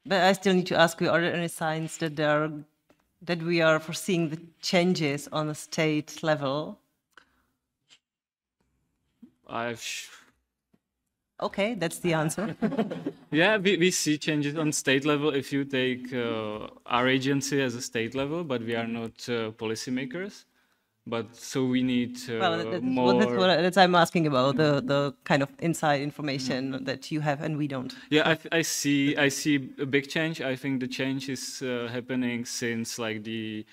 But I still need to ask you: are there any signs that we are foreseeing the changes on the state level? Okay, that's the answer. Yeah, we see changes on state level if you take our agency as a state level, but we are not policymakers. But so we need more. Well, that's what I'm asking about, the kind of inside information that you have and we don't. Yeah, I see a big change. I think the change is happening since like the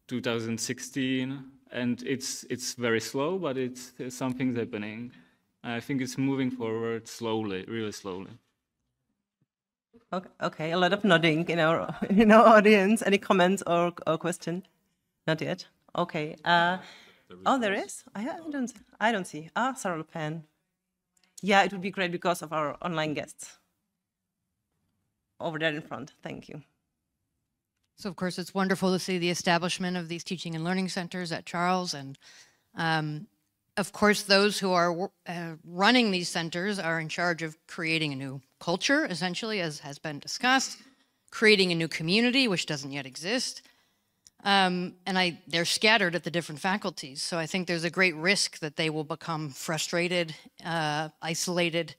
2016 and it's very slow, but it's something's happening. I think it's moving forward slowly, really slowly. Okay, a lot of nodding in our audience. Any comments or question? Not yet. Okay. Oh, there is. I don't see. Sarah Le Pen. Yeah, it would be great because of our online guests. Over there in front. Thank you. So, of course, it's wonderful to see the establishment of these teaching and learning centers at Charles. And, of course, those who are running these centers are in charge of creating a new culture, essentially, as has been discussed, creating a new community, which doesn't yet exist. And they're scattered at the different faculties. So I think there's a great risk that they will become frustrated, isolated.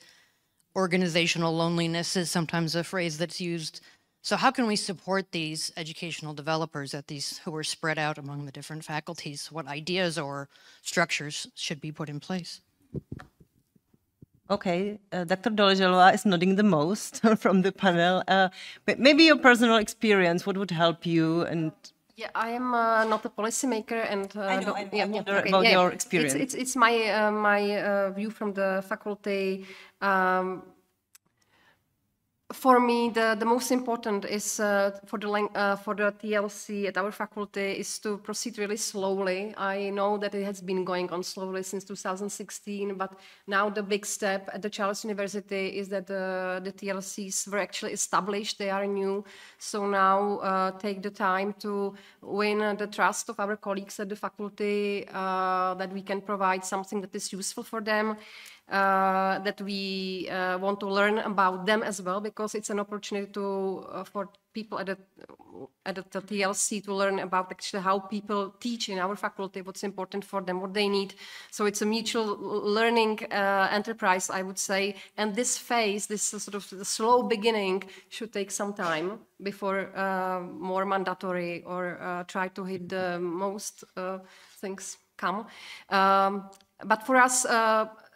Organizational loneliness is sometimes a phrase that's used. So how can we support these educational developers who are spread out among the different faculties? What ideas or structures should be put in place? Okay, Dr. Doležalová is nodding the most from the panel. But maybe your personal experience, what would help you? And yeah, I am not a policymaker, and I know about your experience. It's my my view from the faculty. For me, the most important is for the TLC at our faculty is to proceed really slowly. I know that it has been going on slowly since 2016, but now the big step at the Charles University is that the TLCs were actually established. They are new. So now take the time to win the trust of our colleagues at the faculty, that we can provide something that is useful for them. That we want to learn about them as well, because it's an opportunity for people at the TLC to learn about actually how people teach in our faculty, what's important for them, what they need. So it's a mutual learning enterprise, I would say. And this phase, this sort of the slow beginning, should take some time before more mandatory or try to hit the most things come. But for us,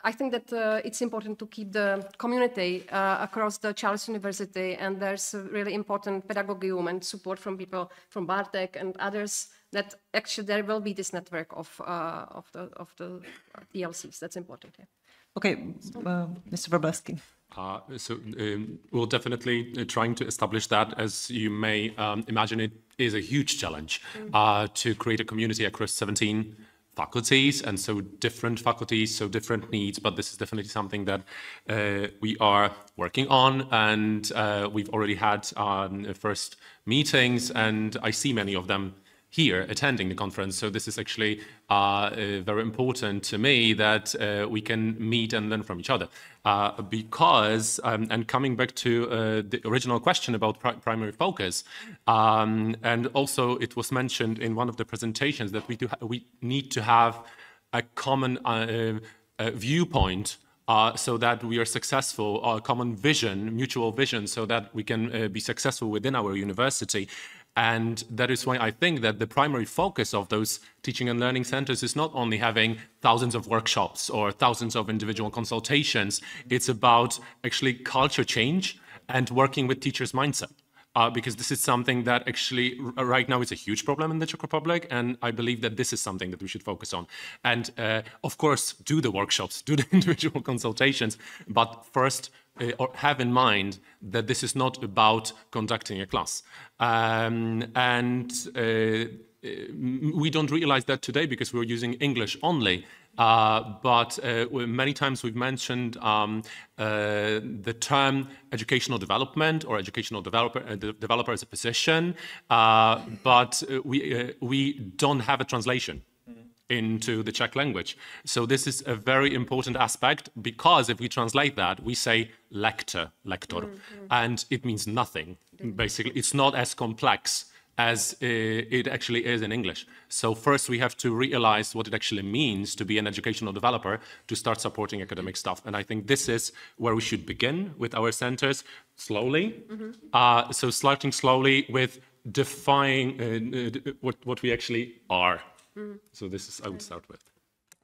I think that it's important to keep the community across the Charles University, and there's a really important Paedagogium and support from people from Bartek and others, that actually there will be this network of the TLCs. That's important. Yeah. Okay, Mr. Wróblewski. We're definitely trying to establish that. As you may imagine, it is a huge challenge to create a community across 17 faculties, and so different faculties, so different needs, but this is definitely something that we are working on, and we've already had first meetings, and I see many of them here attending the conference. So this is actually very important to me that we can meet and learn from each other. Because, and coming back to the original question about primary focus, and also it was mentioned in one of the presentations that we need to have a common viewpoint so that we are successful, a common vision, mutual vision, so that we can be successful within our university. And that is why I think that the primary focus of those teaching and learning centers is not only having thousands of workshops or thousands of individual consultations, it's about actually culture change and working with teachers' mindset. Because this is something that actually right now is a huge problem in the Czech Republic, and I believe that this is something that we should focus on. And of course, do the workshops, do the individual consultations, but first or have in mind that this is not about conducting a class. We don't realize that today because we're using English only. But many times we've mentioned the term educational development or educational developer as a position, but we don't have a translation into the Czech language. So this is a very important aspect, because if we translate that, we say lector, and it means nothing. Basically, it's not as complex as it actually is in English. So first we have to realize what it actually means to be an educational developer to start supporting academic stuff. And I think this is where we should begin with our centers, slowly. So starting slowly with defining what we actually are. So this is, I would start with.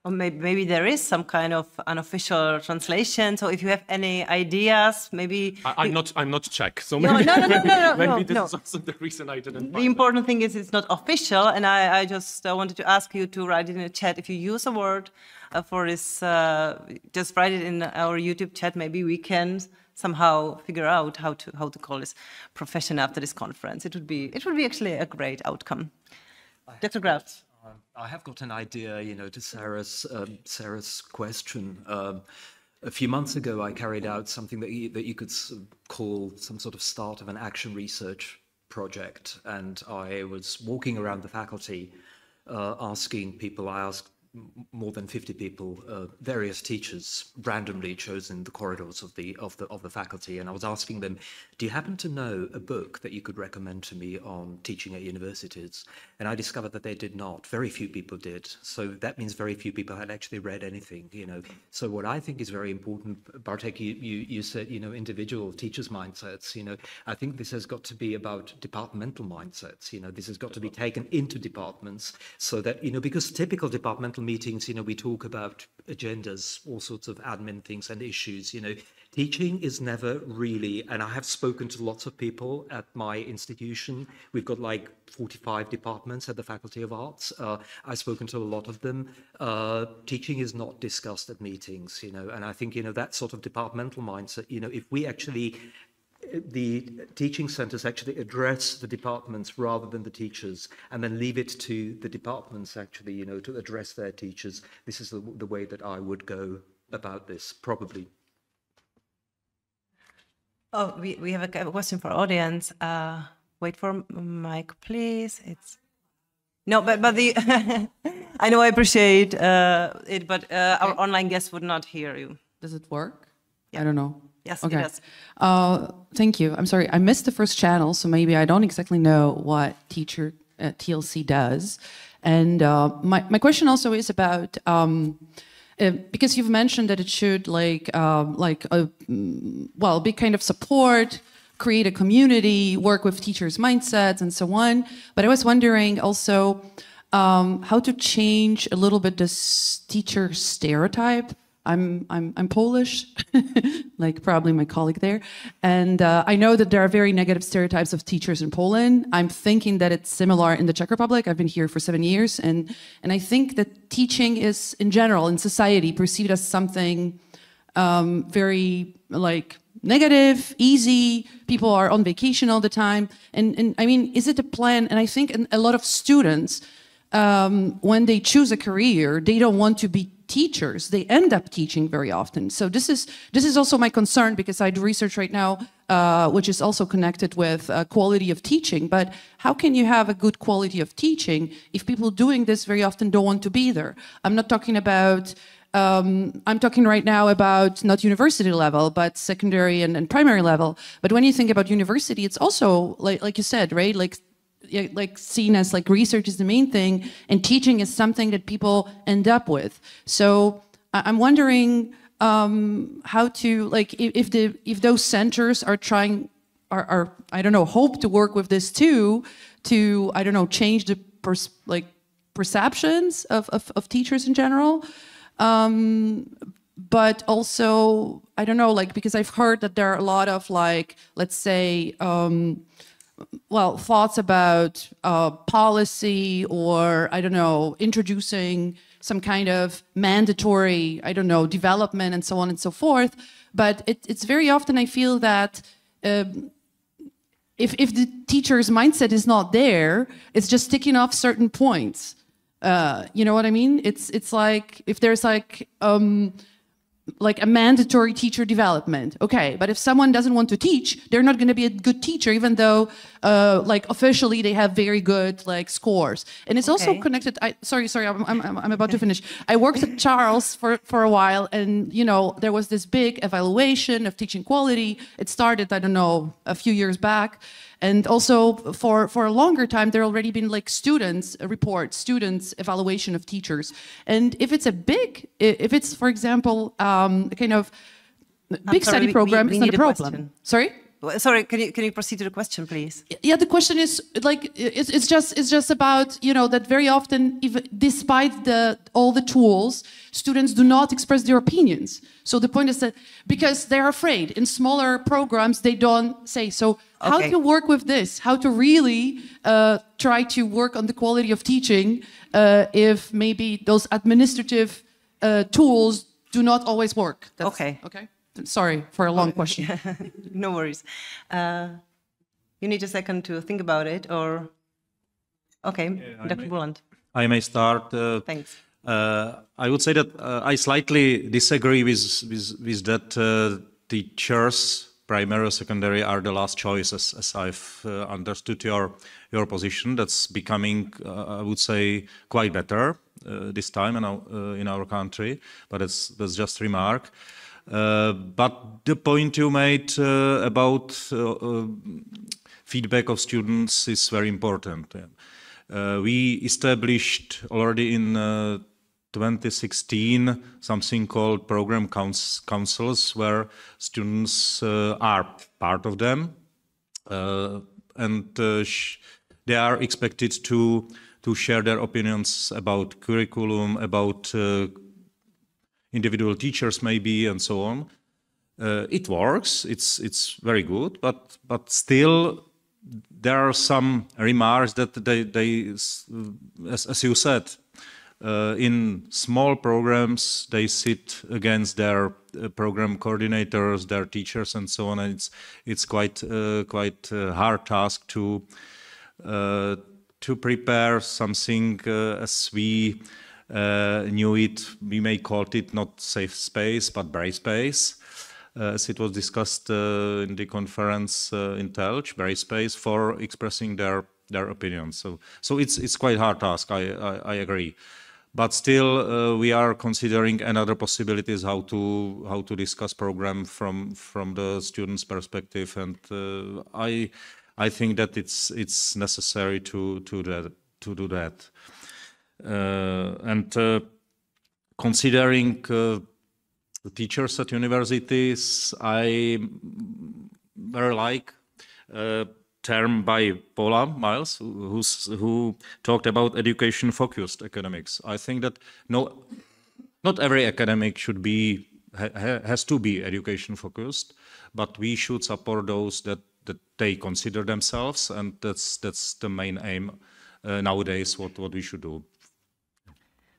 Or maybe there is some kind of unofficial translation. So if you have any ideas, maybe I'm not Czech, so no, maybe, no, maybe this is also the reason I didn't. The important thing is it's not official, and I just wanted to ask you to write it in the chat. If you use a word for this, just write it in our YouTube chat. Maybe we can somehow figure out how to call this profession after this conference. It would be actually a great outcome. Dr. Graf. I have got an idea, you know, to Sarah's question. A few months ago, I carried out something that you could call some sort of start of an action research project, and I was walking around the faculty, asking people. I asked more than 50 people, various teachers, randomly chosen in the corridors of the faculty, and I was asking them, do you happen to know a book that you could recommend to me on teaching at universities? And I discovered that they did not. Very few people did. So that means very few people had actually read anything, you know. So what I think is very important, Bartek, you said, you know, individual teachers' mindsets, you know. I think this has got to be about departmental mindsets, you know. This has got to be taken into departments so that, you know, because typical departmental meetings, you know, we talk about agendas, all sorts of admin things and issues, you know. Teaching is never really, and I have spoken to lots of people at my institution. We've got like 45 departments at the Faculty of Arts. I've spoken to a lot of them. Teaching is not discussed at meetings, you know, and I think, you know, that sort of departmental mindset, you know, if we actually, the teaching centres actually address the departments rather than the teachers, and then leave it to the departments actually, you know, to address their teachers. This is the way that I would go about this, probably. Oh, we have a question for audience. Wait for mic, please. It's no, but the I know I appreciate it, but our online guests would not hear you. Does it work? Yeah. I don't know. Yes, okay. it does. Thank you. I'm sorry, I missed the first channel, so maybe I don't exactly know what teacher TLC does. And my question also is about. Because you've mentioned that it should be kind of support, create a community, work with teachers' mindsets, and so on. But I was wondering also how to change a little bit this teacher stereotype. I'm Polish, like probably my colleague there, and I know that there are very negative stereotypes of teachers in Poland. I'm thinking that it's similar in the Czech Republic. I've been here for 7 years, and I think that teaching is, in general, in society, perceived as something very like negative, easy. People are on vacation all the time, and I mean, is it a plan? And I think a lot of students, when they choose a career, they don't want to be teachers. They end up teaching very often. So this is also my concern, because I do research right now, which is also connected with quality of teaching. But how can you have a good quality of teaching if people doing this very often don't want to be there? I'm not talking about. I'm talking right now about not university level, but secondary and primary level. But when you think about university, it's also like you said, right? Like seen as like research is the main thing, and teaching is something that people end up with. So I'm wondering how to, like, if those centers are trying, are I don't know, hope to work with this too, to I don't know, change the perceptions of teachers in general. But also I don't know, like, because I've heard that there are a lot of, like, let's say. Thoughts about policy, or, I don't know, introducing some kind of mandatory, I don't know, development and so on and so forth. But it's very often I feel that if the teacher's mindset is not there, it's just ticking off certain points. You know what I mean? It's like if there's like a mandatory teacher development. Okay, but if someone doesn't want to teach, they're not going to be a good teacher, even though like officially they have very good like scores. And it's also connected. Sorry, I'm about to finish. I worked at Charles for a while, and you know, there was this big evaluation of teaching quality. It started, I don't know, a few years back. And also for a longer time, there already been like students evaluation of teachers. And if it's for example, kind of big study program, it's not a problem. Sorry? Sorry, can you proceed to the question, please? Yeah, the question is like it's just about, you know, that very often, even despite all the tools, students do not express their opinions. So the point is that because they're afraid in smaller programs, they don't say. So how to work with this? How to really try to work on the quality of teaching if maybe those administrative tools do not always work? Okay. Sorry for a long question. No worries. You need a second to think about it, or okay, Dr. Buland. I may start. Thanks. I would say that I slightly disagree with that teachers, primary or secondary, are the last choice, as I've understood your position. That's becoming, I would say, quite better this time in our country, but that's just a remark. But the point you made about feedback of students is very important. We established already in 2016 something called program councils, where students are part of them, and they are expected to share their opinions about curriculum, about individual teachers maybe, and so on. It works, it's very good, but still there are some remarks that they as you said, in small programs they sit against their program coordinators, their teachers, and so on. And it's quite a hard task to prepare something as we knew it. We may call it not safe space, but brave space, as it was discussed in the conference in Telch, brave space for expressing their opinions. So it's quite hard task. I agree, but still we are considering another possibilities how to discuss program from the students' perspective, and I think that it's necessary to do that. And considering the teachers at universities, I very like a term by Paula Miles, who talked about education-focused academics. I think that not every academic should be has to be education-focused, but we should support those that they consider themselves, and that's the main aim nowadays. What we should do.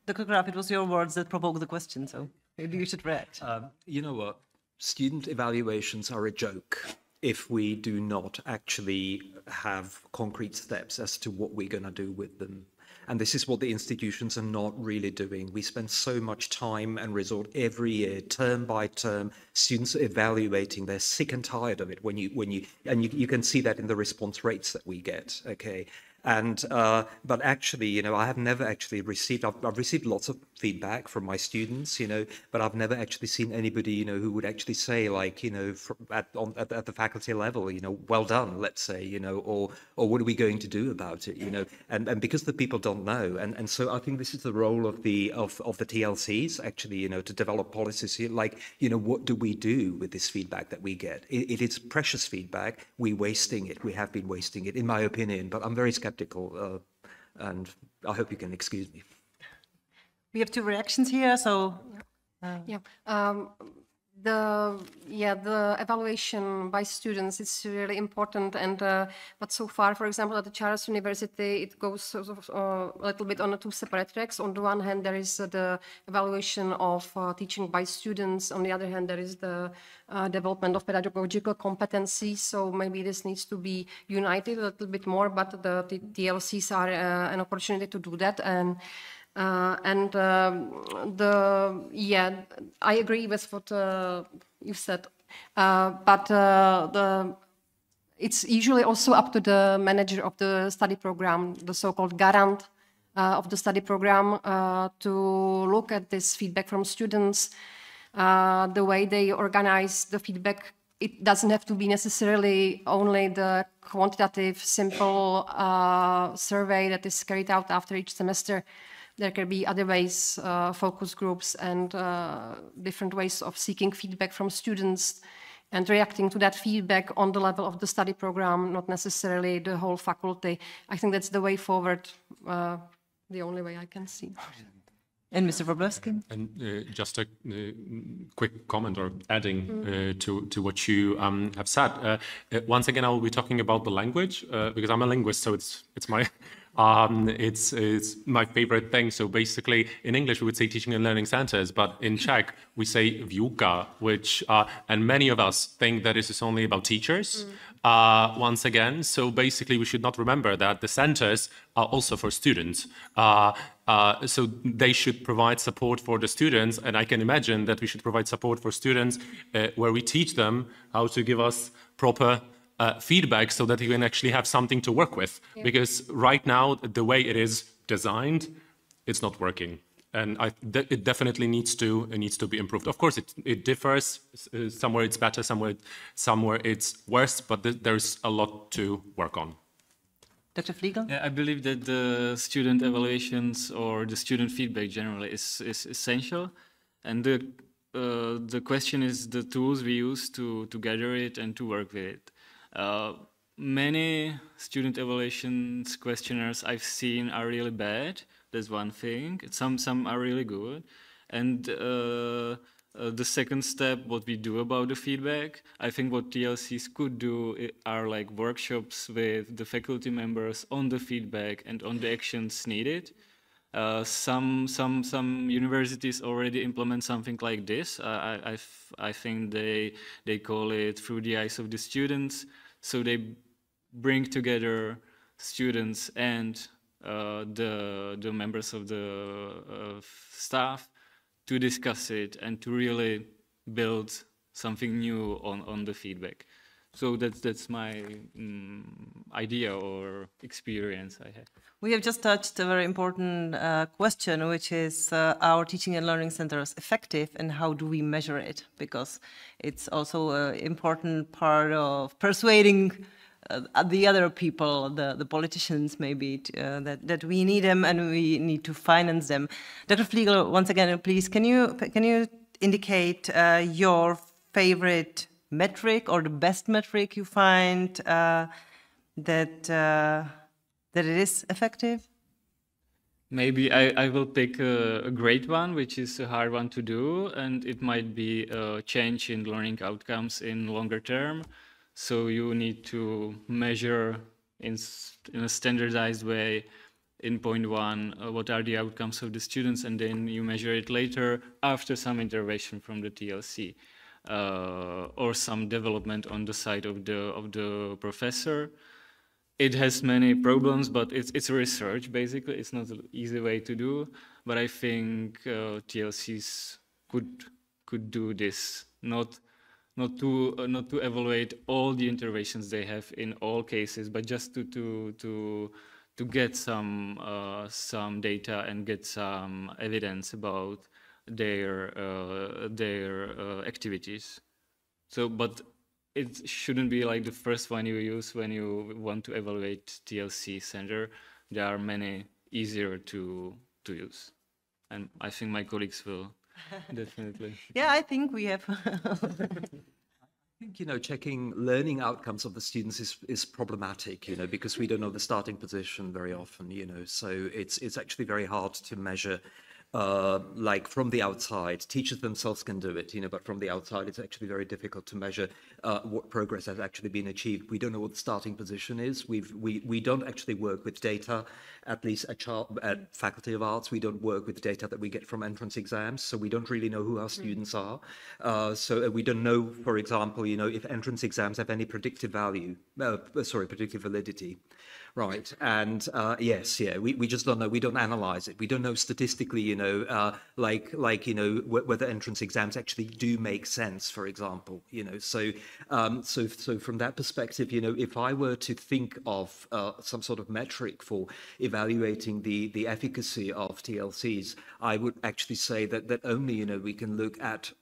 Dr. Graf, it was your words that provoked the question, so maybe you should react. You know what? Student evaluations are a joke if we do not actually have concrete steps as to what we're going to do with them. And this is what the institutions are not really doing. We spend so much time and resort every year, term by term, students evaluating. They're sick and tired of it and you can see that in the response rates that we get. Okay. And but actually, you know, I have never actually received. I've received lots of feedback from my students, you know, but I've never actually seen anybody, you know, who would actually say, like, you know, at the faculty level, you know, well done, let's say, you know, or what are we going to do about it, you know, and because the people don't know, and so I think this is the role of the TLCs actually, you know, to develop policies here, like, you know, what do we do with this feedback that we get? It is precious feedback. We're wasting it. We have been wasting it, in my opinion. But I'm very skeptical. And I hope you can excuse me. We have two reactions here, so the evaluation by students is really important, and but so far, for example, at the Charles University, it goes sort of, a little bit on two separate tracks. On the one hand, there is the evaluation of teaching by students. On the other hand, there is the development of pedagogical competencies. So maybe this needs to be united a little bit more, but the TLCs are an opportunity to do that. I agree with what you said, but it's usually also up to the manager of the study program, the so-called garant of the study program, to look at this feedback from students, the way they organize the feedback. It doesn't have to be necessarily only the quantitative, simple survey that is carried out after each semester. There can be other ways, focus groups and different ways of seeking feedback from students and reacting to that feedback on the level of the study program, not necessarily the whole faculty. I think that's the way forward, the only way I can see. And Mr. Wroblewski? And just a quick comment or adding to what you have said. Once again, I will be talking about the language because I'm a linguist, so it's my it's my favorite thing. So basically, in English we would say teaching and learning centers, but in Czech we say výuka, which and many of us think that this is only about teachers. Once again, so basically we should not remember that the centers are also for students. So they should provide support for the students, and I can imagine that we should provide support for students where we teach them how to give us proper feedback so that you can actually have something to work with. Yeah. Because right now, the way it is designed, it's not working. And it definitely needs to be improved. Of course, it differs. Somewhere it's better, somewhere it's worse, but there's a lot to work on. Dr. Fliegel? Yeah, I believe that the student evaluations or the student feedback generally is essential. And the question is the tools we use to gather it and to work with it. Many student evaluations questionnaires I've seen are really bad. That's one thing. Some are really good. And the second step, what we do about the feedback, I think what TLCs could do are like workshops with the faculty members on the feedback and on the actions needed. Some universities already implement something like this. I think they call it through the eyes of the students. So they bring together students and the members of the staff to discuss it and to really build something new on the feedback. So that's my idea or experience I have. We have just touched a very important question, which is our teaching and learning centers effective and how do we measure it? Because it's also an important part of persuading the other people, the politicians maybe, that we need them and we need to finance them. Dr. Fliegel, once again, please, can you indicate your favorite metric or the best metric you find that it is effective? Maybe I will pick a great one, which is a hard one to do, and it might be a change in learning outcomes in longer term. So you need to measure in a standardized way in point one what are the outcomes of the students, and then you measure it later after some intervention from the TLC or some development on the side of the professor. It has many problems, but it's research basically. It's not an easy way to do, but I think TLCs could do this. Not to evaluate all the interventions they have in all cases, but just to get some data and get some evidence about their activities. So, but it shouldn't be like the first one you use when you want to evaluate TLC center. There are many easier to use, and I think my colleagues will definitely. Yeah, I think we have. I think, checking learning outcomes of the students is problematic, because we don't know the starting position very often, so it's actually very hard to measure like from the outside. Teachers themselves can do it, but from the outside it's actually very difficult to measure what progress has actually been achieved. We don't know what the starting position is. We don't actually work with data, at least at Faculty of Arts. We don't work with data that we get from entrance exams, so we don't really know who our students are. So we don't know, for example, if entrance exams have any predictive value, predictive validity. Right, and we just don't know. We don't analyze it. We don't know statistically, whether entrance exams actually do make sense, for example. So from that perspective, if I were to think of some sort of metric for evaluating the efficacy of TLCs, I would actually say that only we can look at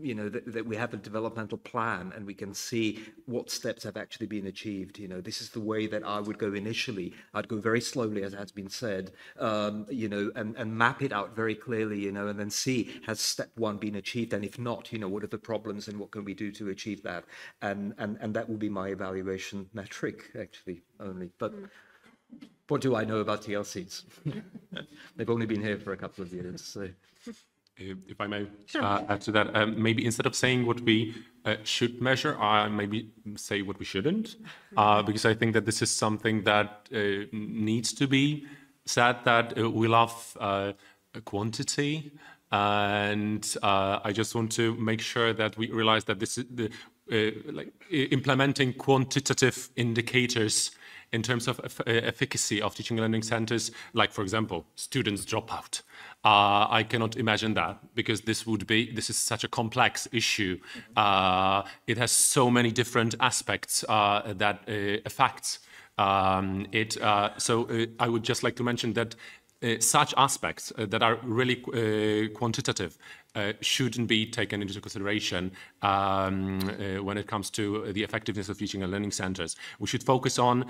you know, that we have a developmental plan and we can see what steps have actually been achieved. You know, this is the way that I would go initially. I'd go very slowly, as has been said, you know, and map it out very clearly, you know, and then see, has step one been achieved? And if not, you know, what are the problems and what can we do to achieve that? And that will be my evaluation metric, actually, only. But what do I know about TLCs? They've only been here for a couple of years, so... If I may add to that, maybe instead of saying what we should measure, I maybe say what we shouldn't, because I think that this is something that needs to be said, that we love quantity, and I just want to make sure that we realize that this is like implementing quantitative indicators in terms of efficacy of teaching and learning centers, like, for example, students drop out. I cannot imagine that, because this is such a complex issue. It has so many different aspects that affects it. So I would just like to mention that such aspects that are really quantitative shouldn't be taken into consideration when it comes to the effectiveness of teaching and learning centers. We should focus on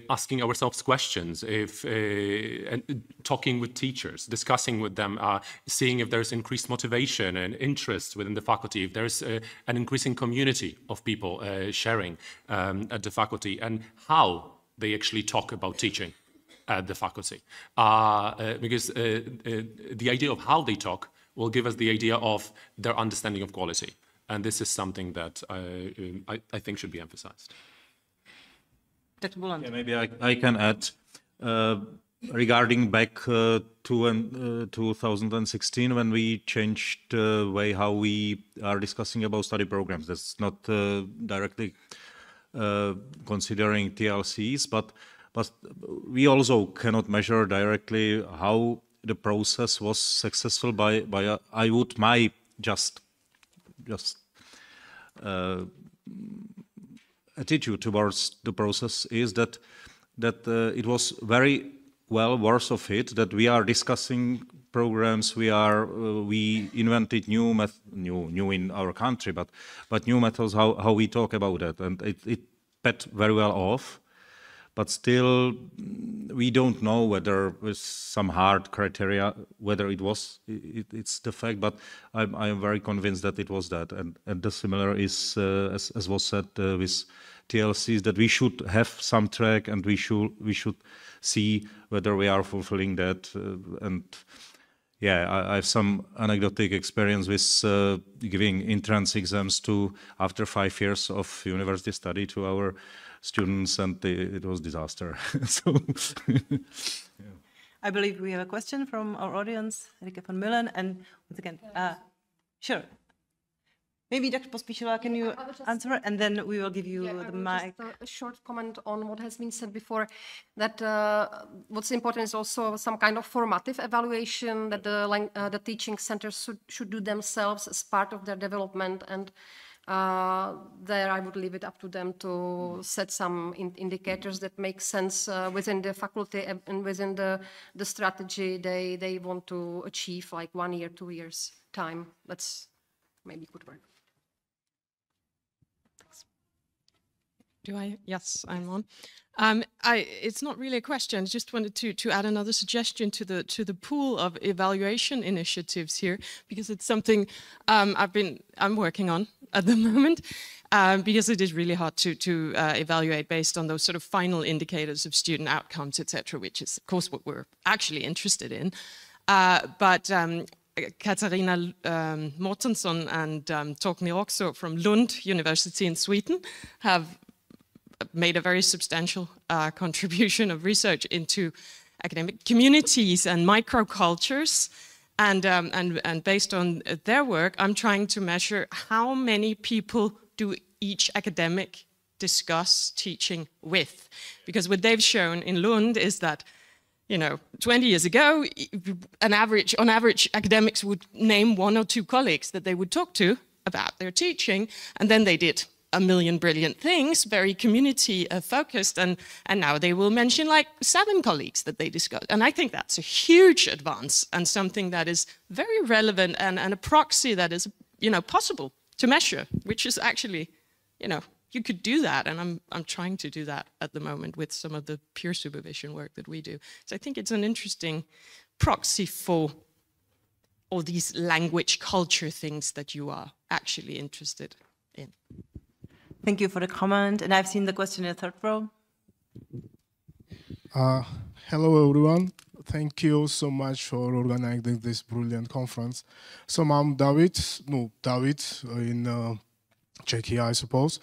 asking ourselves questions, and talking with teachers, discussing with them, seeing if there's increased motivation and interest within the faculty, if there's an increasing community of people sharing at the faculty, and how they actually talk about teaching at the faculty. Because the idea of how they talk will give us the idea of their understanding of quality. And this is something that I think should be emphasized. Yeah, maybe I can add, regarding back to 2016, when we changed the way how we are discussing about study programs. That's not directly considering TLCs, but we also cannot measure directly how the process was successful by I would my just attitude towards the process is that it was very well worth of it that we are discussing programs, we invented new in our country, but new methods how we talk about that, and it paid very well off. But still, we don't know whether with some hard criteria, whether it's the fact, but I am very convinced that it was that. And the similar is, as was said with TLCs, that we should have some track and we should see whether we are fulfilling that. And yeah, I have some anecdotal experience with giving entrance exams after 5 years of university study to our students, and it was disaster. So, yeah. I believe we have a question from our audience, Rike van Mullen, and once again, sure. Maybe Dr. Pospíšilová, can you answer, and then we will give you the mic. Just a short comment on what has been said before, that what's important is also some kind of formative evaluation that the teaching centers should do themselves as part of their development, and there I would leave it up to them to set some indicators that make sense within the faculty and within the strategy they want to achieve, like 1 year, 2 years time. That's maybe could work. Thanks. Do I? Yes, I'm on. It's not really a question. I just wanted to add another suggestion to the pool of evaluation initiatives here, because it's something I'm working on at the moment, because it is really hard to evaluate based on those sort of final indicators of student outcomes, etc., which is of course what we're actually interested in. But Katarina Mårtensson and Torgny Roxo from Lund University in Sweden have made a very substantial contribution of research into academic communities and microcultures. And based on their work, I'm trying to measure how many people do each academic discuss teaching with. Because what they've shown in Lund is that, 20 years ago, on average, academics would name 1 or 2 colleagues that they would talk to about their teaching, and then they did a million brilliant things, very community focused, and now they will mention like 7 colleagues that they discuss. And I think that's a huge advance and something that is very relevant and a proxy that is possible to measure, which is actually, you could do that, and I'm trying to do that at the moment with some of the peer supervision work that we do. So I think it's an interesting proxy for all these language culture things that you are actually interested in. Thank you for the comment, and I've seen the question in the third row. Hello everyone. Thank you so much for organizing this brilliant conference. So I'm David in Czechia, I suppose.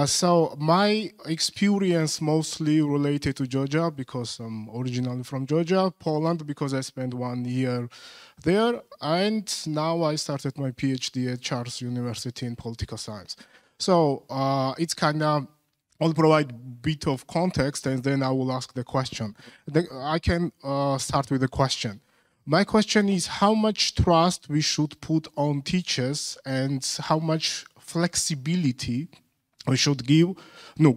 So my experience mostly related to Georgia because I'm originally from Georgia, Poland because I spent 1 year there, and now I started my PhD at Charles University in political science. So it's kind of, I'll provide a bit of context and then I will ask the question. I can start with the question. My question is how much trust we should put on teachers and how much flexibility we should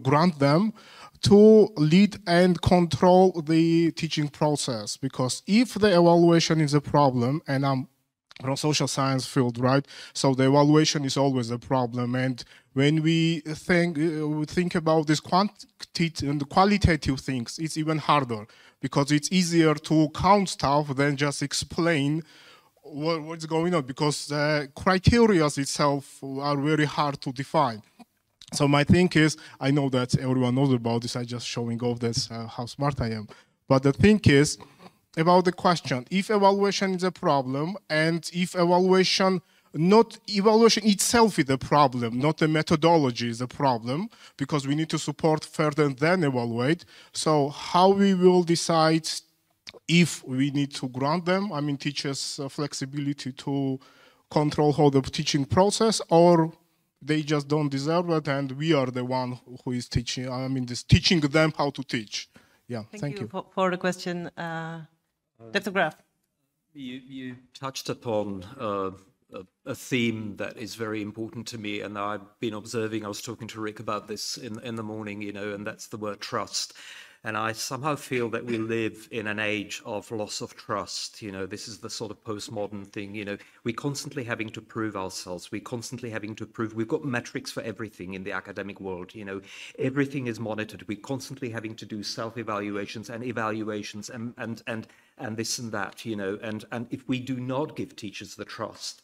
grant them to lead and control the teaching process. Because if the evaluation is a problem, and I'm from social science field, right? So the evaluation is always a problem. And when we think about this quantitative and qualitative things, it's even harder because it's easier to count stuff than just explain what's going on, because the criteria itself are very hard to define. So my thing is, I know that everyone knows about this, I'm just showing off that's how smart I am. But the thing is, about the question, if evaluation is a problem, and if evaluation itself is a problem, not the methodology is a problem, because we need to support further than evaluate. So how we will decide if we need to grant them, I mean, teachers flexibility to control how the teaching process, or they just don't deserve it, and we are the one who is teaching, teaching them how to teach. Yeah, thank you. For the question. Dr. Graf. You touched upon a theme that is very important to me, and I've been observing, I was talking to Rick about this in the morning, and that's the word trust. And I somehow feel that we live in an age of loss of trust. This is the sort of postmodern thing. We're constantly having to prove ourselves. We're constantly having to prove. We've got metrics for everything in the academic world. Everything is monitored. We're constantly having to do self-evaluations and evaluations and this and that. And if we do not give teachers the trust,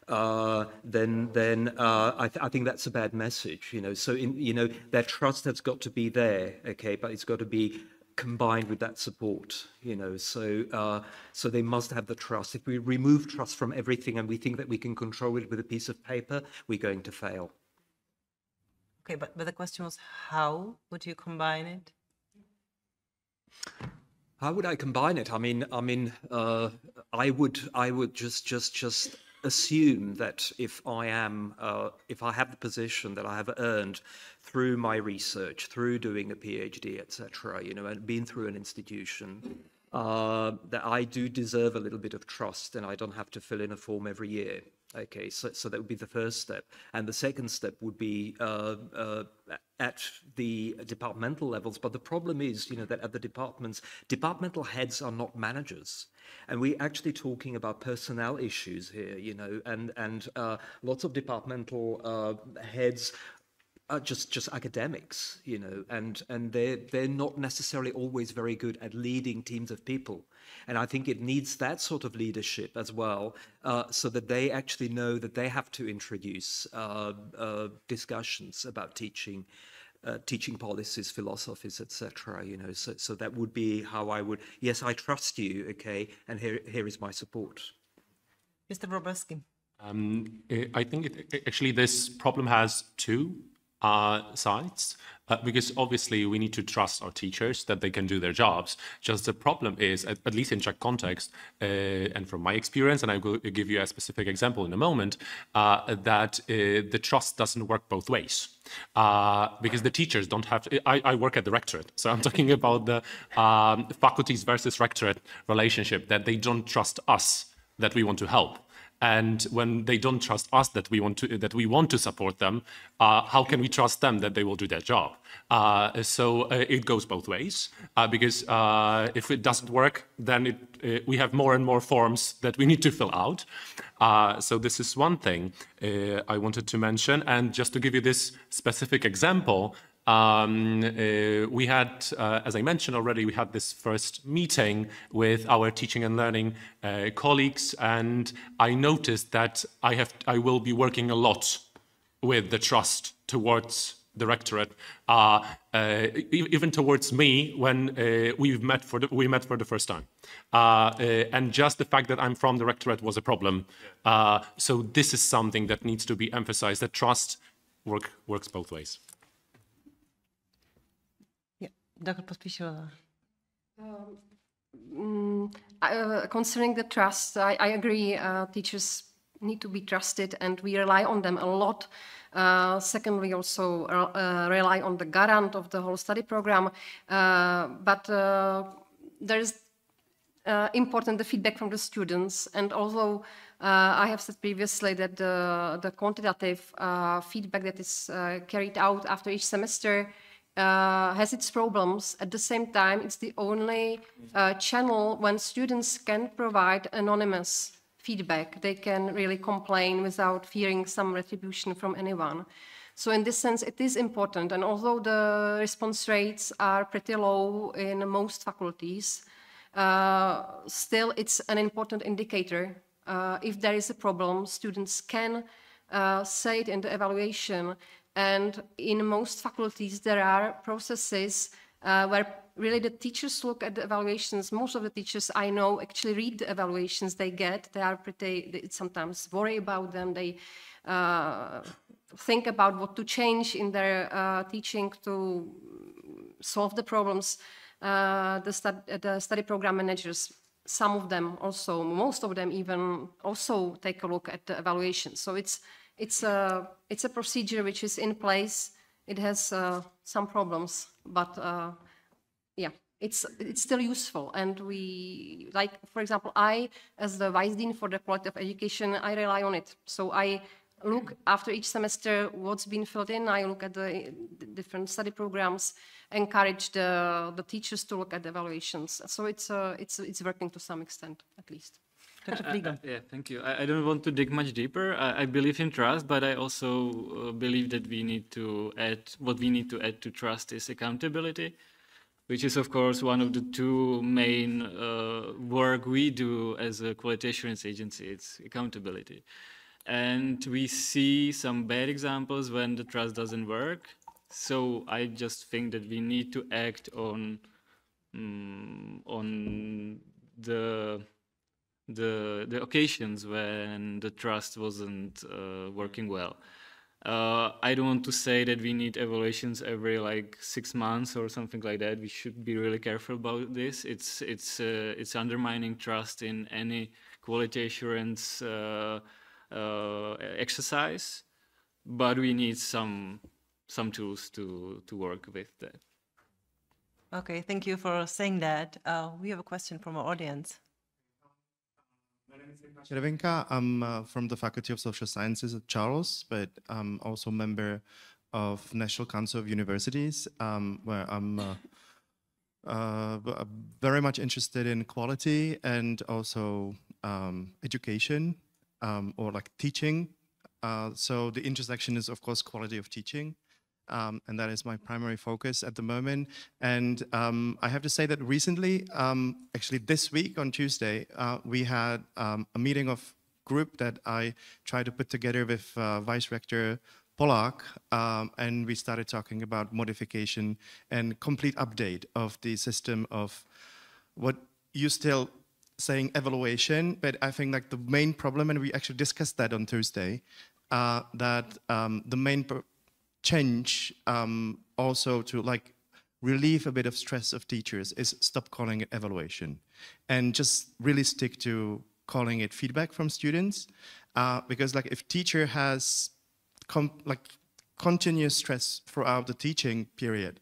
then I think that's a bad message, So their trust has got to be there, okay, but it's got to be combined with that support, So they must have the trust. If we remove trust from everything and we think that we can control it with a piece of paper, we're going to fail. Okay, but the question was, how would you combine it? How would I combine it? I would just assume that if I have the position that I have earned through my research, through doing a PhD, etc., and been through an institution, that I do deserve a little bit of trust, and I don't have to fill in a form every year. Okay, so that would be the first step. And the second step would be at the departmental levels. But the problem is, that at the departments, departmental heads are not managers. And we're actually talking about personnel issues here, and lots of departmental heads are just academics, and they're not necessarily always very good at leading teams of people. And I think it needs that sort of leadership as well, so that they actually know that they have to introduce discussions about teaching policies, philosophies, etc. So that would be how I would. Yes, I trust you, okay, and here is my support. Mr. Wróblewski. I think actually this problem has two sides, because obviously we need to trust our teachers that they can do their jobs. Just the problem is, at least in Czech context, and from my experience, and I will give you a specific example in a moment, that the trust doesn't work both ways. Because the teachers don't have to, I work at the Rectorate, so I'm talking about the faculties versus Rectorate relationship, that they don't trust us that we want to help. And when they don't trust us that we want to support them, how can we trust them that they will do their job? So it goes both ways, because if it doesn't work, then we have more and more forms that we need to fill out. So this is one thing I wanted to mention. And just to give you this specific example, we had, as I mentioned already, we had this first meeting with our teaching and learning colleagues, and I noticed that I will be working a lot with the trust towards the rectorate, even towards me when we met for the first time, and just the fact that I'm from the rectorate was a problem. So this is something that needs to be emphasized. That trust works both ways. Dr. Pospíšilová. Concerning the trust, I agree. Teachers need to be trusted, and we rely on them a lot. Second, we also rely on the garant of the whole study program. But there is important the feedback from the students, and although I have said previously that the quantitative feedback that is carried out after each semester has its problems. At the same time, it's the only channel when students can provide anonymous feedback. They can really complain without fearing some retribution from anyone. So in this sense, it is important. And although the response rates are pretty low in most faculties, still it's an important indicator. If there is a problem, students can say it in the evaluation. And in most faculties, there are processes where really the teachers look at the evaluations. Most of the teachers I know actually read the evaluations they get. They are they sometimes worry about them. They think about what to change in their teaching to solve the problems. The study program managers, some of them also, most of them even also take a look at the evaluation. So it's a procedure which is in place. It has some problems, but yeah, it's still useful. And we, like, for example, I, as the Vice Dean for the Quality of Education, I rely on it. So I look after each semester what's been filled in. I look at the different study programs, encourage the teachers to look at the evaluations. So it's working to some extent, at least. Yeah, thank you. I don't want to dig much deeper. I believe in trust, but I also believe that we need to add to trust is accountability, which is, of course, one of the two main work we do as a quality assurance agency. It's accountability. And we see some bad examples when the trust doesn't work. So I just think that we need to act on the occasions when the trust wasn't working well. I don't want to say that we need evaluations every 6 months or something like that. We should be really careful about this. It's undermining trust in any quality assurance exercise, but we need some tools to work with that. Okay, thank you for saying that. We have a question from our audience. My name is Červenka. I'm from the Faculty of Social Sciences at Charles, but I'm also a member of National Council of Universities, where I'm very much interested in quality and also education or teaching. So the intersection is, of course, quality of teaching. And that is my primary focus at the moment. And I have to say that recently, actually this week on Tuesday, we had a meeting of group that I tried to put together with Vice Rector Polak, and we started talking about modification and complete update of the system of what you still saying evaluation, but I think the main problem, and we actually discussed that on Tuesday, that the main change also to relieve a bit of stress of teachers is stop calling it evaluation and just really stick to calling it feedback from students, because if teacher has continuous stress throughout the teaching period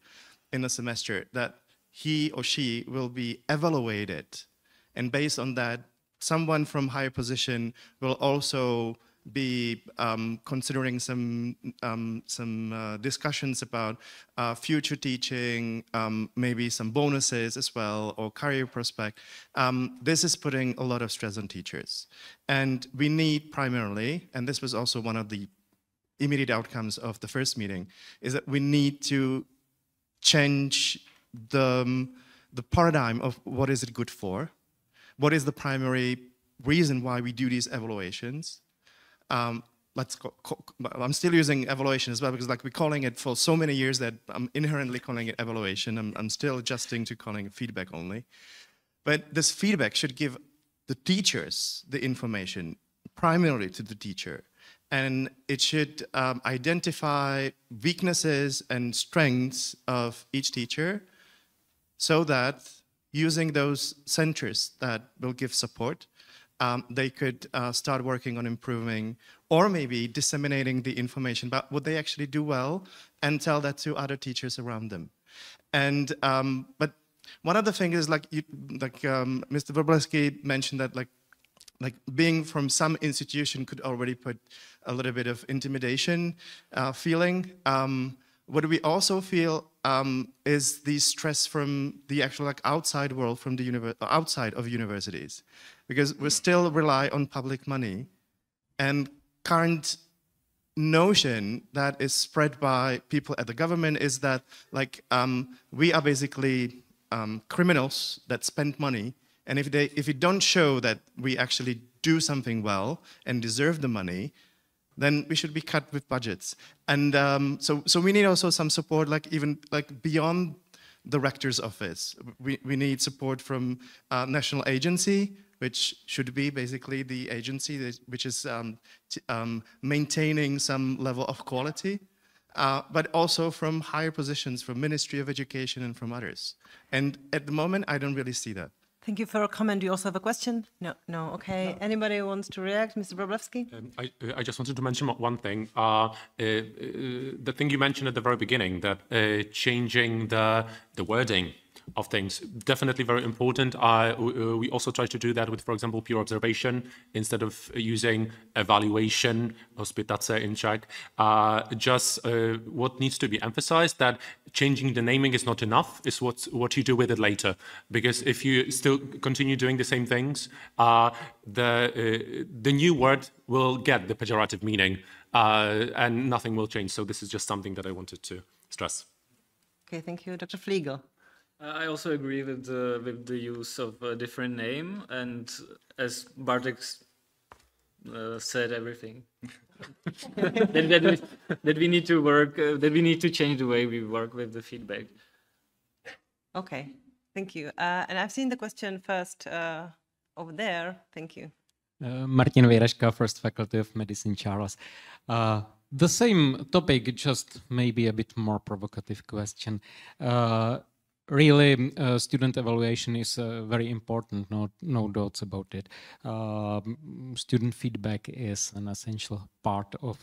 in a semester, that he or she will be evaluated, and based on that someone from higher position will also be considering some discussions about future teaching, maybe some bonuses as well, or career prospect. This is putting a lot of stress on teachers. And we need primarily, and this was also one of the immediate outcomes of the first meeting, is that we need to change the paradigm of what is it good for, what is the primary reason why we do these evaluations. I'm still using evaluation as well, because like we're calling it for so many years that I'm inherently calling it evaluation. I'm still adjusting to calling it feedback only. But this feedback should give the teachers the information, primarily to the teacher. And it should identify weaknesses and strengths of each teacher, so that using those centers that will give support, they could start working on improving, or maybe disseminating the information about what they actually do well, and tell that to other teachers around them. And but one other thing is, like Mr. Wróblewski mentioned, that like being from some institution could already put a little bit of intimidation feeling. What we also feel is the stress from the actual outside world, from the outside of universities, because we still rely on public money, and current notion that is spread by people at the government is that we are basically criminals that spend money, and if we don't show that we actually do something well and deserve the money, then we should be cut with budgets. And so we need also some support, even beyond the rector's office. We need support from national agency, which should be basically the agency which is maintaining some level of quality, but also from higher positions, from Ministry of Education and from others. And at the moment, I don't really see that. Thank you for a comment. Do you also have a question? No, okay. No. Anybody wants to react? Mr. Wróblewski? I just wanted to mention one thing. The thing you mentioned at the very beginning, that changing the wording of things, definitely very important. We also try to do that with, for example, pure observation instead of using evaluation, hospitace in Czech. What needs to be emphasized, that changing the naming is not enough, is what you do with it later. Because if you still continue doing the same things, the new word will get the pejorative meaning, and nothing will change. So this is just something that I wanted to stress. Okay, thank you. Dr. Fliegel. I also agree with the use of a different name, and as Bartek said everything. that we need to work, that we need to change the way we work with the feedback. Okay, thank you. And I've seen the question first over there. Thank you. Martin Vejraška, First Faculty of Medicine, Charles. The same topic, just maybe a bit more provocative question. Really, student evaluation is very important, no doubts about it. Student feedback is an essential part of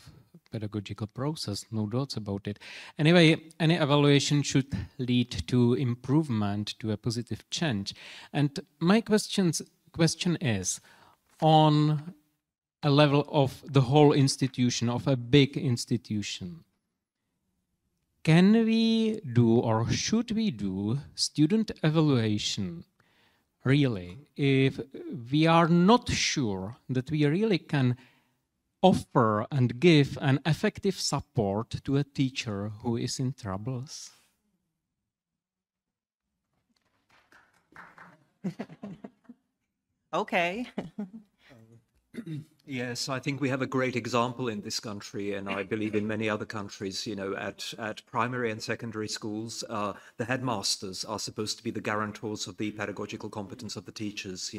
pedagogical process, no doubts about it. Anyway, any evaluation should lead to improvement, to a positive change. And my question is, on a level of the whole institution, of a big institution, can we do, or should we do, student evaluation really if we are not sure that we really can offer and give an effective support to a teacher who is in troubles? Okay. Yes, I think we have a great example in this country, and I believe in many other countries, at primary and secondary schools, the headmasters are supposed to be the guarantors of the pedagogical competence of the teachers,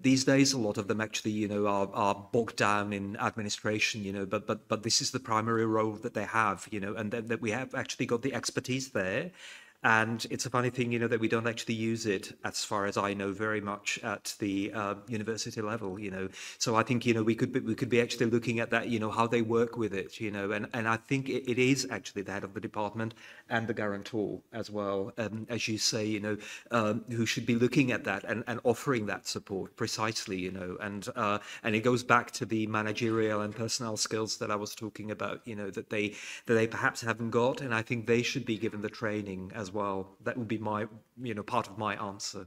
These days, a lot of them actually, are bogged down in administration, but this is the primary role that they have, and that we have actually got the expertise there. And it's a funny thing, that we don't actually use it, as far as I know, very much at the university level. So I think we could be actually looking at that, how they work with it, and I think it is actually the head of the department and the guarantor as well, as you say, who should be looking at that and offering that support precisely, and it goes back to the managerial and personnel skills that I was talking about, that they perhaps haven't got, and I think they should be given the training as well. That would be my, part of my answer.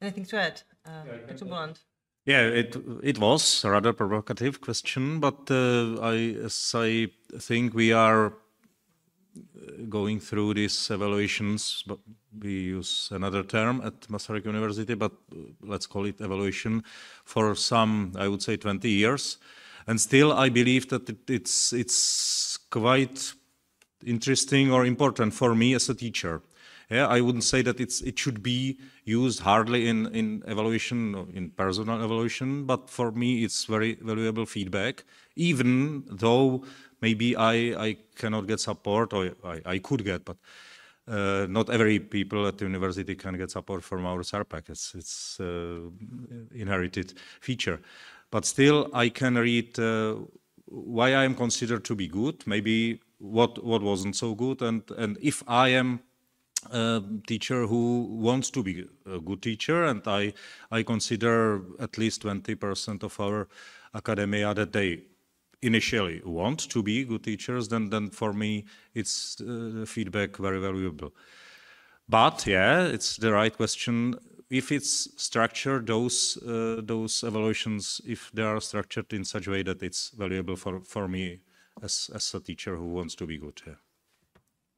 Anything to add, Dr. Bond? Yeah, it was a rather provocative question, but I think we are going through these evaluations, but we use another term at Masaryk University, but let's call it evaluation, for some, I would say, 20 years. And still, I believe that it's quite interesting or important for me as a teacher. Yeah, I wouldn't say that it should be used hardly in evaluation, in personal evaluation, but for me it's very valuable feedback, even though maybe I cannot get support, or I could get, but not every people at the university can get support from our SARPAC. It's inherited feature. But still, I can read why I am considered to be good, maybe what wasn't so good, and if I am a teacher who wants to be a good teacher, and I consider at least 20% of our academia that they initially want to be good teachers, then for me it's feedback very valuable. But yeah, it's the right question. If it's structured, those evaluations, if they are structured in such a way that it's valuable for me as a teacher who wants to be good. Yeah.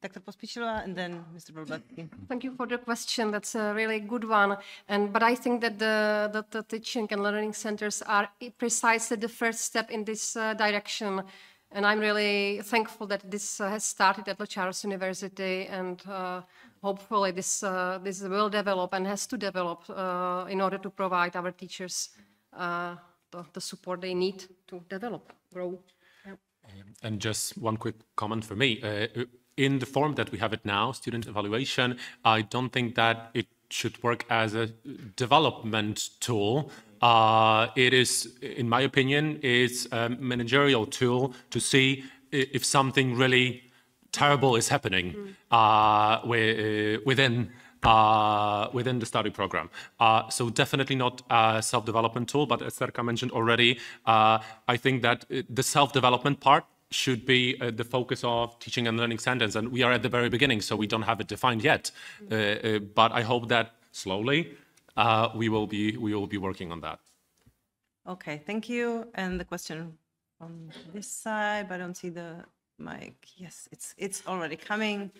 Dr. Pospíšilová, and then Mr. Wróblewski. Thank you for the question. That's a really good one. But I think that the teaching and learning centers are precisely the first step in this direction. And I'm really thankful that this has started at the Charles University, and hopefully this will develop and has to develop in order to provide our teachers the support they need to develop, grow. Yeah. And just one quick comment for me. In the form that we have it now, student evaluation, I don't think that it should work as a development tool. It is, in my opinion, is a managerial tool to see if something really terrible is happening within the study program. So definitely not a self-development tool, but as Terka mentioned already, I think that the self-development part should be the focus of teaching and learning centers, and we are at the very beginning, so we don't have it defined yet. But I hope that slowly we will be working on that. Okay, thank you. And the question on this side, but I don't see the mic. Yes, it's already coming.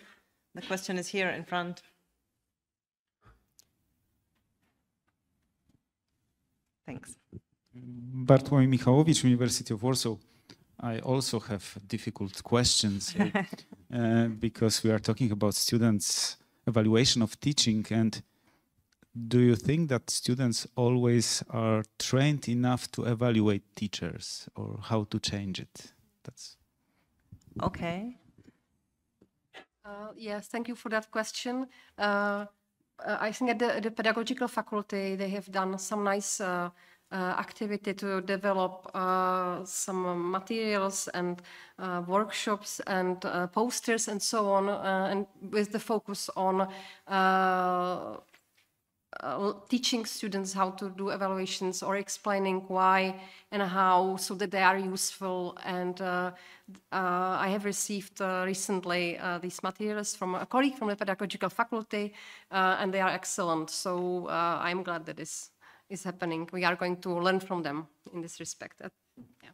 The question is here in front. Thanks. Bartłomiej Michałowicz, University of Warsaw. I also have difficult questions because we are talking about students' evaluation of teaching. And do you think that students always are trained enough to evaluate teachers, or how to change it? That's okay. Yes, thank you for that question. I think at the pedagogical faculty they have done some nice activity to develop some materials and workshops and posters and so on, and with the focus on teaching students how to do evaluations or explaining why and how, so that they are useful. And I have received recently these materials from a colleague from the pedagogical faculty, and they are excellent. So I'm glad that this is happening. We are going to learn from them in this respect. Yeah.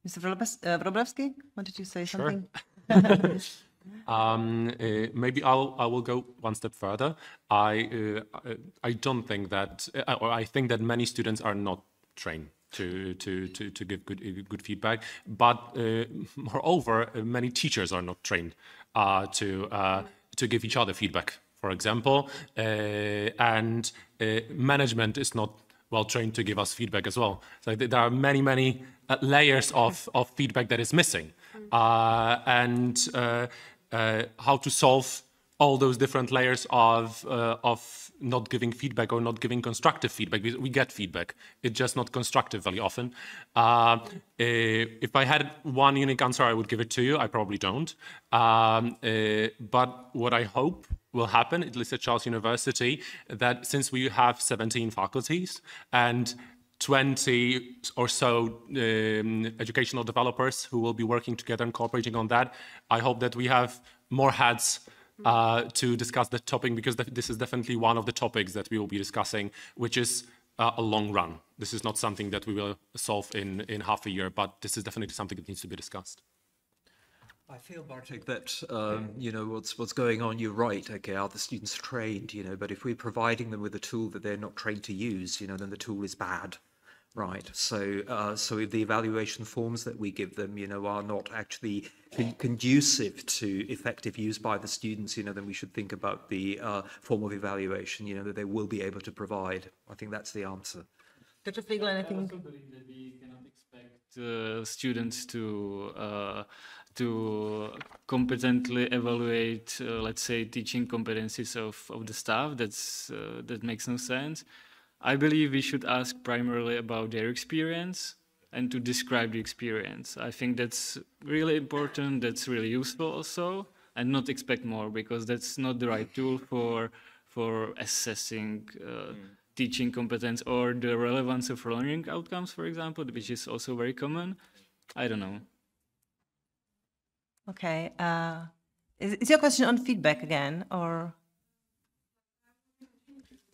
Mr. Wróblewski, wanted to say something? Maybe I will go one step further. I don't think that, or I think that many students are not trained to give good feedback, but moreover, many teachers are not trained to give each other feedback, for example, and management is not well trained to give us feedback as well. So there are many layers of feedback that is missing, and how to solve all those different layers of not giving feedback or not giving constructive feedback. We get feedback, it's just not constructive very often. If I had one unique answer, I would give it to you. I probably don't. But what I hope will happen, at least at Charles University, that since we have 17 faculties and 20 or so educational developers who will be working together and cooperating on that, I hope that we have more heads to discuss the topic, because this is definitely one of the topics that we will be discussing, which is a long run. This is not something that we will solve in half a year, but this is definitely something that needs to be discussed. I feel, Bartek, that you know what's going on. You're right. Okay, are the students trained? You know, but if we're providing them with a tool that they're not trained to use, you know, then the tool is bad, right? So, so if the evaluation forms that we give them, you know, are not actually conducive to effective use by the students, you know, then we should think about the form of evaluation, you know, that they will be able to provide. I think that's the answer. Dr. Flegel, I think. I also believe that we cannot expect students to competently evaluate, let's say, teaching competencies of the staff. That makes no sense. I believe we should ask primarily about their experience and to describe the experience. I think that's really important, that's really useful also, and not expect more, because that's not the right tool for assessing teaching competence or the relevance of learning outcomes, for example, which is also very common. I don't know. Okay. Is your question on feedback again, or?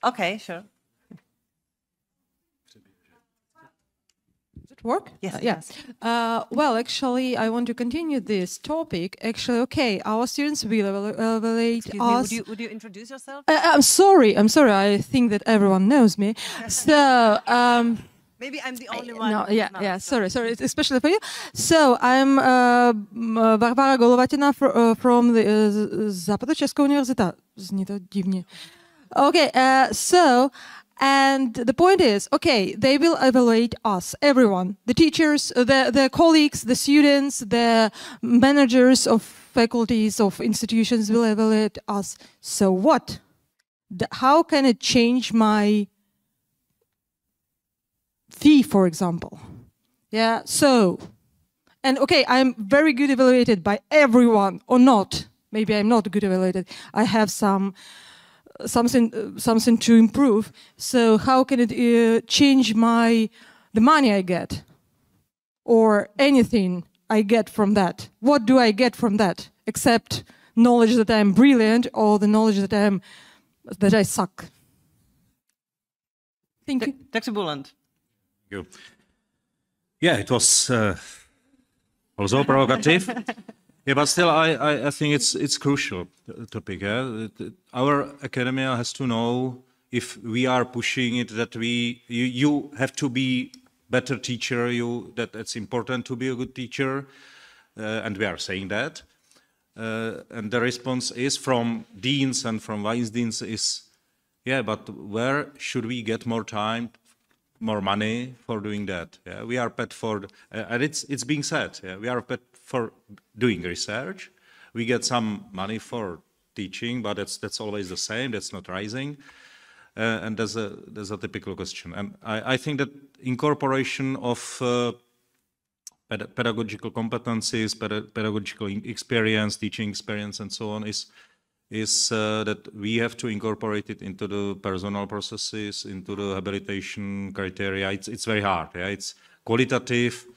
Okay, sure. Does it work? Yes. Yes. Well, actually, I want to continue this topic. Actually, okay, our students will evaluate us. Would you introduce yourself? I'm sorry. I think that everyone knows me. So. Maybe I'm the only one. No, yeah. Sorry, especially for you. So I'm Barbara Golovatina from the Západočeská univerzita. Zní to divně. Okay, so, and the point is, okay, they will evaluate us, everyone, the teachers, the colleagues, the students, the managers of faculties, of institutions will evaluate us. So what? How can it change my fee, for example? Yeah, so, and okay, I'm very good evaluated by everyone, or not. Maybe I'm not good evaluated. I have something to improve. So how can it change the money I get, or anything I get from that? What do I get from that, except knowledge that I'm brilliant, or the knowledge that I suck? Thank you. Dr. Bulland. You. Yeah, it was also provocative. Yeah, but still, I think it's crucial topic. Yeah? Our academia has to know, if we are pushing it, that you have to be better teacher. That it's important to be a good teacher, and we are saying that. And the response is from deans and from vice deans is, yeah, but where should we get more time? More money for doing that. Yeah, we are paid for, and it's being said. Yeah, we are paid for doing research. We get some money for teaching, but that's always the same. That's not rising, and there's a typical question. And I think that incorporation of pedagogical competencies, pedagogical experience, teaching experience, and so on is that we have to incorporate it into the personal processes, into the habilitation criteria. It's very hard. Yeah? It's qualitative.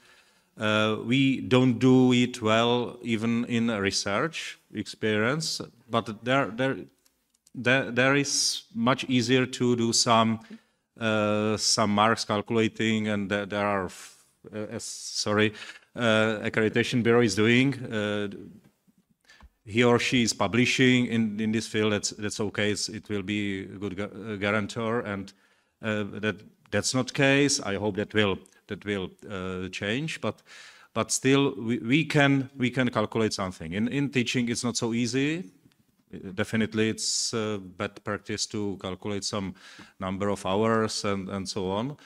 We don't do it well even in research experience, but there is much easier to do some marks calculating, and there are, accreditation bureau is doing. He or she is publishing in this field. That's okay. It will be a good guarantor, and that's not the case. I hope that will change. But still, we can calculate something. In teaching, it's not so easy. Definitely, it's bad practice to calculate some number of hours and so on.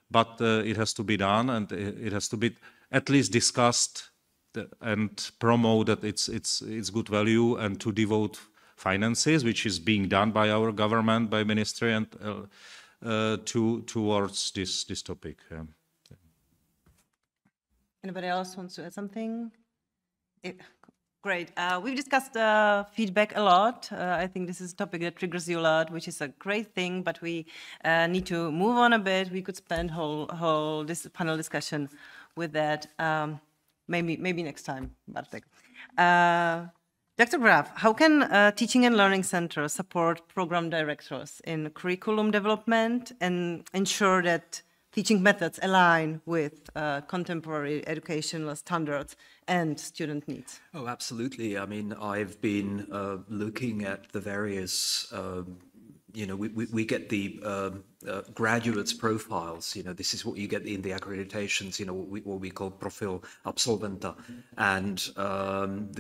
But it has to be done, and it has to be at least discussed and promote that it's good value, and to devote finances, which is being done by our government, by ministry, and towards this topic. Yeah. Anybody else wants to add something? Great. We've discussed feedback a lot. I think this is a topic that triggers you a lot, which is a great thing, but we need to move on a bit. We could spend whole this panel discussion with that. Maybe next time, Bartek. Dr. Graf, how can teaching and learning centers support program directors in curriculum development and ensure that teaching methods align with contemporary educational standards and student needs? Oh, absolutely. I mean, I've been looking at the various, we get the graduates profiles, this is what you get in the accreditations, what we call profil absolventa, and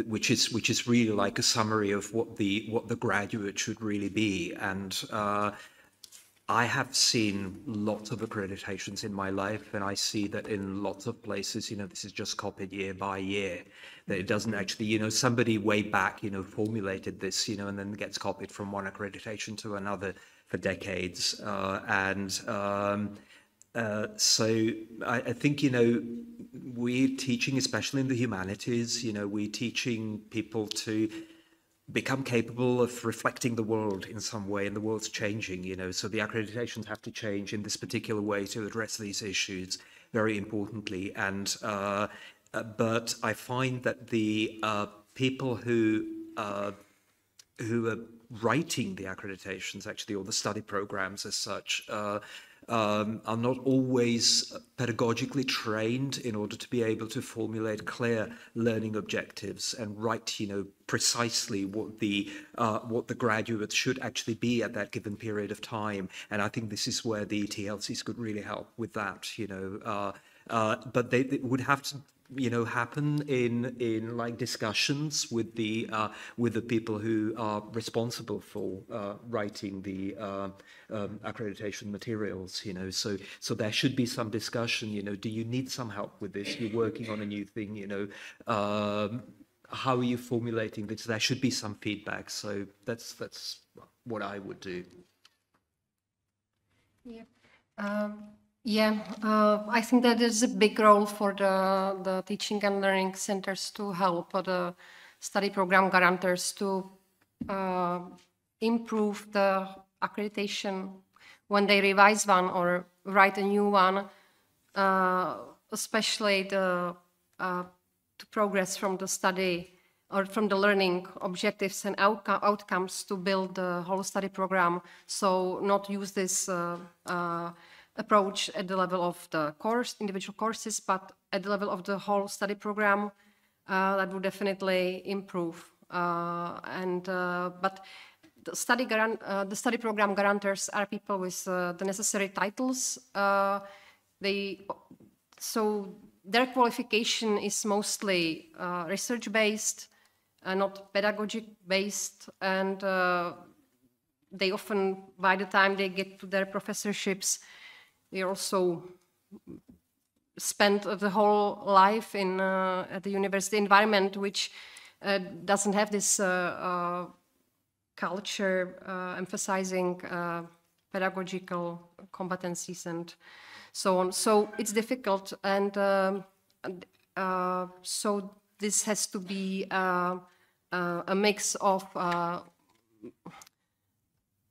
which is really like a summary of what the graduate should really be. And I have seen lots of accreditations in my life, and I see that in lots of places, this is just copied year by year, that it doesn't actually, somebody way back, formulated this, and then gets copied from one accreditation to another for decades. So I think, we're teaching, especially in the humanities, we're teaching people to become capable of reflecting the world in some way, and the world's changing, so the accreditations have to change in this particular way to address these issues very importantly. And but I find that the people who are writing the accreditations, actually, or the study programs as such, are not always pedagogically trained in order to be able to formulate clear learning objectives and write, precisely what the graduates should actually be at that given period of time. And I think this is where the TLCs could really help with that, but they would have to happen in like discussions with the people who are responsible for writing the accreditation materials. So there should be some discussion. Do you need some help with this? You're working on a new thing. How are you formulating this? There should be some feedback. So that's what I would do. Yeah. I think that there's a big role for the teaching and learning centers to help the study program guarantors to improve the accreditation when they revise one or write a new one, especially to progress from the study or from the learning objectives and outcomes to build the whole study program. So not use this approach at the level of the individual courses, but at the level of the whole study program. That would definitely improve. But the study program guarantors are people with the necessary titles. So their qualification is mostly research-based, not pedagogic-based, and they often, by the time they get to their professorships, they also spend the whole life at the university environment, which doesn't have this culture emphasizing pedagogical competencies and so on. So it's difficult, and so this has to be a mix of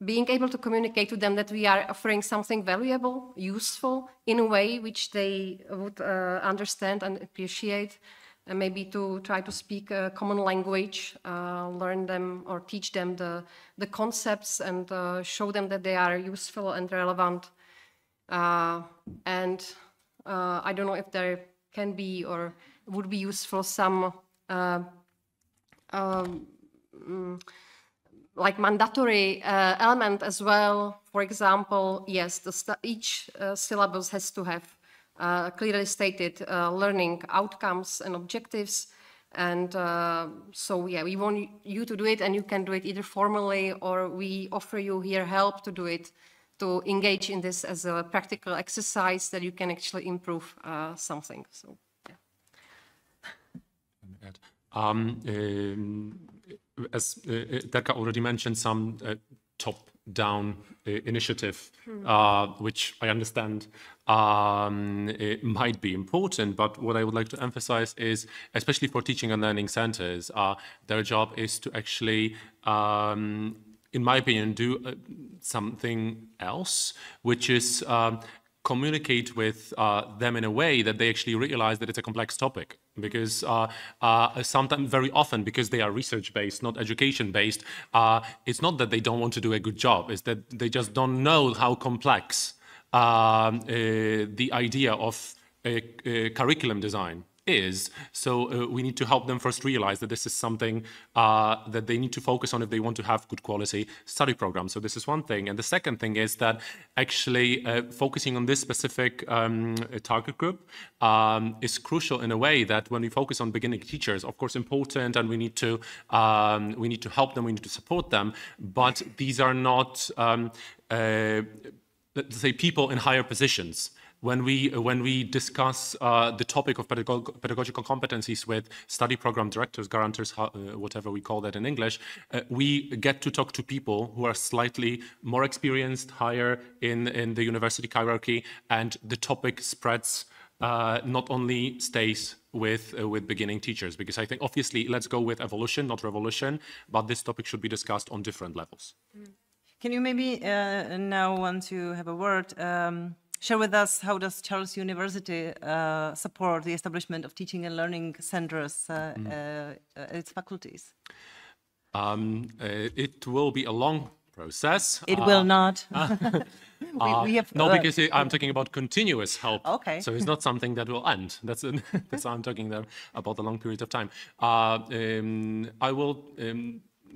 being able to communicate to them that we are offering something valuable, useful, in a way which they would understand and appreciate, and maybe to try to speak a common language, learn them or teach them the concepts, and show them that they are useful and relevant. And I don't know if there can be or would be useful some like mandatory element as well. For example, yes, each syllabus has to have clearly stated learning outcomes and objectives. And so, yeah, we want you to do it, and you can do it either formally, or we offer you here help to do it, to engage in this as a practical exercise that you can actually improve something. So, yeah. As Terka already mentioned, some top-down initiative, which I understand it might be important, but what I would like to emphasize is, especially for teaching and learning centers, their job is to actually, in my opinion, do something else, which is communicate with them in a way that they actually realize that it's a complex topic. Because sometimes, very often, because they are research-based, not education-based, it's not that they don't want to do a good job, it's that they just don't know how complex the idea of curriculum design is. So we need to help them first realize that this is something that they need to focus on if they want to have good quality study programs. So this is one thing. And the second thing is that actually focusing on this specific target group is crucial in a way that when we focus on beginning teachers, of course important, and we need to help them, we need to support them, but these are not, let's say, people in higher positions. When we discuss the topic of pedagogical competencies with study program directors, guarantors, whatever we call that in English, we get to talk to people who are slightly more experienced, higher in the university hierarchy, and the topic spreads, not only stays with beginning teachers. Because I think, obviously, let's go with evolution, not revolution, but this topic should be discussed on different levels. Can you maybe now want to have a word? Share with us, how does Charles University support the establishment of teaching and learning centers at its faculties? It will be a long process. It will not. We have, no, because I'm talking about continuous help. Okay. So it's not something that will end. That's why I'm talking there about a long period of time. I will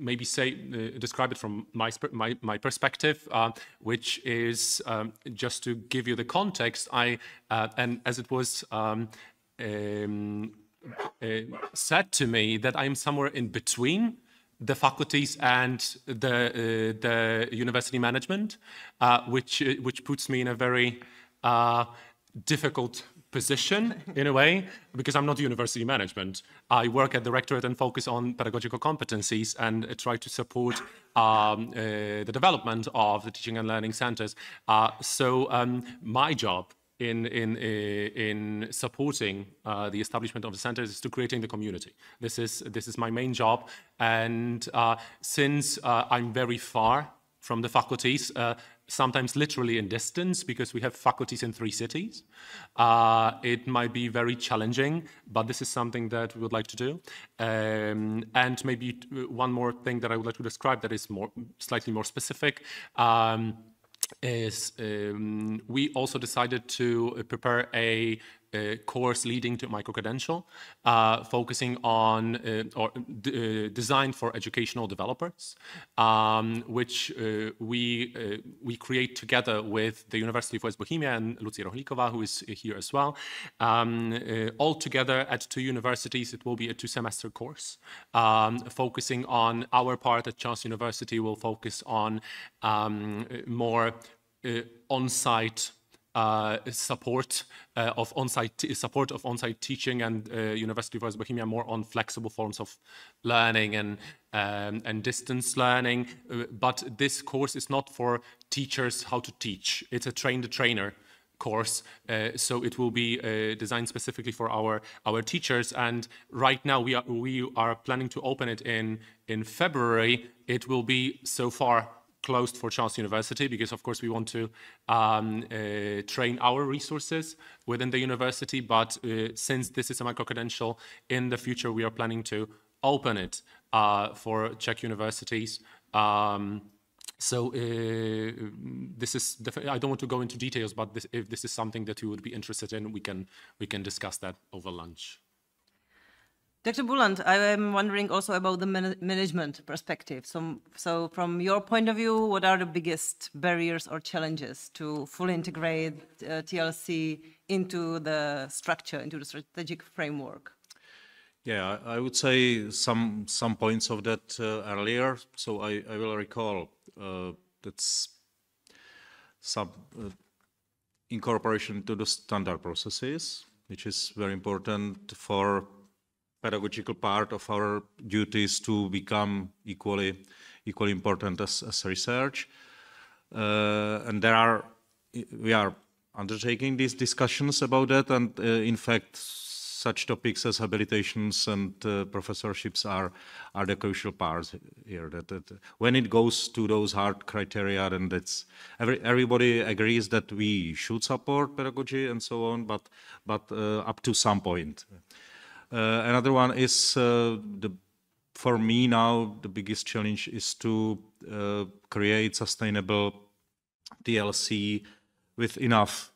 maybe describe it from my perspective, which is just to give you the context. And as it was said to me, that I'm somewhere in between the faculties and the university management, which puts me in a very difficult position in a way, because I'm not university management. I work at the Rectorate and focus on pedagogical competencies and try to support the development of the teaching and learning centers. So my job in supporting the establishment of the centers is to creating the community. This is my main job, and since I'm very far from the faculties, sometimes literally in distance, because we have faculties in 3 cities. It might be very challenging, but this is something that we would like to do. And maybe one more thing that I would like to describe that is slightly more specific, is we also decided to prepare a course leading to micro-credential, focusing on or designed for educational developers, which we create together with the University of West Bohemia and Lucia Rohlíková, who is here as well. All together at 2 universities, it will be a 2-semester course, focusing on our part at Charles University. Will focus on more on-site support of on-site teaching, and University of West Bohemia more on flexible forms of learning and distance learning. But this course is not for teachers how to teach. It's a train-the-trainer course, so it will be designed specifically for our teachers. And right now we are planning to open it in February. It will be so far closed for Charles University, because of course we want to train our resources within the university, but since this is a micro-credential, in the future we are planning to open it for Czech universities. So this is I don't want to go into details, but if this is something that you would be interested in, we can discuss that over lunch. Dr. Buland, I am wondering also about the management perspective. So from your point of view, what are the biggest barriers or challenges to fully integrate TLC into the structure, into the strategic framework? Yeah, I would say some points of that earlier. So I will recall that's some incorporation to the standard processes, which is very important for pedagogical part of our duties to become equally important as research. And we are undertaking these discussions about that, and in fact, such topics as habilitations and professorships are the crucial parts here. That when it goes to those hard criteria, then everybody agrees that we should support pedagogy and so on, but up to some point. Another one is for me now the biggest challenge is to create sustainable TLC with enough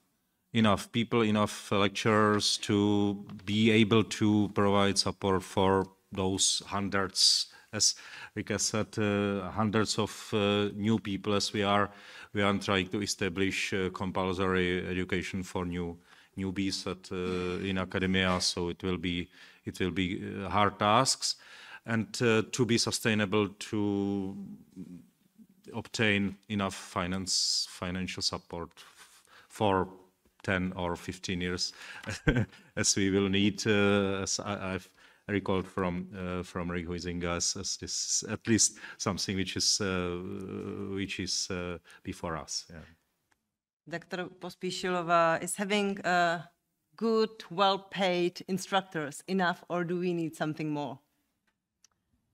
people, enough lecturers to be able to provide support for those hundreds, as Rika said, hundreds of new people, as we are trying to establish compulsory education for newbies in academia. So it will be hard tasks, and to be sustainable, to obtain enough financial support for 10 or 15 years, as we will need, as I've recalled from Rick Huizinga, as this at least something which is before us. Yeah. Dr. Pospíšilová, is having good, well-paid instructors enough, or do we need something more?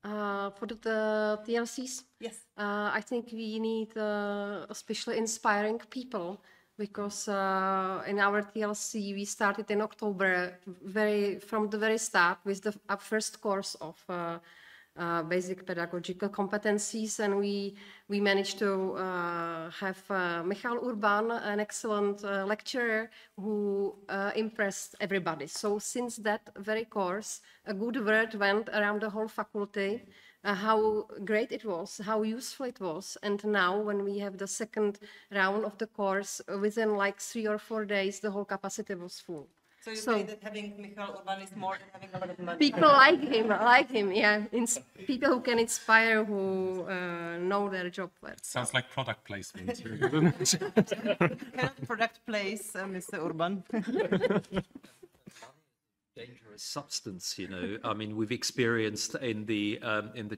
For the TLCs? Yes. I think we need especially inspiring people, because in our TLC we started in October from the very start with the first course of basic pedagogical competencies, and we managed to have Michal Urban, an excellent lecturer who impressed everybody. So since that very course, a good word went around the whole faculty, how great it was, how useful it was. And now when we have the second round of the course, within like 3 or 4 days, the whole capacity was full. So you say that having Michal Urban is more than having a lot of money? People like him, yeah. People who can inspire, who know their job well. Sounds like product placement. Product place, Mr. Urban. Dangerous substance, you know. I mean, we've experienced in the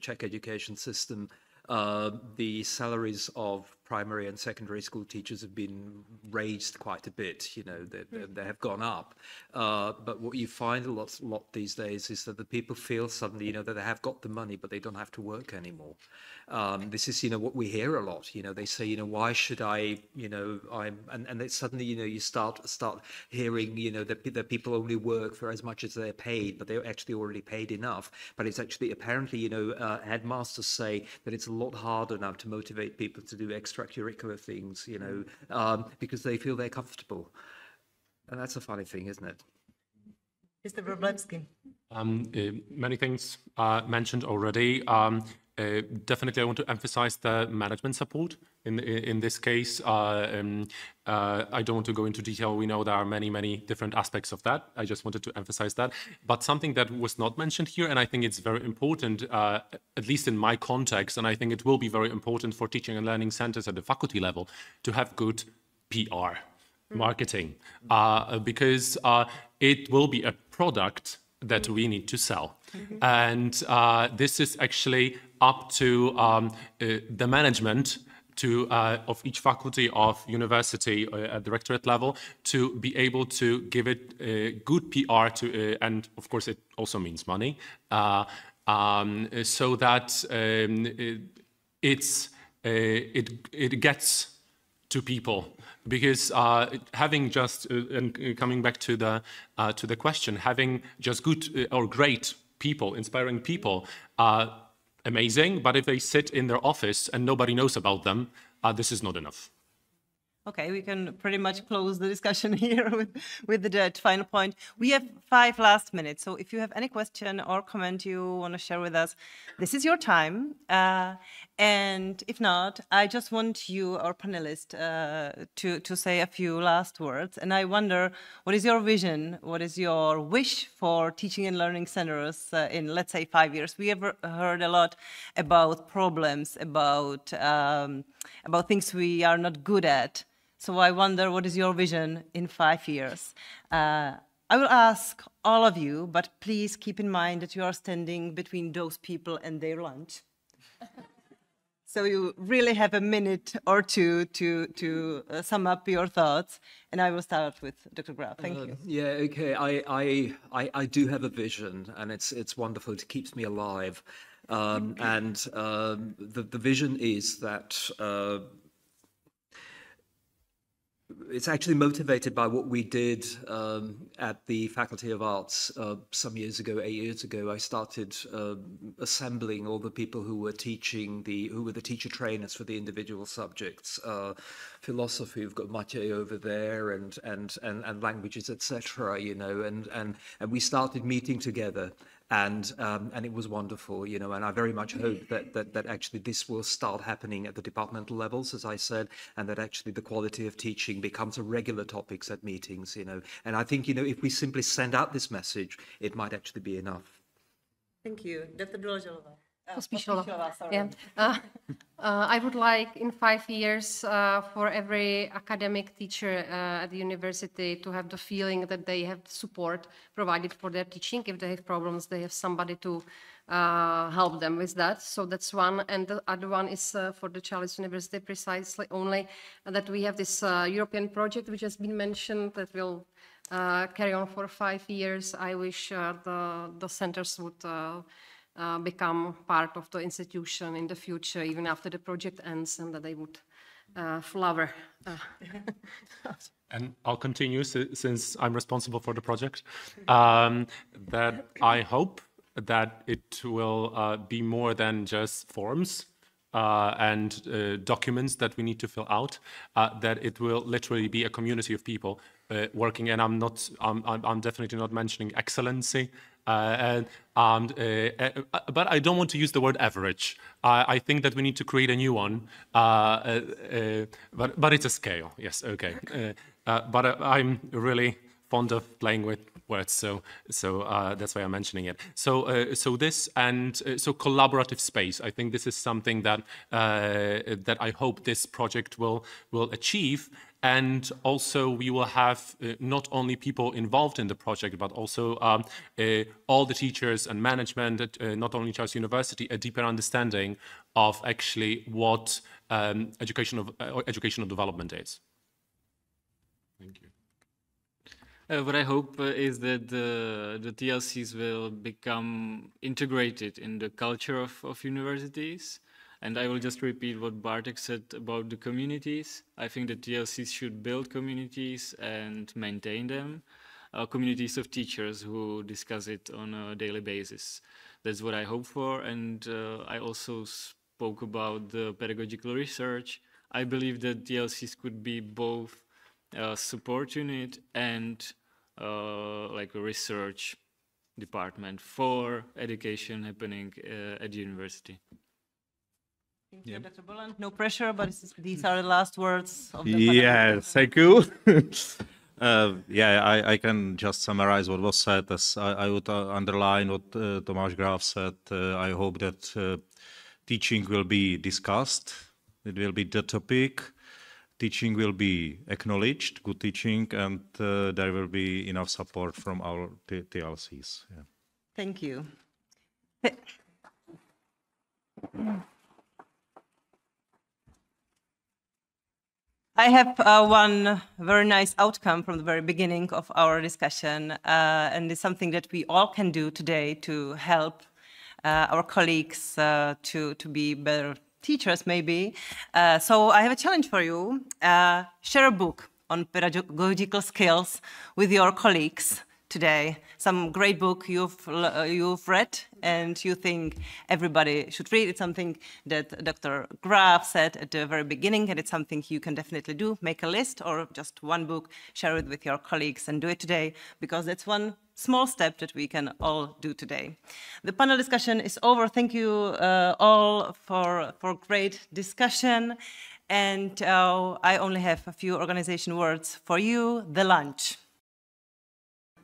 Czech education system, the salaries of primary and secondary school teachers have been raised quite a bit, you know, they have gone up. But what you find a lot these days is that the people feel suddenly, you know, that they have got the money, but they don't have to work anymore. This is, you know, what we hear a lot, you know, they say, you know, why should I, you know, and then suddenly, you know, you start hearing, you know, that people only work for as much as they're paid, but they're actually already paid enough. But it's actually, apparently, you know, headmasters say that it's a lot harder now to motivate people to do extracurricular things, you know, because they feel they're comfortable. And that's a funny thing, isn't it? Mr. Wroblewski. Many things mentioned already. Definitely, I want to emphasize the management support. In this case, I don't want to go into detail. We know there are many different aspects of that. I just wanted to emphasize that. But something that was not mentioned here, and I think it's very important, at least in my context, and I think it will be very important for teaching and learning centers at the faculty level to have good PR, marketing, because it will be a product that we need to sell. And this is actually up to the management of each faculty of university at the rectorate level to be able to give it good PR and of course it also means money, so that it gets to people. Because having just, and coming back to the question, having just good or great people, inspiring people, amazing, but if they sit in their office and nobody knows about them, this is not enough. Okay, we can pretty much close the discussion here with the final point. We have 5 last minutes, so if you have any question or comment you want to share with us, this is your time. And if not, I just want you, our panelists, to say a few last words. And I wonder, what is your vision? What is your wish for teaching and learning centers in, let's say, 5 years? We have heard a lot about problems, about things we are not good at. So I wonder, what is your vision in 5 years? I will ask all of you, but please keep in mind that you are standing between those people and their lunch. So you really have a minute or two to sum up your thoughts. And I will start with Dr. Graf. Thank you. Yeah, okay. I do have a vision, and it's wonderful. It keeps me alive. The vision is that it's actually motivated by what we did at the Faculty of Arts some years ago, 8 years ago. I started assembling all the people who were teaching, who were the teacher trainers for the individual subjects. Philosophy, we've got Maciej over there, and languages, etc. You know, and we started meeting together. And it was wonderful, you know, and I very much hope that actually this will start happening at the departmental levels, as I said, and that actually the quality of teaching becomes a regular topic at meetings, you know. And I think, you know, if we simply send out this message, it might actually be enough. Thank you. Dr. Doložalová. Yeah. I would like in 5 years for every academic teacher at the university to have the feeling that they have support provided for their teaching. If they have problems, they have somebody to help them with that. So that's one. And the other one is for the Charles University precisely only that we have this European project which has been mentioned that will carry on for 5 years. I wish the centers would become part of the institution in the future, even after the project ends, and that they would flower. And I'll continue since I'm responsible for the project, that I hope that it will be more than just forms and documents that we need to fill out, that it will literally be a community of people working, and I'm definitely not mentioning excellency, but I don't want to use the word average. I think that we need to create a new one, but it's a scale, yes, okay. But I'm really fond of playing with words, so that's why I'm mentioning it. So this and so collaborative space. I think this is something that that I hope this project will achieve. And also we will have not only people involved in the project, but also all the teachers and management at not only Charles University, a deeper understanding of actually what educational development is. Thank you. What I hope is that the TLCs will become integrated in the culture of universities. And I will just repeat what Bartek said about the communities. I think the TLCs should build communities and maintain them, communities of teachers who discuss it on a daily basis. That's what I hope for. And I also spoke about the pedagogical research. I believe that TLCs could be both a support unit and like a research department for education happening at the university. Thank you, Dr. Boland. No pressure, but these are the last words of the Yeah, thank you. Yeah, I can just summarize what was said. As I would underline what Tomáš Graf said. I hope that teaching will be discussed. It will be the topic. Teaching will be acknowledged, good teaching, and there will be enough support from our TLCs. Yeah. Thank you. I have one very nice outcome from the very beginning of our discussion, and it's something that we all can do today to help our colleagues to be better teachers, maybe. So I have a challenge for you. Share a book on pedagogical skills with your colleagues today. Some great book you've read and you think everybody should read. It's something that Dr. Graf said at the very beginning, and it's something you can definitely do. Make a list or just one book, share it with your colleagues and do it today, because that's one small step that we can all do today. The panel discussion is over. Thank you all for great discussion. And I only have a few organization words for you. The lunch.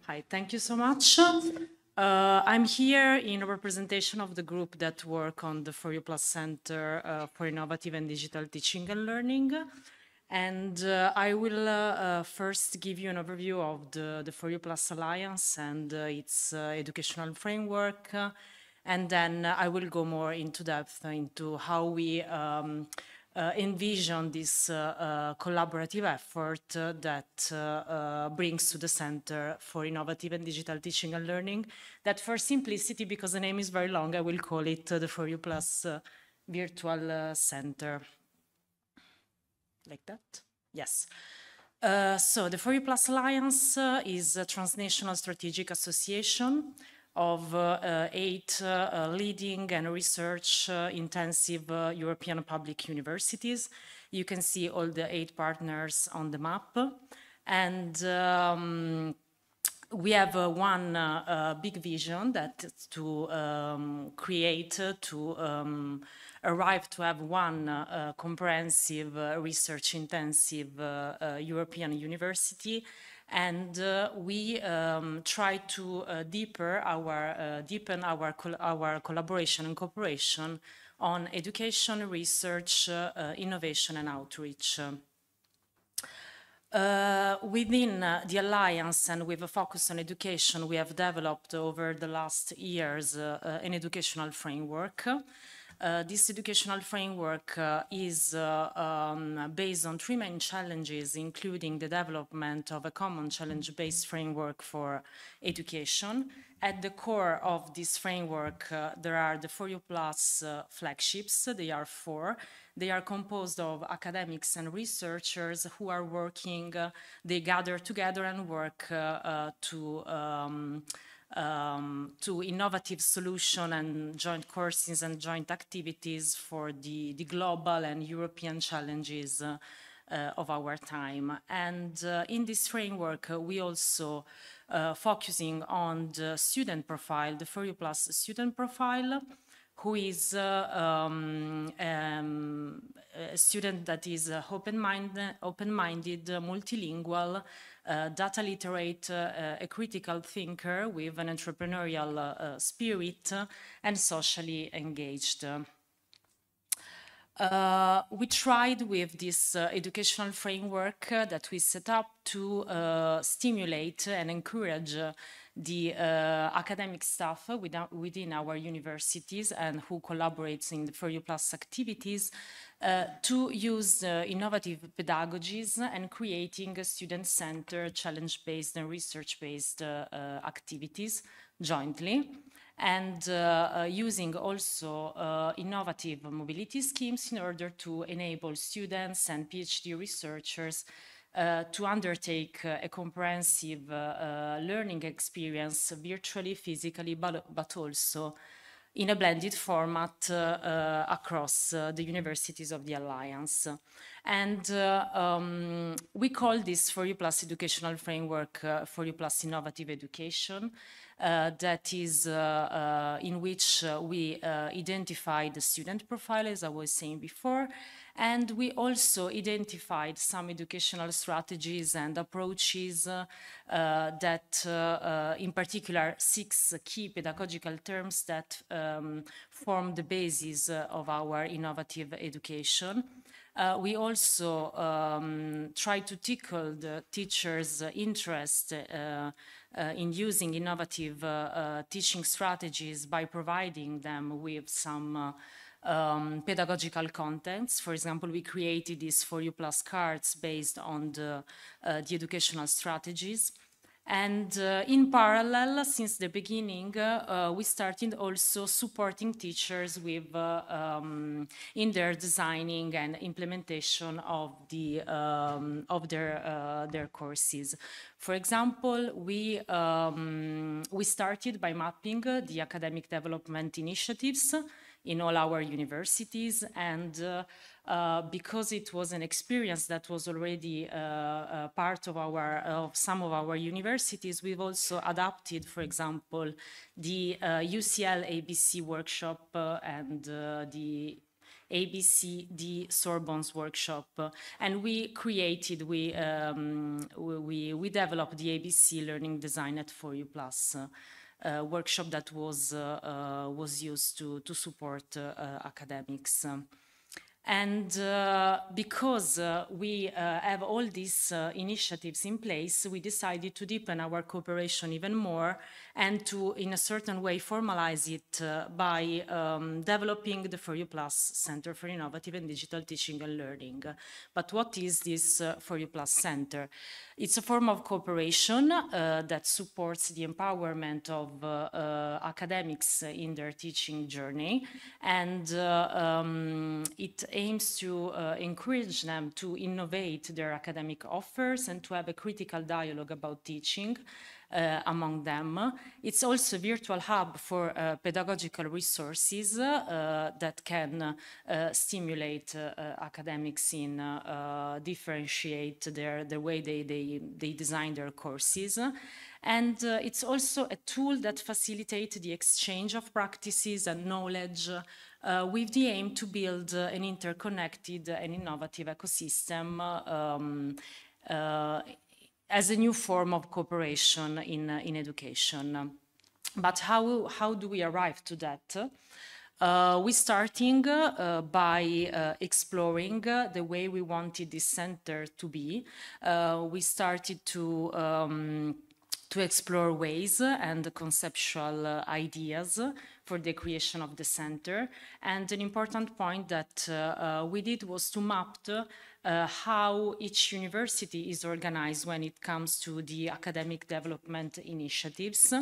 Hi, thank you so much. I'm here in representation of the group that work on the For You Plus Center for Innovative and Digital Teaching and Learning. And I will first give you an overview of the For You Plus Alliance and its educational framework. And then I will go more into depth into how we envision this collaborative effort that brings to the Center for Innovative and Digital Teaching and Learning, that for simplicity, because the name is very long, I will call it the For You Plus Virtual Center. Like that? Yes. So the For You Plus Alliance is a transnational strategic association of 8 leading and research-intensive European public universities. You can see all the 8 partners on the map. And we have one big vision, that is to create, to arrive to have one comprehensive, research-intensive European university. And we try to deepen our collaboration and cooperation on education, research, innovation, and outreach. Within the Alliance, and with a focus on education, we have developed over the last years an educational framework. This educational framework is based on 3 main challenges, including the development of a common challenge-based framework for education. At the core of this framework, there are the For You Plus flagships. They are 4. They are composed of academics and researchers who are working, they gather together and work to innovative solution and joint courses and joint activities for the global and European challenges of our time. And in this framework, we also focusing on the student profile, the For You Plus student profile, who is a student that is open-minded, multilingual, data literate, a critical thinker with an entrepreneurial spirit, and socially engaged. We tried with this educational framework that we set up to stimulate and encourage the academic staff within our universities and who collaborates in the For You Plus activities to use innovative pedagogies and creating student-centered, challenge-based and research-based activities jointly. And using also innovative mobility schemes in order to enable students and PhD researchers to undertake a comprehensive learning experience virtually, physically, but also in a blended format across the universities of the Alliance. And we call this For You Plus educational framework For You Plus innovative education. That is in which we identify the student profile, as I was saying before, and we also identified some educational strategies and approaches that, in particular, 6 key pedagogical terms that form the basis of our innovative education. We also try to tackle the teachers' interest in using innovative teaching strategies by providing them with some pedagogical contents. For example, we created these For You Plus cards based on the educational strategies. And in parallel, since the beginning, we started also supporting teachers with in their designing and implementation of their courses. For example, we started by mapping the academic development initiatives in all our universities, and because it was an experience that was already part of some of our universities, we've also adapted, for example, the UCL ABC workshop and the ABCD Sorbonne's workshop, and we created, we developed the ABC Learning Design at For You Plus workshop that was used to support academics. And because we have all these initiatives in place, we decided to deepen our cooperation even more and to, in a certain way, formalize it by developing the For You Plus Center for Innovative and Digital Teaching and Learning. But what is this For You Plus Center? It's a form of cooperation that supports the empowerment of academics in their teaching journey, and it aims to encourage them to innovate their academic offers and to have a critical dialogue about teaching among them. It's also a virtual hub for pedagogical resources that can stimulate academics in differentiate the way they design their courses. And it's also a tool that facilitates the exchange of practices and knowledge with the aim to build an interconnected and innovative ecosystem as a new form of cooperation in education. But how do we arrive to that? We're starting by exploring the way we wanted this center to be. We started to explore ways and conceptual ideas for the creation of the center. And an important point that we did was to map how each university is organized when it comes to the academic development initiatives.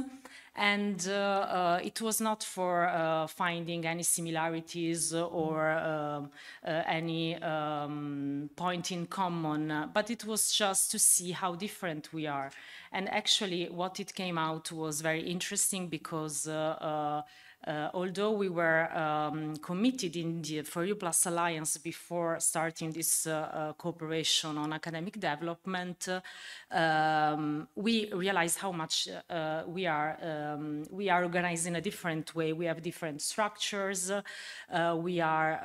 And it was not for finding any similarities or any point in common, but it was just to see how different we are. And actually what it came out was very interesting because although we were committed in the For You Plus Alliance before starting this cooperation on academic development, we realized how much we are organized in a different way. We have different structures. We have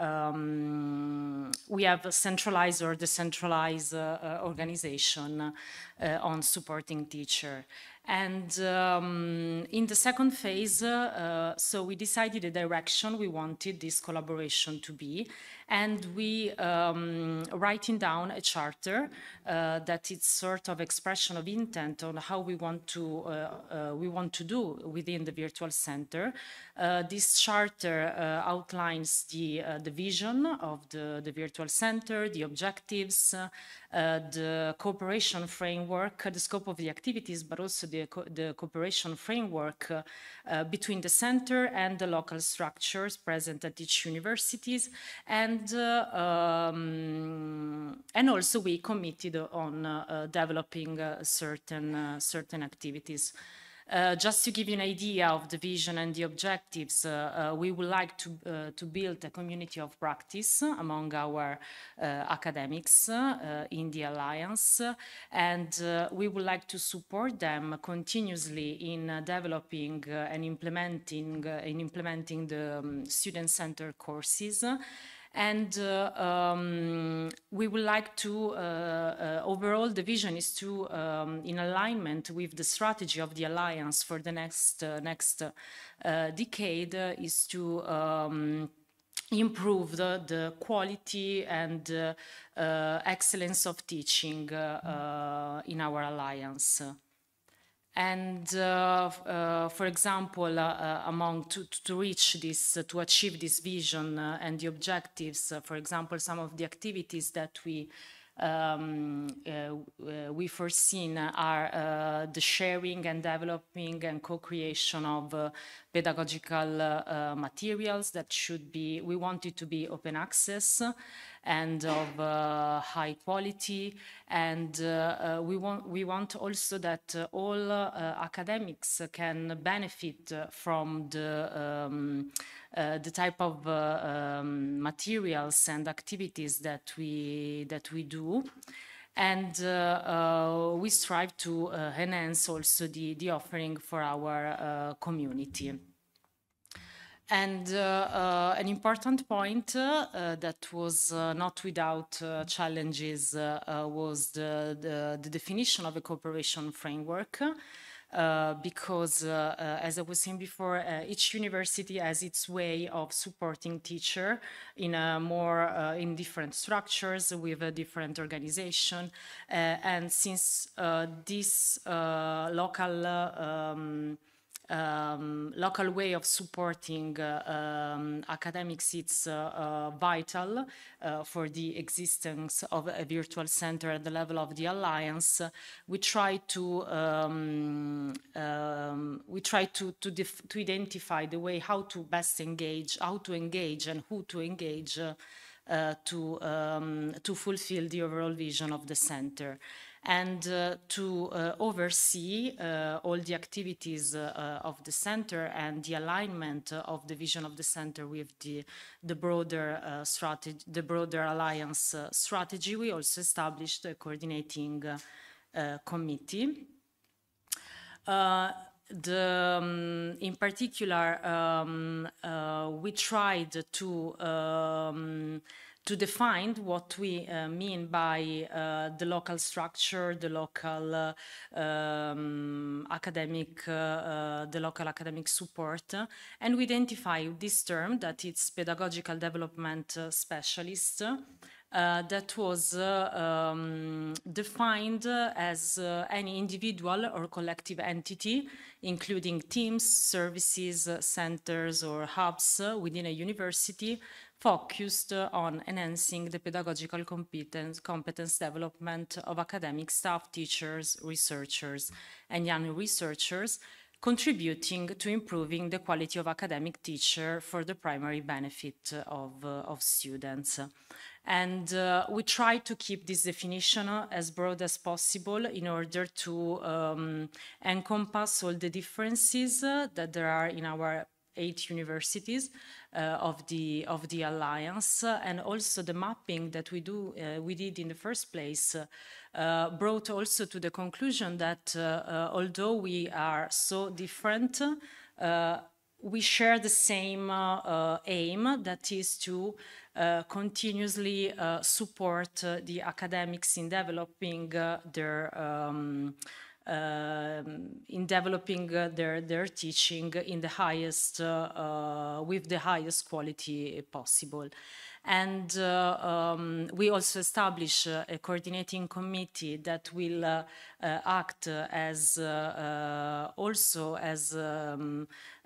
a centralized or decentralized organization on supporting teacher. And in the second phase, so we decided the direction we wanted this collaboration to be, and we writing down a charter that is sort of expression of intent on how we want to do within the virtual center. This charter outlines the vision of the virtual center, the objectives, the cooperation framework, the scope of the activities, but also the cooperation framework between the center and the local structures present at each universities, and also we committed on developing certain activities. Just to give you an idea of the vision and the objectives, we would like to build a community of practice among our academics in the Alliance, and we would like to support them continuously in developing and implementing the student-centered courses. And we would like to, overall the vision is to, in alignment with the strategy of the Alliance for the next decade, is to improve the quality and excellence of teaching in our Alliance. And for example, to reach this, to achieve this vision and the objectives, for example, some of the activities that we foreseen are the sharing and developing and co-creation of pedagogical materials that should be, we want it to be open access and of high quality, and we want also that all academics can benefit from the type of materials and activities that we do, and we strive to enhance also the offering for our community. And an important point that was not without challenges was the definition of a cooperation framework. because, as I was saying before, each university has its way of supporting teacher in a more in different structures with a different organization, and since this local way of supporting academics, it's vital for the existence of a virtual center at the level of the Alliance. We try to identify the way how to best engage, how to engage, and who to engage to fulfill the overall vision of the center, and to oversee all the activities of the center and the alignment of the vision of the center with the broader strategy, the broader Alliance strategy. We also established a coordinating committee. In particular, we tried to define what we mean by the local structure, the local academic support, and we identify this term that it's pedagogical development specialist. That was defined as any individual or collective entity, including teams, services, centers, or hubs within a university, focused on enhancing the pedagogical competence development of academic staff, teachers, researchers, and young researchers, contributing to improving the quality of academic teacher for the primary benefit of students. And we try to keep this definition as broad as possible in order to encompass all the differences that there are in our 8 universities of the Alliance, and also the mapping that we did in the first place brought also to the conclusion that although we are so different, we share the same aim, that is to continuously support the academics in developing their teaching in the highest with the highest quality possible. And we also establish a coordinating committee that will act as also as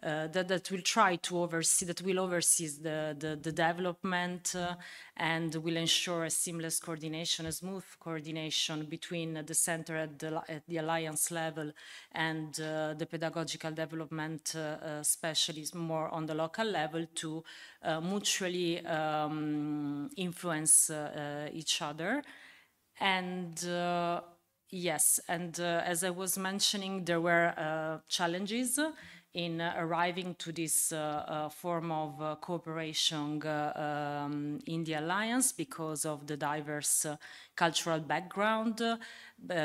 that will try to oversee, that will oversee the development and will ensure a seamless coordination, a smooth coordination between the center at the Alliance level and the pedagogical development specialists more on the local level, to mutually influence each other. And yes, and as I was mentioning, there were challenges in arriving to this form of cooperation in the Alliance, because of the diverse cultural background,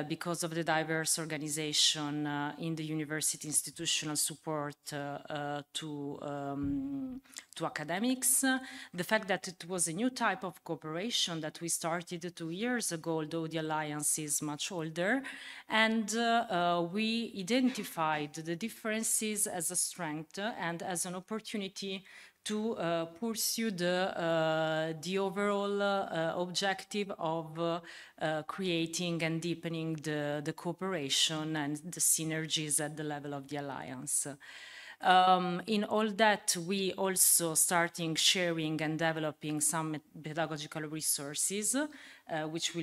because of the diverse organization in the university, institutional support to academics, the fact that it was a new type of cooperation that we started 2 years ago, although the Alliance is much older, and we identified the differences as a strength and as an opportunity to pursue the overall objective of creating and deepening the cooperation and the synergies at the level of the Alliance. In all that, we also starting sharing and developing some pedagogical resources, which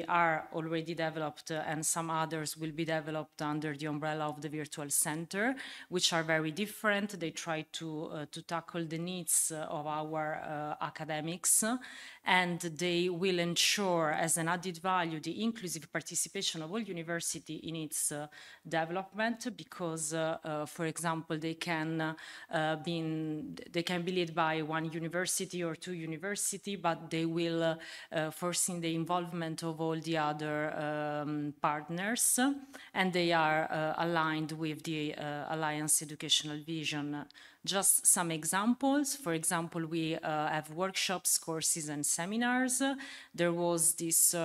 are already developed, and some others will be developed under the umbrella of the virtual center, which are very different. They try to tackle the needs of our academics, and they will ensure as an added value the inclusive participation of all university in its development, because, for example, they can be led by 1 university or 2 universities, but they will foresee the involvement of all the other partners, and they are aligned with the Alliance Educational Vision. Just some examples. For example, we have workshops, courses, and seminars. There was this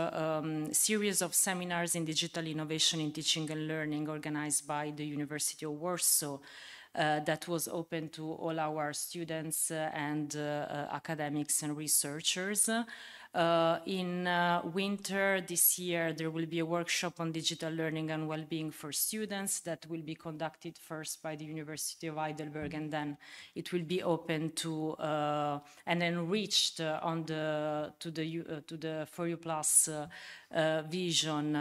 series of seminars in digital innovation in teaching and learning organized by the University of Warsaw that was open to all our students and academics and researchers. In winter this year, there will be a workshop on digital learning and well-being for students that will be conducted first by the University of Heidelberg, and then it will be open to and enriched on to the For You Plus vision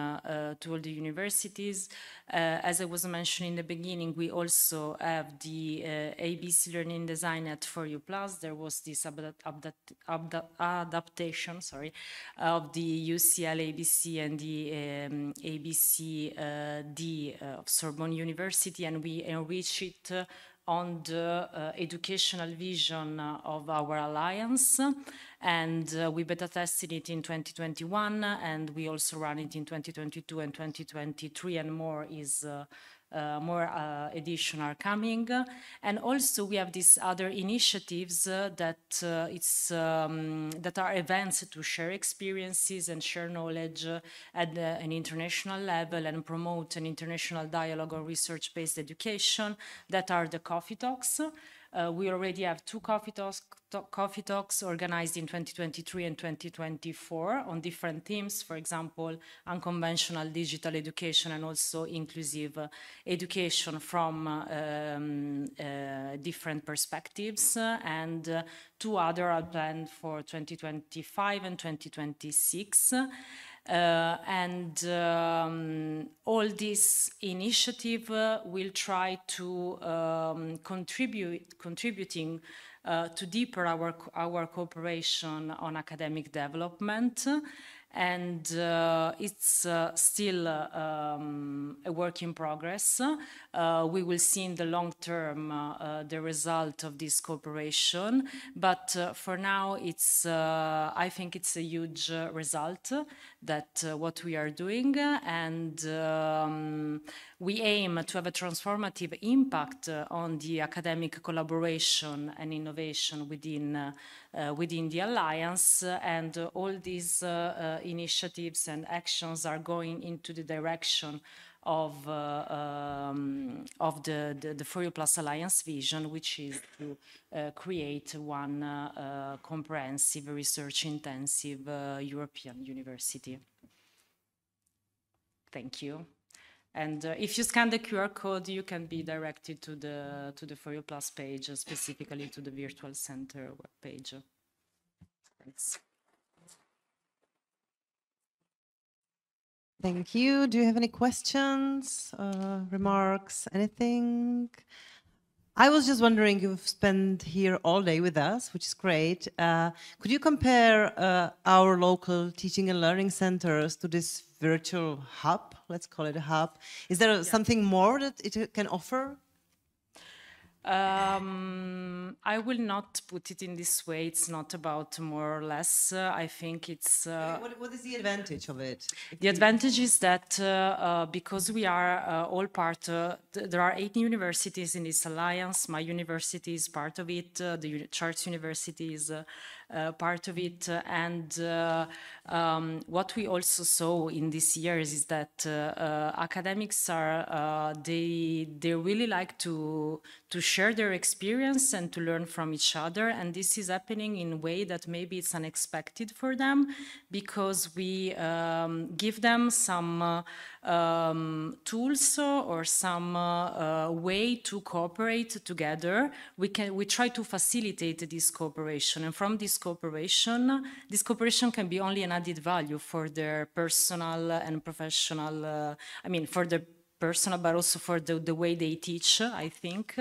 to all the universities. As I was mentioning in the beginning, we also have the ABC Learning Design at For You Plus. There was this adaptation of the UCL ABC and the ABC-D of Sorbonne University, and we enrich it on the educational vision of our alliance. And we beta tested it in 2021, and we also run it in 2022 and 2023, and more is more editions are coming. And also we have these other initiatives that are events to share experiences and share knowledge at an international level and promote an international dialogue on research-based education, that are the coffee talks. We already have 2 coffee talks organized in 2023 and 2024 on different themes, for example, unconventional digital education and also inclusive education from different perspectives, and 2 other are planned for 2025 and 2026. All this initiative will try to contributing to deeper our cooperation on academic development. And it's still a work in progress. We will see in the long term the result of this cooperation, but for now it's I think it's a huge result that what we are doing, and we aim to have a transformative impact on the academic collaboration and innovation within the Alliance, and all these initiatives and actions are going into the direction of the For You Plus Alliance vision, which is to create one comprehensive, research-intensive European university. Thank you. And if you scan the QR code, you can be directed to the For You Plus page, specifically to the Virtual Center webpage. Thanks. Thank you. Do you have any questions, remarks, anything? I was just wondering, you've spent here all day with us, which is great. Could you compare our local teaching and learning centers to this virtual hub? Let's call it a hub. Is there something more that it can offer? I will not put it in this way. It's not about more or less. I think it's... What is the advantage of it? The advantage is that because we are all part, there are 8 universities in this alliance. My university is part of it. The Charles University is part of it. And what we also saw in these years is that academics are, they really like to share their experience and to learn from each other. And this is happening in a way that maybe it's unexpected for them, because we give them some tools or some way to cooperate together. We try to facilitate this cooperation, and from this cooperation can be only an added value for their personal and professional, I mean, for their personal, but also for the way they teach, I think.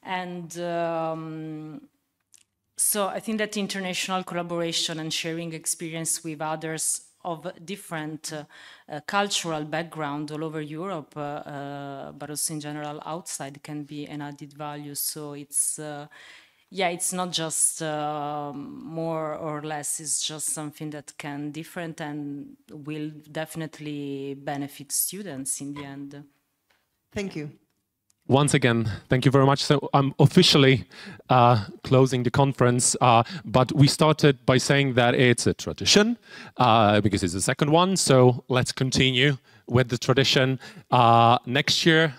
And so I think that international collaboration and sharing experience with others of different cultural background all over Europe, but also in general outside, can be an added value. So it's yeah, it's not just more or less, it's just something that can different and will definitely benefit students in the end. Thank you. Once again, thank you very much. So I'm officially closing the conference, but we started by saying that it's a tradition because it's the second one. So let's continue with the tradition next year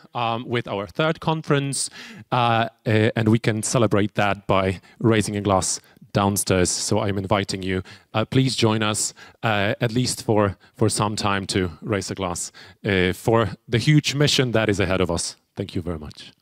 with our third conference, and we can celebrate that by raising a glass downstairs. So I'm inviting you, please join us at least for some time to raise a glass for the huge mission that is ahead of us. Thank you very much.